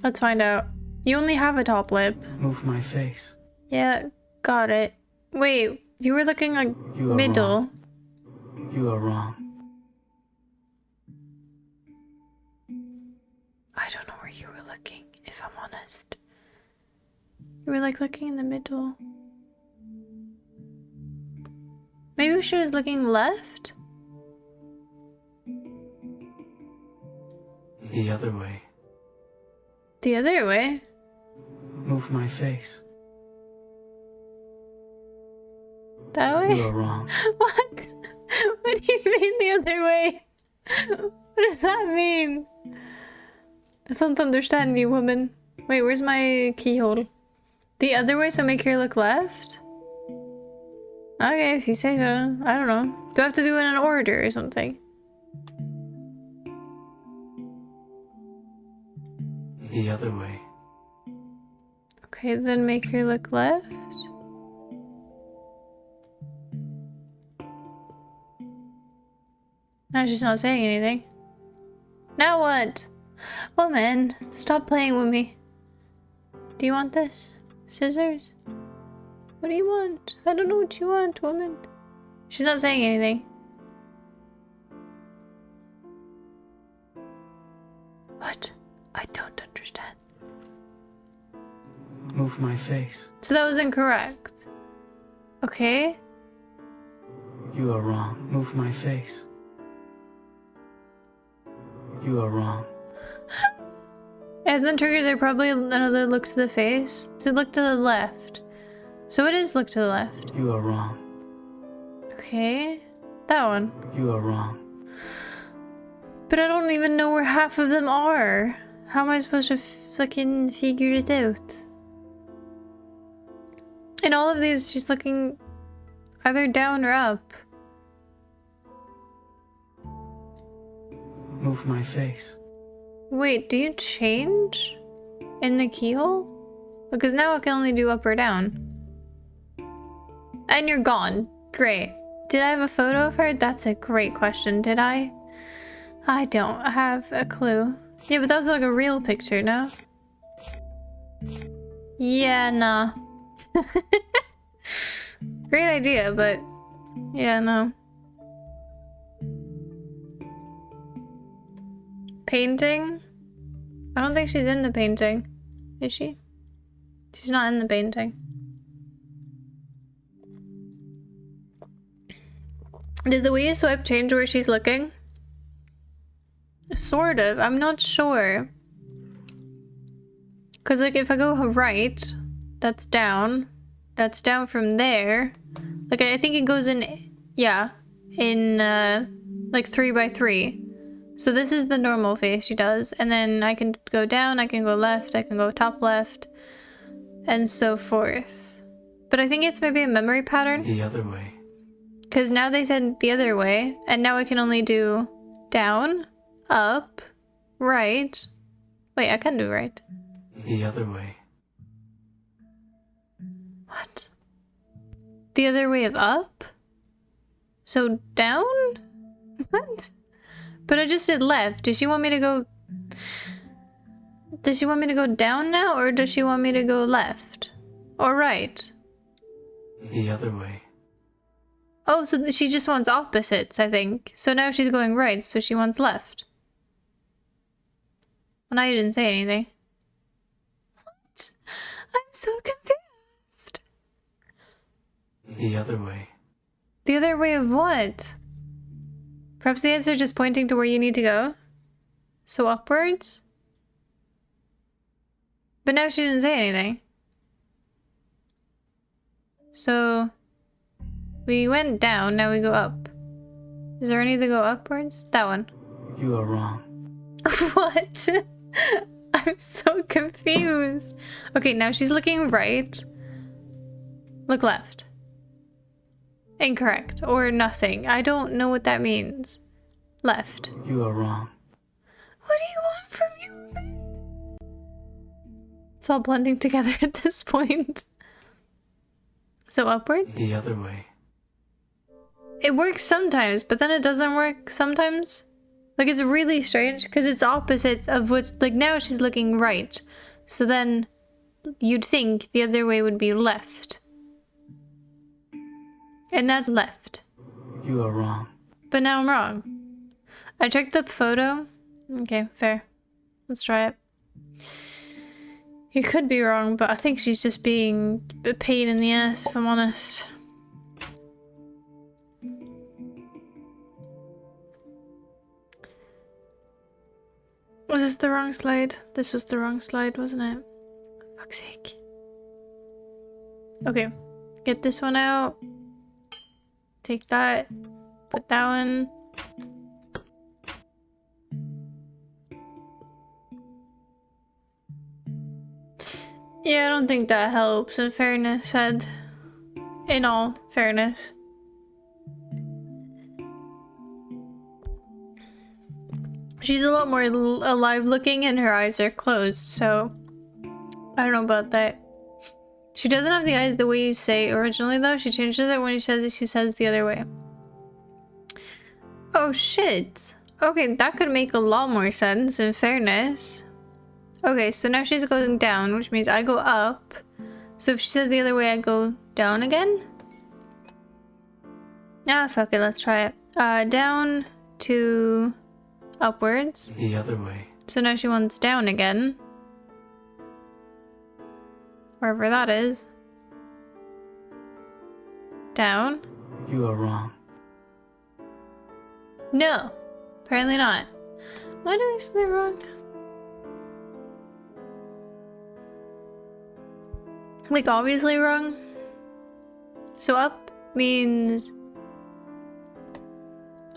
Let's find out. You only have a top lip.
Move my face.
Yeah, got it. Wait, you were looking like
You are
middle.
wrong. You are wrong.
I don't know where you were looking, if I'm honest. You were like looking in the middle. Maybe she was looking left?
The other way.
The other way?
Move my face.
That way?
You are wrong.
What? What do you mean the other way? What does that mean? I don't understand you, woman. Wait, where's my keyhole? The other way, so make her look left? Okay, if you say so. I don't know. Do I have to do it in an order or something?
The other way.
Okay, then make her look left. Now she's not saying anything. Now what? Woman, stop playing with me. Do you want this? Scissors? What do you want? I don't know what you want, woman. She's not saying anything. What? I don't understand.
Move my face.
So that was incorrect. Okay.
You are wrong. Move my face. You are wrong.
As in trigger, there probably another look to the face. To look to the left. So it is look to the left.
You are wrong.
Okay. That one.
You are wrong.
But I don't even know where half of them are. How am I supposed to fucking figure it out? In all of these, she's looking either down or up.
Move my face.
Wait, do you change in the keyhole? Because now I can only do up or down. And you're gone. Great. Did I have a photo of her? That's a great question. Did I? I don't have a clue. Yeah, but that was like a real picture, no? Yeah, nah. Great idea, but yeah, no. Painting? I don't think she's in the painting. Is she? She's not in the painting. Did the way you swipe change where she's looking? Sort of. I'm not sure. Because, like, if I go right, that's down. That's down from there. Like, I think it goes in... Yeah. in like 3x3. So this is the normal face she does, and then I can go down, I can go left, I can go top left, and so forth. But I think it's maybe a memory pattern.
The other way.
Because now they said the other way, and now I can only do down, up, right. Wait, I can do right.
The other way.
What? The other way of up? So down? What? But I just did left. Does she want me to go... Does she want me to go down now, or does she want me to go left? Or right?
The other way.
Oh, so she just wants opposites, I think. So now she's going right, so she wants left. Well, now you didn't say anything. What? I'm so confused.
The other way.
The other way of what? Perhaps the answer is just pointing to where you need to go? So upwards? But now she didn't say anything. So... we went down, now we go up. Is there any that go upwards? That one.
You are wrong.
What? I'm so confused. Okay, now she's looking right. Look left. Incorrect. Or nothing. I don't know what that means. Left.
You are wrong.
What do you want from human? It's all blending together at this point. So upwards?
The other way.
It works sometimes, but then it doesn't work sometimes. Like, it's really strange because it's opposites of what's... Like, now she's looking right. So then you'd think the other way would be left. And that's left.
You are wrong.
But now I'm wrong. I checked the photo. Okay, fair. Let's try it. You could be wrong, but I think she's just being a pain in the ass, if I'm honest. Was this the wrong slide? This was the wrong slide, wasn't it? Fuck's sake. Okay, get this one out. Take that. Put that one. Yeah, I don't think that helps, in fairness said. In all fairness. She's a lot more alive looking and her eyes are closed, so I don't know about that. She doesn't have the eyes the way you say originally though. She changes it when she says the other way. Oh shit. Okay, that could make a lot more sense in fairness. Okay, so now she's going down, which means I go up. So if she says the other way, I go down again? Ah, fuck it, let's try it. Down to upwards.
The other way.
So now she wants down again. Wherever that is. Down.
You are wrong.
No, apparently not. Am I doing something wrong? Like, obviously wrong. So up means...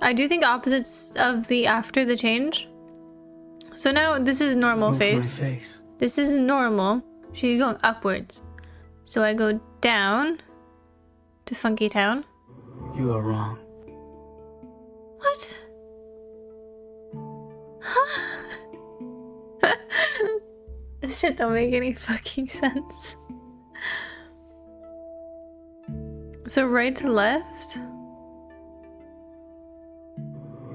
I do think opposites of the after the change. So now this is normal
Move
face.
my face.
This is normal. She's going upwards. So I go down to Funky Town.
You are wrong.
What? This shit don't make any fucking sense. So right to left?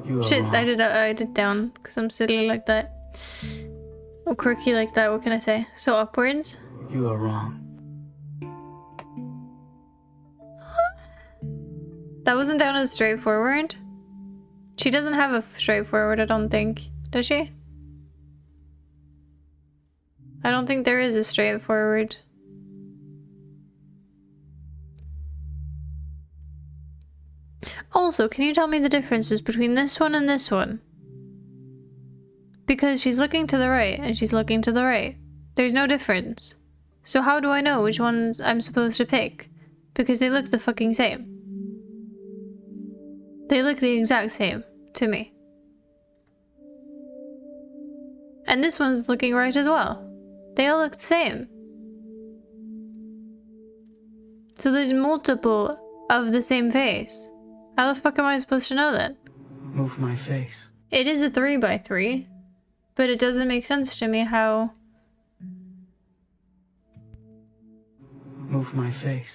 You are
Shit,
wrong.
I did down because I'm silly like that. Or quirky like that, what can I say? So upwards?
You are wrong.
That wasn't down as straightforward. She doesn't have a straightforward, I don't think. Does she? I don't think there is a straightforward. Also, can you tell me the differences between this one and this one? Because she's looking to the right and she's looking to the right. There's no difference. So how do I know which ones I'm supposed to pick? Because they look the fucking same. They look the exact same to me. And this one's looking right as well. They all look the same. So there's multiple of the same face. How the fuck am I supposed to know that?
Move my face.
It is a 3x3, but it doesn't make sense to me how...
Move my face.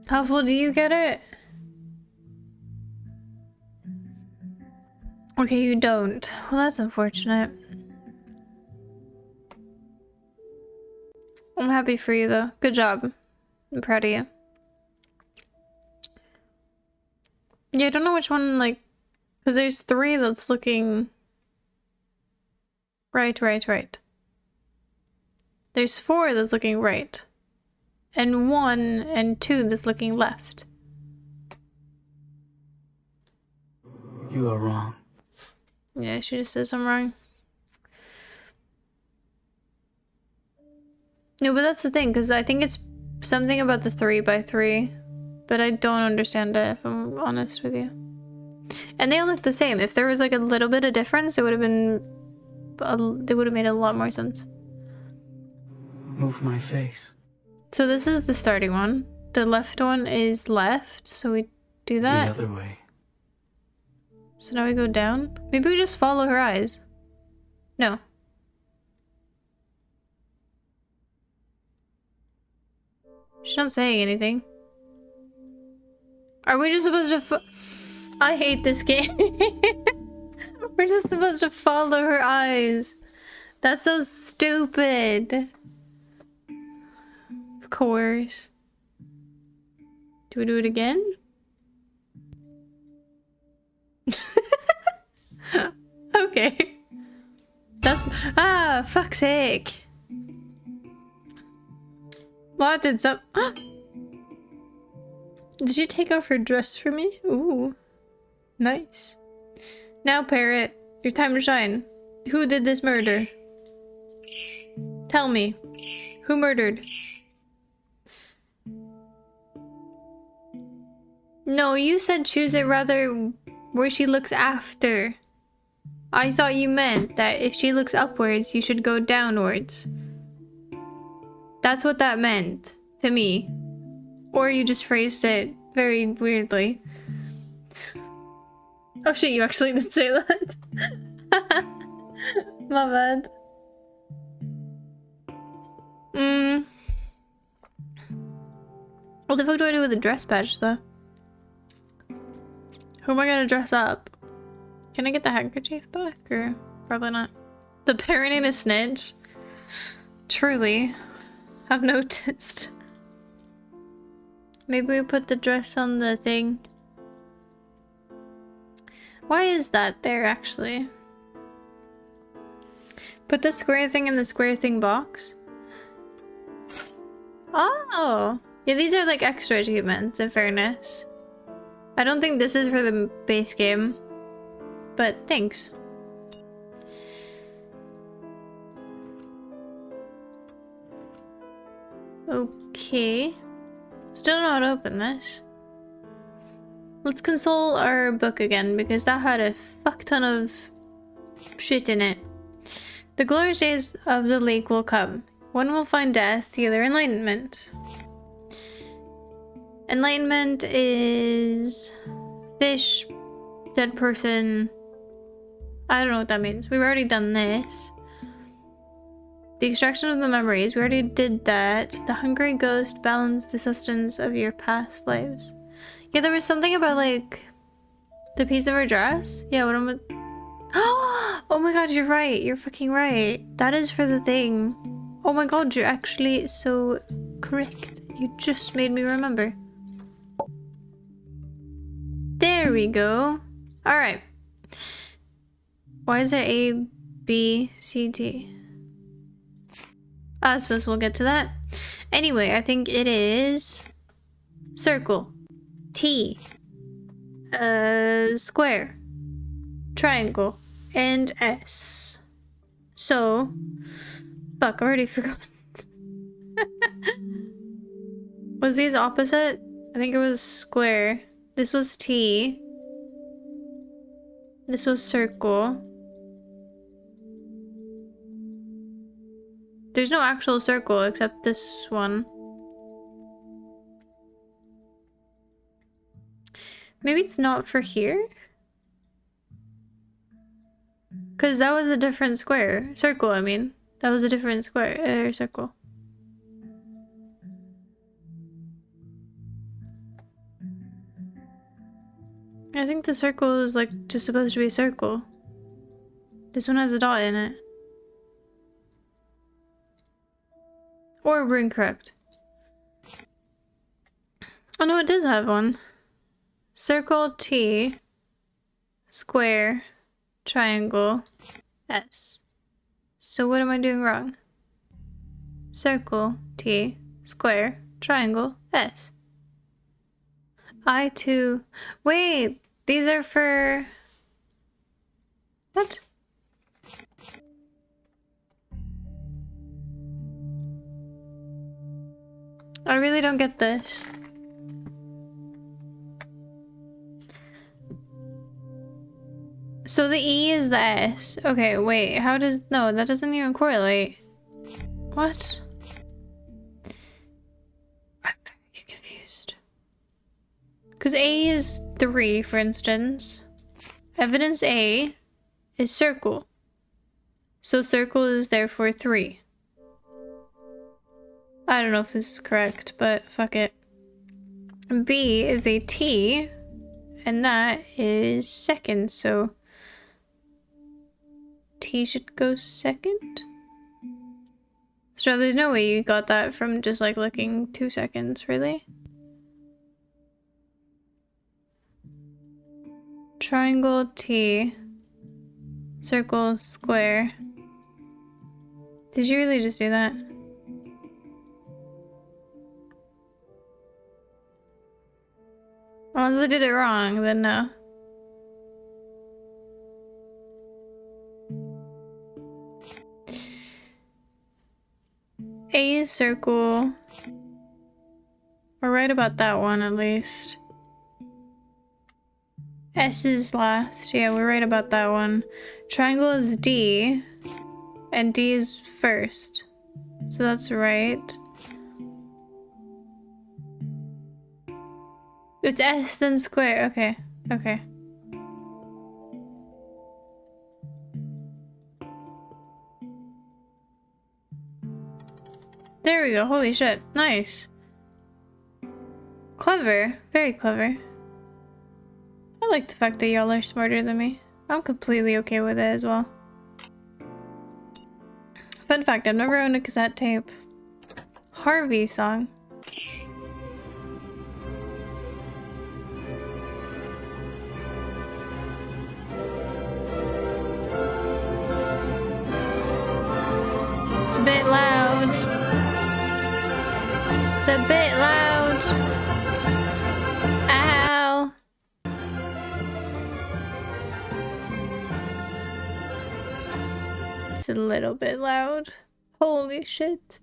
How full do you get it? Okay, you don't. Well, that's unfortunate. I'm happy for you, though. Good job. I'm proud of you. Yeah, I don't know which one, like... Because there's 3 that's looking... Right. There's 4 that's looking right. And 1 and 2 that's looking left.
You are wrong.
Yeah, she just says I'm wrong. No, but that's the thing, because I think it's something about the 3x3, but I don't understand it, if I'm honest with you. And they all look the same. If there was like a little bit of difference, it would have been... They would have made a lot more sense.
Move my face.
So this is the starting one. The left one is left, so we do that.
The other way.
So now we go down. Maybe we just follow her eyes. No. She's not saying anything. Are we just supposed to I hate this game. We're just supposed to follow her eyes. That's so stupid. Of course. Do we do it again? Okay. That's... Ah, fuck's sake. What did some... Did she take off her dress for me? Ooh. Nice. Now, Parrot, your time to shine. Who did this murder? Tell me. Who murdered? No, you said choose it rather where she looks after. I thought you meant that if she looks upwards, you should go downwards. That's what that meant to me. Or you just phrased it very weirdly. Oh shit, you actually did say that. My bad. What the fuck do I do with the dress badge though? Who am I gonna dress up? Can I get the handkerchief back or probably not? The parent ain't a snitch. Truly. I've noticed. Maybe we put the dress on the thing. Why is that there actually? Put the square thing in the square thing box. Oh! Yeah, these are like extra achievements in fairness. I don't think this is for the base game. But thanks. Okay. Still don't know how to open this. Let's console our book again because that had a fuck ton of shit in it. The glorious days of the lake will come. One will find death, the other enlightenment. Enlightenment is fish, dead person. I don't know what that means. We've already done this. The extraction of the memories. We already did that. The hungry ghost balance the sustenance of your past lives. Yeah, there was something about like the piece of her dress. Yeah, what am I... Oh my god, you're right. You're fucking right. That is for the thing. Oh my god, you're actually so correct. You just made me remember. There we go. Alright. Why is there A, B, C, D? I suppose we'll get to that. Anyway, I think it is... circle. T. Square. Triangle. And S. So... Fuck, I already forgot. Was these opposite? I think it was square. This was T. This was circle. There's no actual circle except this one. Maybe it's not for here? Because that was a different square. Circle, I mean. That was a different square, circle. I think the circle is like just supposed to be a circle. This one has a dot in it. Or we're incorrect. Oh no, it does have one. Circle, T, square, triangle, S. So what am I doing wrong? Circle, T, square, triangle, S. I2. Wait, these are for... What? I really don't get this. So the E is the S. Okay, wait, how does... No, that doesn't even correlate. What? I'm very confused. Because A is 3, for instance. Evidence A is circle. So circle is therefore 3. I don't know if this is correct, but fuck it. B is a T, and that is second, so T should go second? So there's no way you got that from just like looking 2 seconds, really? Triangle, T, circle, square. Did you really just do that? Unless I did it wrong, then no. A is circle. We're right about that one at least. S is last. Yeah, we're right about that one. Triangle is D. And D is first. So that's right. It's S then square. Okay. Okay. There we go. Holy shit. Nice. Clever. Very clever. I like the fact that y'all are smarter than me. I'm completely okay with it as well. Fun fact, I've never owned a cassette tape. Harvey song. It's a bit loud. It's a bit loud. Ow. It's a little bit loud. Holy shit.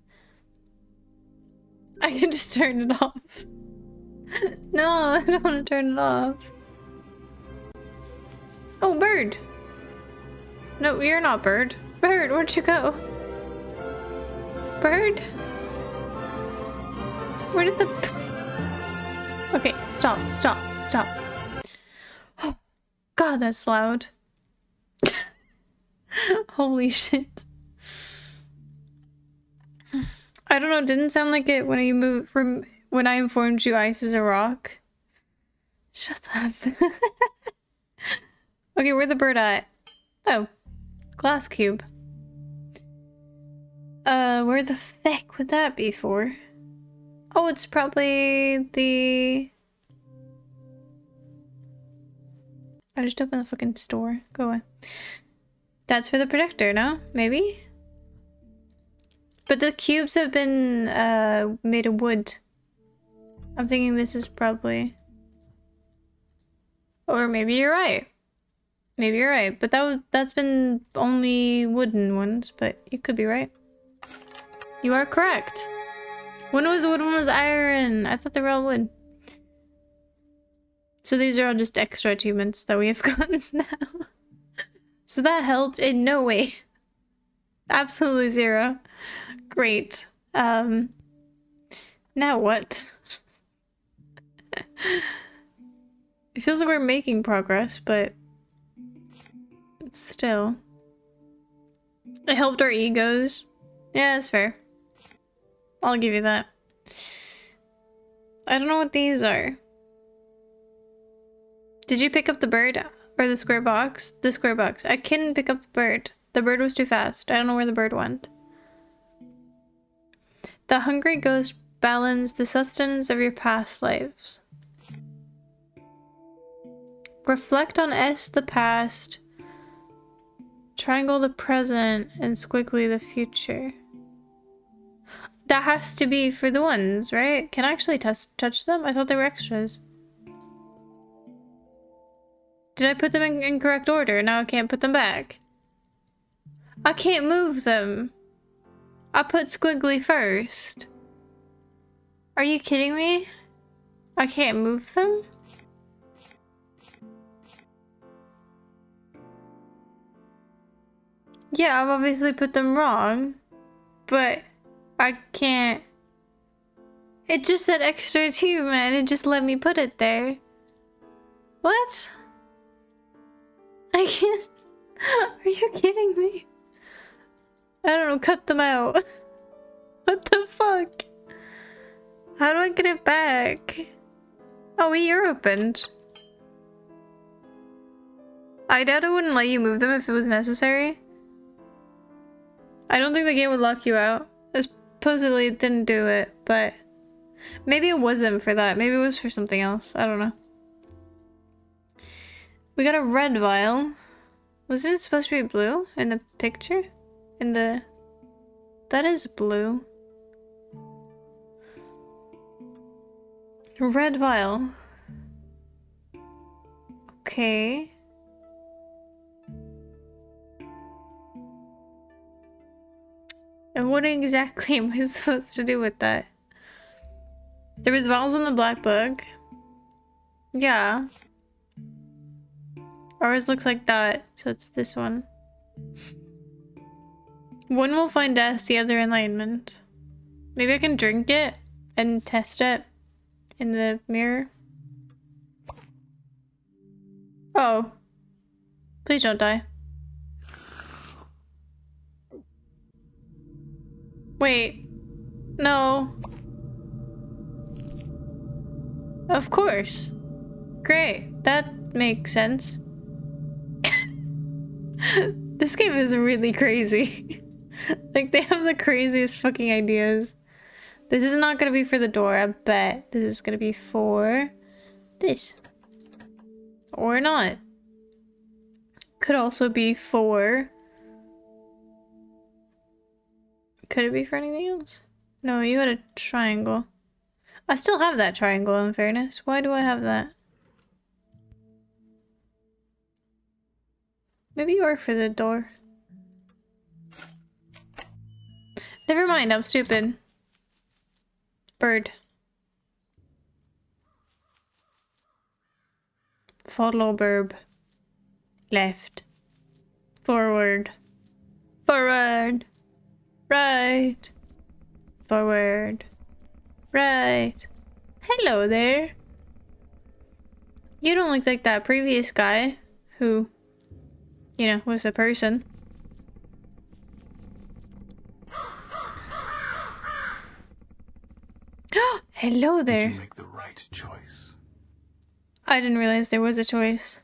I can just turn it off. No, I don't want to turn it off. Oh, bird. No, you're not bird. Bird, where'd you go? Bird? Where did the... Okay, stop, stop, stop. Oh, God, that's loud. Holy shit. I don't know, it didn't sound like it when you moved from... When I informed you ice is a rock. Shut up. Okay, where's the bird at? Oh, glass cube. Where the feck would that be for? Oh, it's probably the... I just opened the fucking store. Go away. That's for the projector, no? Maybe? But the cubes have been, made of wood. I'm thinking this is probably... Or maybe you're right. Maybe you're right, but that's been only wooden ones, but you could be right. You are correct. One was wood, one was iron. I thought they were all wood. So these are all just extra achievements that we have gotten now. So that helped in no way. Absolutely zero. Great. Now what? It feels like we're making progress, but still. It helped our egos. Yeah, that's fair. I'll give you that. I don't know what these are. Did you pick up the bird or the square box? The square box. I couldn't pick up the bird. The bird was too fast. I don't know where the bird went. The hungry ghost balance the sustenance of your past lives. Reflect on S the past, triangle the present, and squiggly the future. That has to be for the ones, right? Can I actually touch them? I thought they were extras. Did I put them in incorrect order? Now I can't put them back. I can't move them. I put squiggly first. Are you kidding me? I can't move them? Yeah, I've obviously put them wrong, but I can't. It just said extra achievement and it just let me put it there. What? I can't. Are you kidding me? I don't know, cut them out. What the fuck? How do I get it back? Oh, you're opened. I doubt it wouldn't let you move them if it was necessary. I don't think the game would lock you out. Supposedly it didn't do it, but maybe it wasn't for that. Maybe it was for something else. I don't know. We got a red vial. Wasn't it supposed to be blue in the picture? In the... That is blue. Red vial. Okay. And what exactly am I supposed to do with that? There was vials in the black book. Yeah. Ours looks like that, so it's this one. One will find death, the other enlightenment. Maybe I can drink it and test it in the mirror. Oh. Please don't die. Wait. No. Of course. Great. That makes sense. This game is really crazy. Like, they have the craziest fucking ideas. This is not gonna be for the door, I bet. This is gonna be for this. Or not. Could also be for... Could it be for anything else? No, you had a triangle. I still have that triangle, in fairness. Why do I have that? Maybe you are for the door. Never mind, I'm stupid. Bird. Follow burb. Left. Forward. Forward. Right. Forward. Right. Hello there. You don't look like that previous guy who, you know, was a person. Hello there.
You make the right choice.
I didn't realize there was a choice.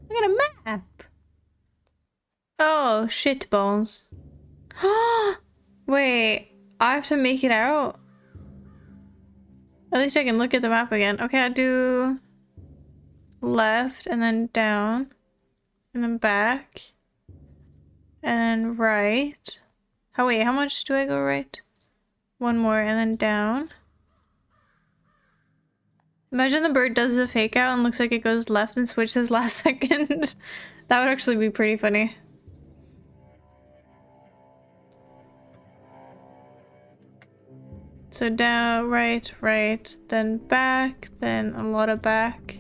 I got a map. Oh, shit balls. Wait, I have to make it out? At least I can look at the map again. Okay, I do left and then down and then back and then right. Oh wait, how much do I go right? One more and then down. Imagine the bird does a fake out and looks like it goes left and switches last second. That would actually be pretty funny. So down, right, right, then back, then a lot of back.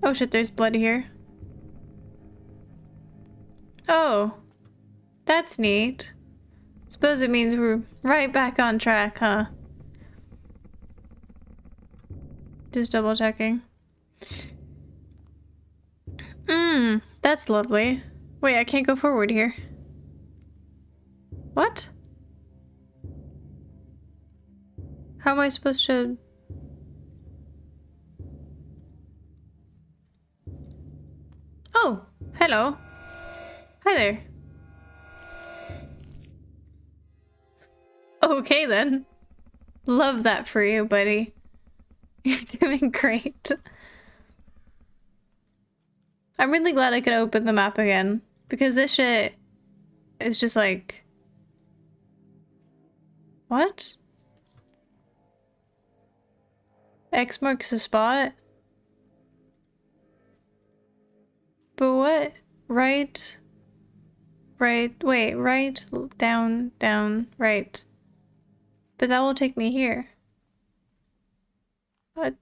Oh shit, there's blood here. Oh, that's neat. Suppose it means we're right back on track, huh? Just double checking. That's lovely. Wait, I can't go forward here. What? How am I supposed to... Oh, hello. Hi there. Okay then. Love that for you, buddy. You're doing great. I'm really glad I could open the map again, because this shit is just like... What? X marks the spot? But what? Right? Right? Wait, right? Down, down, right. But that will take me here. I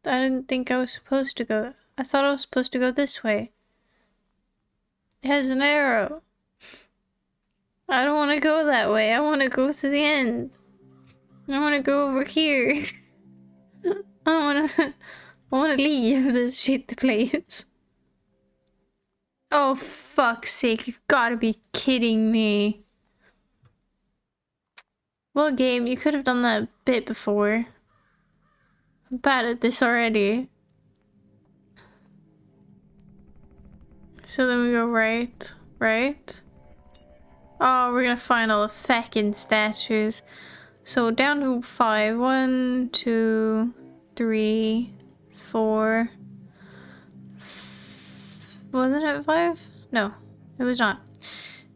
didn't think I was supposed to go... I thought I was supposed to go this way. It has an arrow. I don't want to go that way. I want to go to the end. I want to go over here. I want to leave this shit place. Oh, fuck's sake. You've got to be kidding me. Well, game, you could have done that bit before. I'm bad at this already. So then we go right, right. Oh, we're gonna find all the feckin' statues. So down to 5. 1, 2, 3, 4. Wasn't it 5? No, it was not.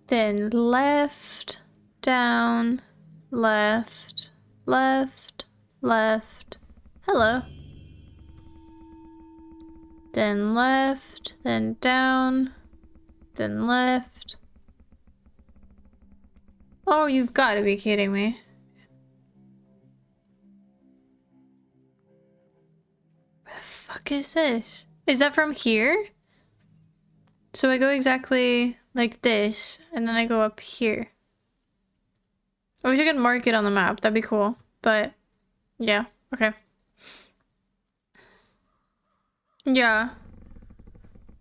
Then left, down, left, left, left. Hello. Then left, then down, then left. Oh, you've got to be kidding me. What the fuck is this? Is that from here? So I go exactly like this, and then I go up here. I wish I could mark it on the map. That'd be cool. But, yeah. Okay. Yeah.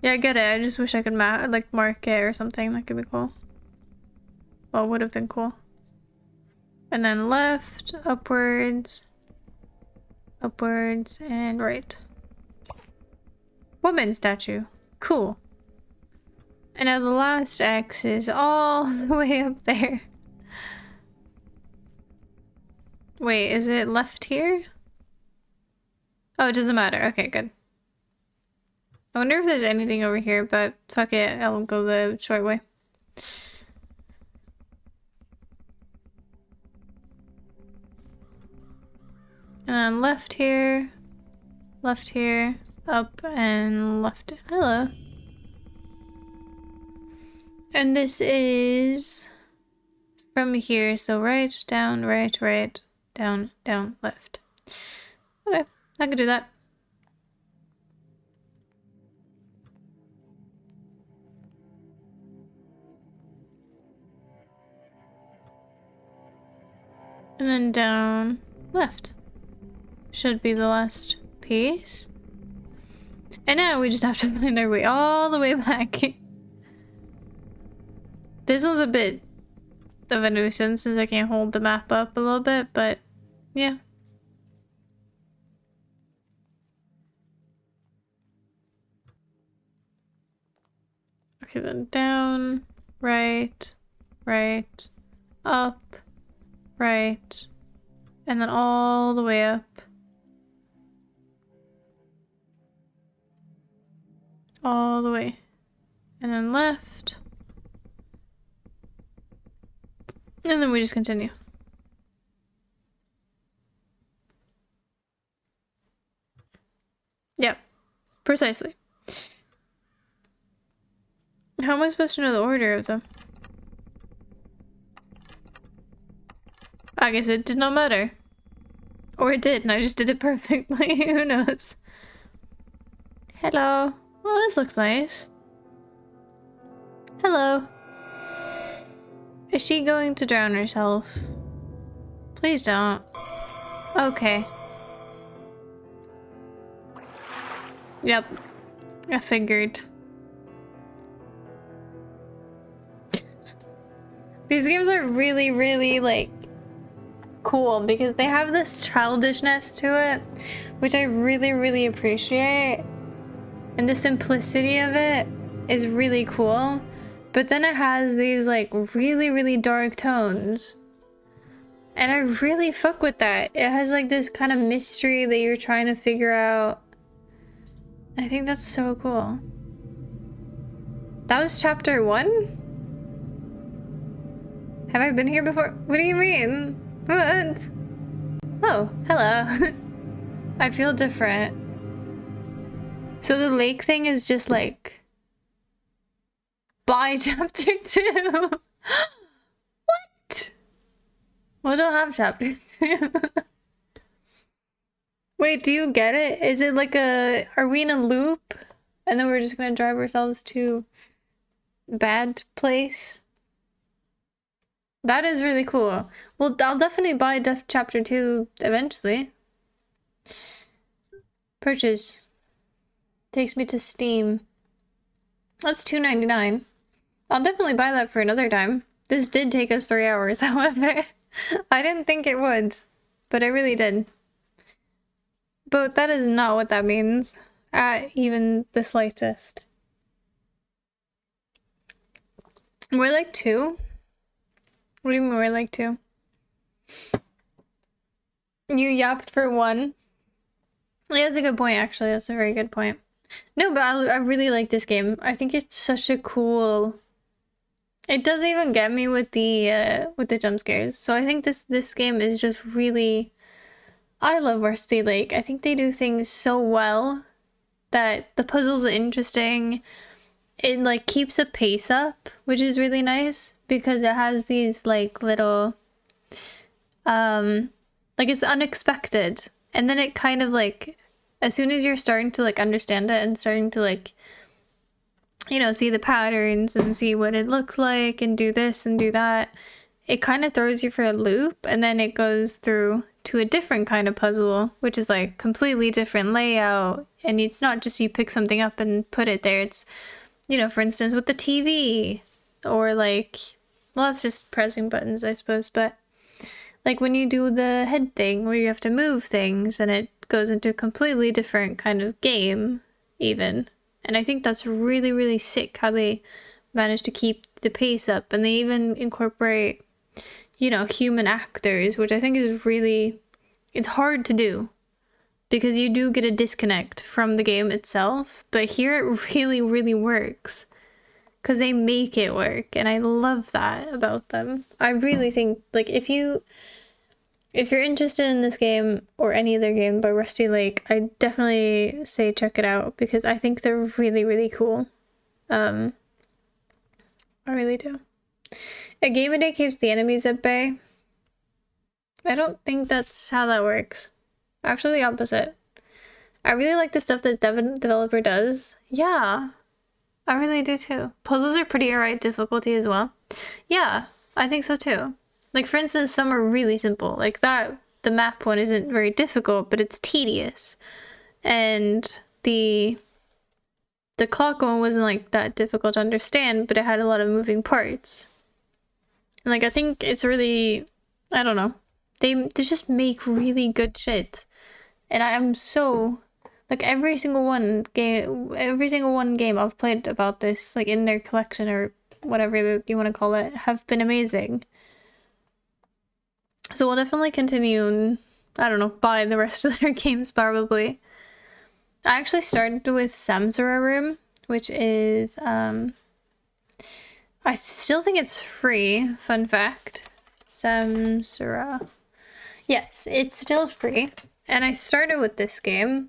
Yeah, I get it. I just wish I could mark it or something. That could be cool. Well, it would have been cool. And then left, upwards, upwards, and right. Woman statue. Cool. And now the last X is all the way up there. Wait, is it left here? Oh, it doesn't matter. Okay, good. I wonder if there's anything over here, but fuck it. I'll go the short way. And then left here, up and left. Hello. And this is from here, so right, down, right, right, down, down, left. Okay, I can do that. And then down, left. Should be the last piece. And now we just have to find our way all the way back. This one's a bit of a nuisance since I can't hold the map up a little bit, but yeah. Okay, then down, right, right, up, right, and then all the way up. All the way. And then left. And then we just continue. Yep. Precisely. How am I supposed to know the order of them? I guess it did not matter. Or it did, and I just did it perfectly. Who knows? Hello. Oh, this looks nice. Hello. Is she going to drown herself? Please don't. Okay. Yep. I figured. These games are really, really, like, cool because they have this childishness to it, which I really, really appreciate. And the simplicity of it is really cool. But then it has these, like, really, really dark tones. And I really fuck with that. It has, like, this kind of mystery that you're trying to figure out. I think that's so cool. That was chapter 1? Have I been here before? What do you mean? What? Oh, hello. I feel different. So the lake thing is just like... by chapter 2. What? Well, I don't have chapter 2. Wait, do you get it? Is it like a... are we in a loop? And then we're just gonna drive ourselves to... bad place? That is really cool. Well, I'll definitely buy chapter 2 eventually. Purchase. Takes me to Steam. That's $2.99. I'll definitely buy that for another time. This did take us 3 hours, however. I didn't think it would, but it really did. But that is not what that means, at even the slightest. We're like 2? What do you mean we're like 2? You yapped for 1. Yeah, that's a good point, actually. That's a very good point. No, but I really like this game. I think it's such a cool... It doesn't even get me with the jump scares. So I think this game is just really... I love Rusty Lake. I think they do things so well that the puzzles are interesting. It like keeps a pace up, which is really nice because it has these like little like it's unexpected, and then it kind of like as soon as you're starting to like understand it and starting to like, you know, see the patterns and see what it looks like and do this and do that, it kind of throws you for a loop, and then it goes through to a different kind of puzzle, which is like completely different layout. And it's not just you pick something up and put it there. It's, you know, for instance, with the TV, or like, well, that's just pressing buttons, I suppose, but like when you do the head thing where you have to move things and it goes into a completely different kind of game, even. And I think that's really, really sick how they manage to keep the pace up, and they even incorporate, you know, human actors, which I think is really, it's hard to do because you do get a disconnect from the game itself, but here it really, really works because they make it work, and I love that about them. I really think, like, if you're interested in this game or any other game by Rusty Lake, I definitely say check it out because I think they're really, really cool. I really do. A game a day keeps the enemies at bay. I don't think that's how that works. Actually, the opposite. I really like the stuff that developer does. Yeah, I really do too. Puzzles are pretty alright difficulty as well. Yeah, I think so too. Like, for instance, some are really simple. Like that, the map one isn't very difficult, but it's tedious. And the clock one wasn't like that difficult to understand, but it had a lot of moving parts. And like, I think it's really, I don't know. They just make really good shit. And I am so, like, every single one game I've played about this, like in their collection or whatever you want to call it, have been amazing. So we'll definitely continue and, I don't know, buy the rest of their games probably. I actually started with Samsara Room, which is, I still think it's free, fun fact. Samsara. Yes, it's still free. And I started with this game,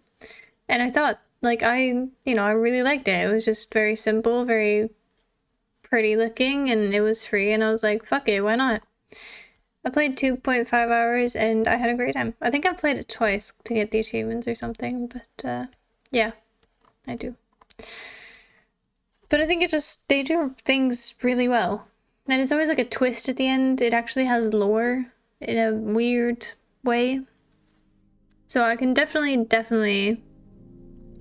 and I thought, like, I really liked it. It was just very simple, very pretty looking, and it was free, and I was like, fuck it, why not? I played 2.5 hours, and I had a great time. I think I've played it twice to get the achievements or something, but, yeah. I do. But I think they do things really well. And it's always like a twist at the end. It actually has lore in a weird way. So I can definitely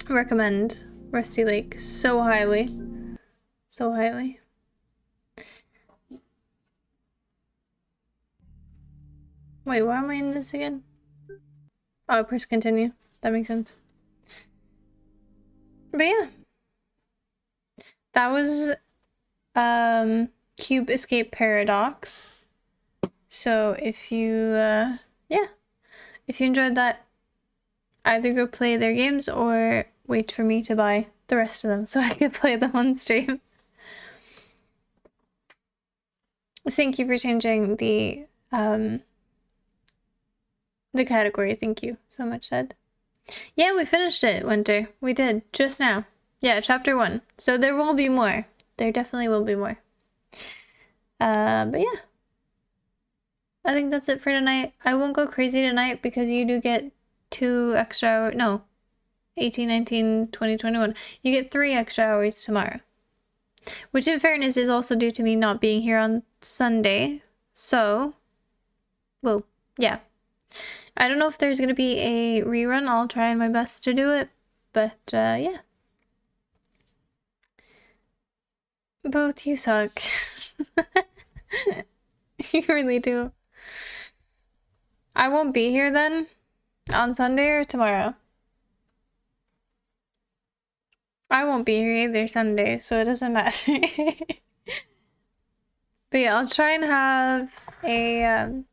recommend Rusty Lake so highly. So highly. Wait, why am I in this again? Oh, press continue. That makes sense. But yeah. That was Cube Escape Paradox. So if you if you enjoyed that, either go play their games or wait for me to buy the rest of them so I can play them on stream. Thank you for changing the category. Thank you so much, Ed. Yeah, we finished it, Winter. We did, just now. Yeah, chapter 1. So there will be more. There definitely will be more. But yeah. I think that's it for tonight. I won't go crazy tonight because you do get 2 extra hours. No. 18, 19, 20, 21. You get 3 extra hours tomorrow. Which in fairness is also due to me not being here on Sunday. So, well, yeah. I don't know if there's going to be a rerun. I'll try my best to do it. But, yeah. Both you suck. You really do. I won't be here then. On Sunday or tomorrow. I won't be here either Sunday, so it doesn't matter. But yeah, I'll try and have a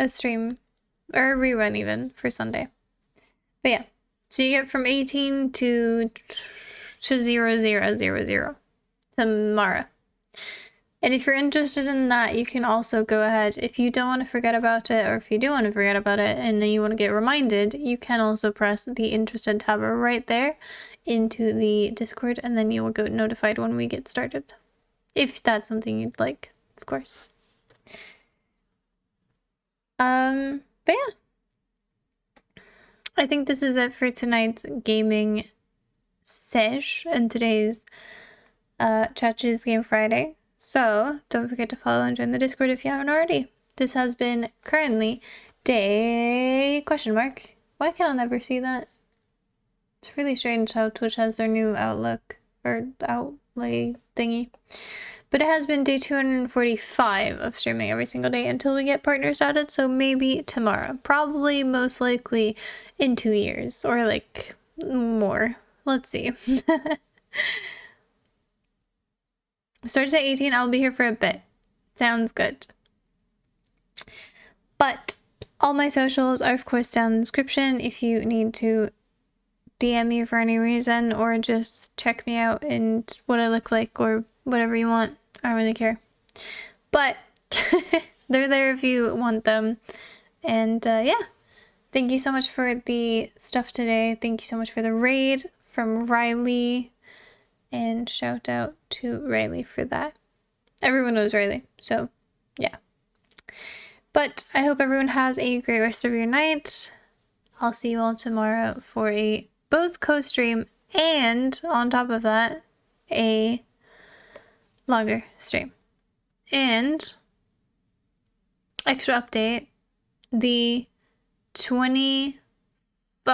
stream or a rerun even for Sunday. But yeah, so you get from 18 to 0000 tomorrow. And if you're interested in that, you can also go ahead. If you don't want to forget about it, or if you do want to forget about it and then you want to get reminded, you can also press the interested tab right there into the Discord, and then you will get notified when we get started. If that's something you'd like, of course. But yeah. I think this is it for tonight's gaming sesh and today's Chatches Game Friday. So, don't forget to follow and join the Discord if you haven't already. This has been currently day... ? Why can I never see that? It's really strange how Twitch has their new outlook, or outlay thingy. But it has been day 245 of streaming every single day until we get partners added, so maybe tomorrow. Probably, most likely, in 2 years, or like, more. Let's see. Starts at 18, I'll be here for a bit. Sounds good. But all my socials are of course down in the description if you need to DM me for any reason or just check me out and what I look like or whatever you want. I don't really care. But they're there if you want them. And yeah, thank you so much for the stuff today. Thank you so much for the raid from Riley. And shout out to Riley for that. Everyone knows Riley, so yeah. But I hope everyone has a great rest of your night. I'll see you all tomorrow for a both co-stream and on top of that, a longer stream. And extra update, the I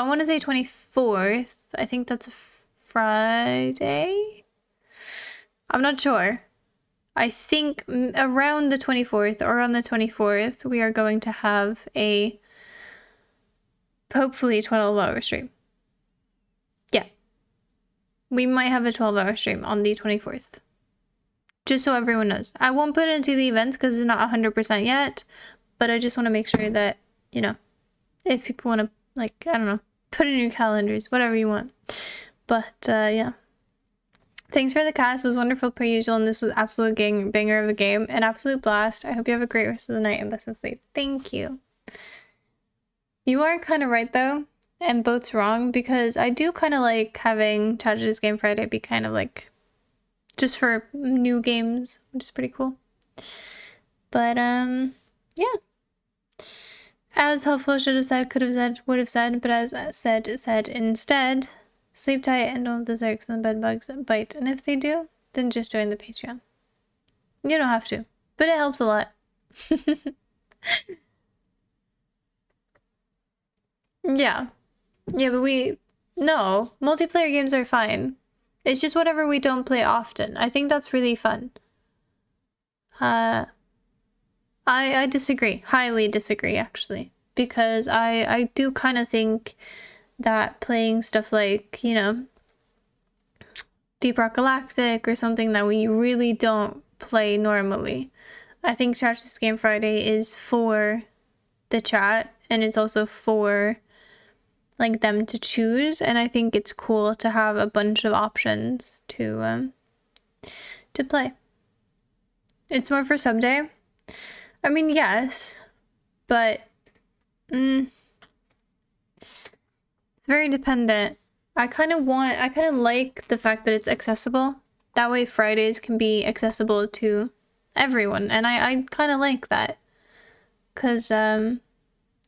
want to say 24th. I think that's a Friday? I'm not sure. I think around the 24th or on the 24th, we are going to have a hopefully 12-hour stream. Yeah. We might have a 12-hour stream on the 24th. Just so everyone knows. I won't put it into the events because it's not 100% yet, but I just want to make sure that, you know, if people want to, like, I don't know, put it in your calendars, whatever you want. But, yeah. Thanks for the cast. It was wonderful per usual, and this was absolute banger of the game. An absolute blast. I hope you have a great rest of the night and best of sleep. Thank you. You are kind of right, though, and Boat's wrong, because I do kind of like having Chatter's Game Friday be kind of like just for new games, which is pretty cool. But, yeah. As helpful should have said, could have said, would have said, but as said instead, Sleep tight and don't let the zerks and the bed bugs bite. And if they do, then just join the Patreon. You don't have to, but it helps a lot. Yeah. Yeah, but no, multiplayer games are fine. It's just whatever we don't play often. I think that's really fun. I disagree. Highly disagree, actually. Because I do kind of think that playing stuff like, you know, Deep Rock Galactic or something that we really don't play normally. I think Chat This Game Friday is for the chat, and it's also for like them to choose, and I think it's cool to have a bunch of options to play. It's more for sub day. I mean, yes, but it's very dependent. I kind of like the fact that it's accessible. That way Fridays can be accessible to everyone, and I kind of like that. Cause I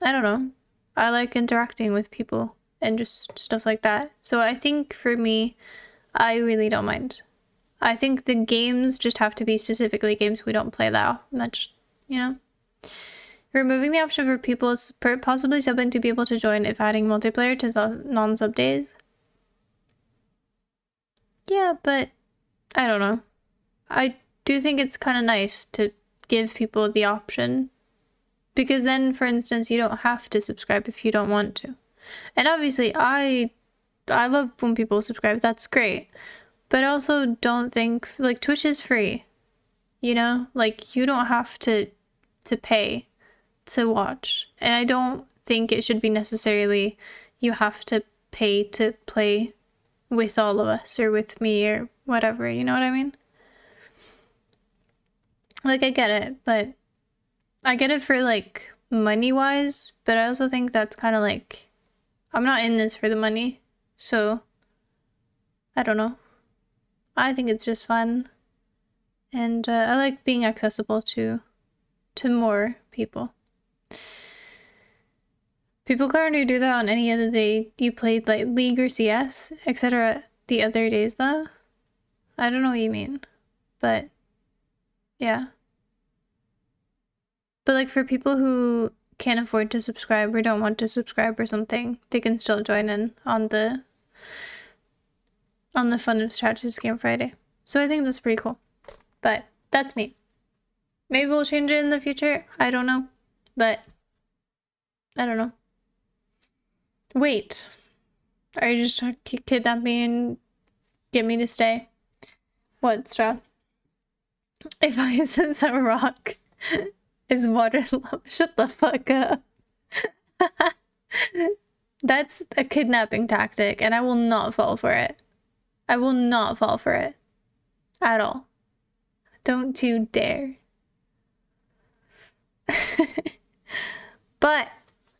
don't know. I like interacting with people and just stuff like that. So I think for me, I really don't mind. I think the games just have to be specifically games we don't play that much, you know? Removing the option for people possibly subbing to be able to join if adding multiplayer to non-sub days. Yeah, but I don't know. I do think it's kind of nice to give people the option. Because then, for instance, you don't have to subscribe if you don't want to. And obviously, I love when people subscribe. That's great. But I also don't think, like, Twitch is free. You know? Like, you don't have to pay to watch. And I don't think it should be necessarily you have to pay to play with all of us or with me or whatever. You know what I mean? Like, I get it, but I get it for, like, money-wise, but I also think that's kind of, like, I'm not in this for the money, so, I don't know. I think it's just fun, and I like being accessible to more people. People currently do that on any other day you played, like, League or CS, etc. the other days, though. I don't know what you mean, but, yeah. But like for people who can't afford to subscribe or don't want to subscribe or something, they can still join in on the fun of Chat This Game Friday. So I think that's pretty cool. But that's me. Maybe we'll change it in the future. I don't know. But I don't know. Wait. Are you just trying to kidnap me and get me to stay? What, Straw? If I sense a rock is water lava. Shut the fuck up. That's a kidnapping tactic, and I will not fall for it. I will not fall for it. At all. Don't you dare. But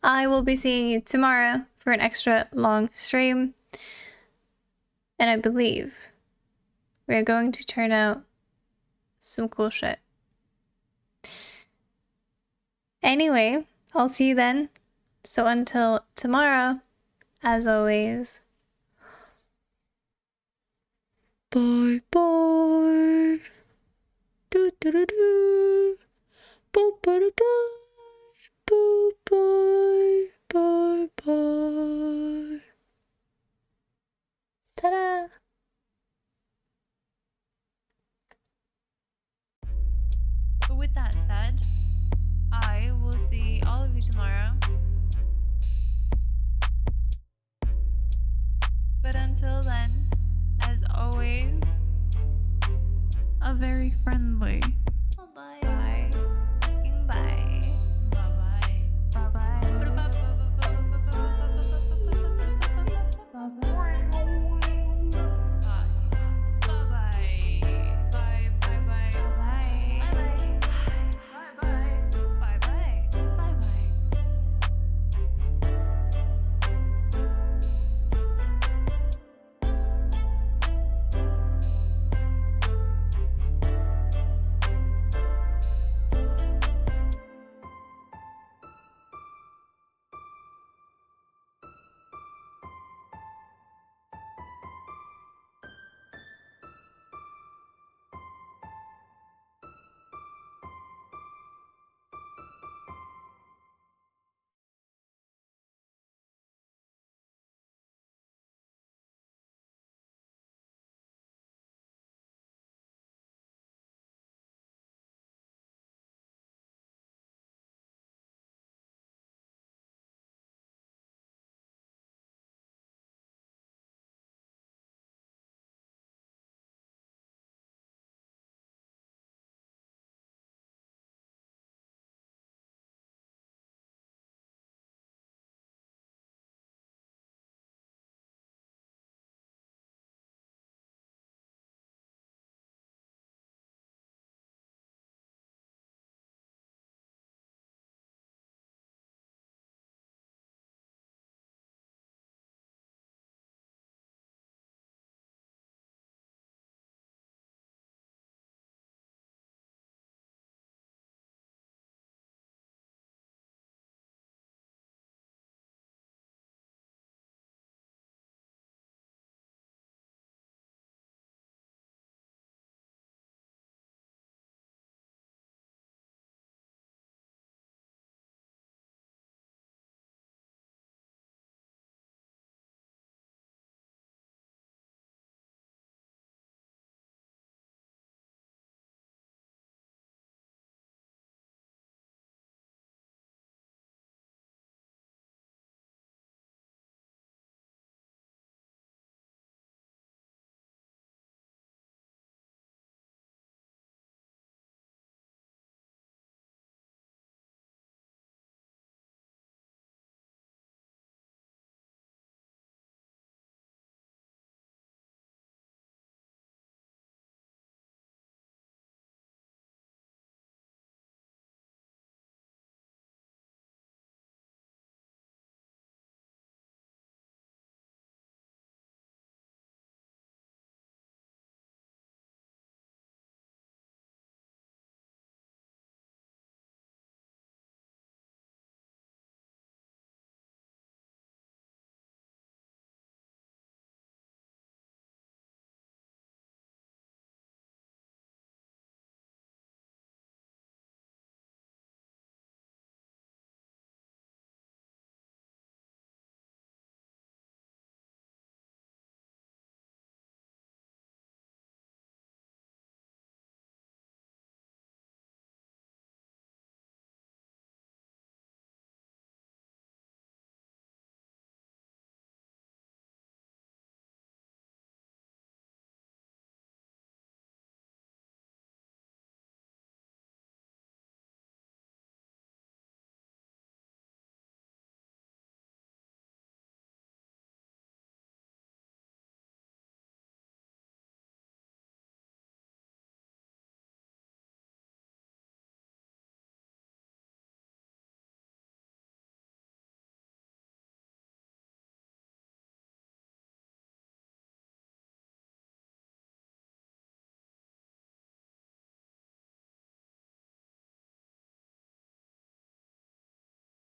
I will be seeing you tomorrow for an extra long stream. And I believe we're going to turn out some cool shit. Anyway, I'll see you then. So until tomorrow, as always, bye bye. Do do do do. Bye bye bye. Bye bye bye bye. Ta-da! But with that said, I will see all of you tomorrow. But until then, as always, a very friendly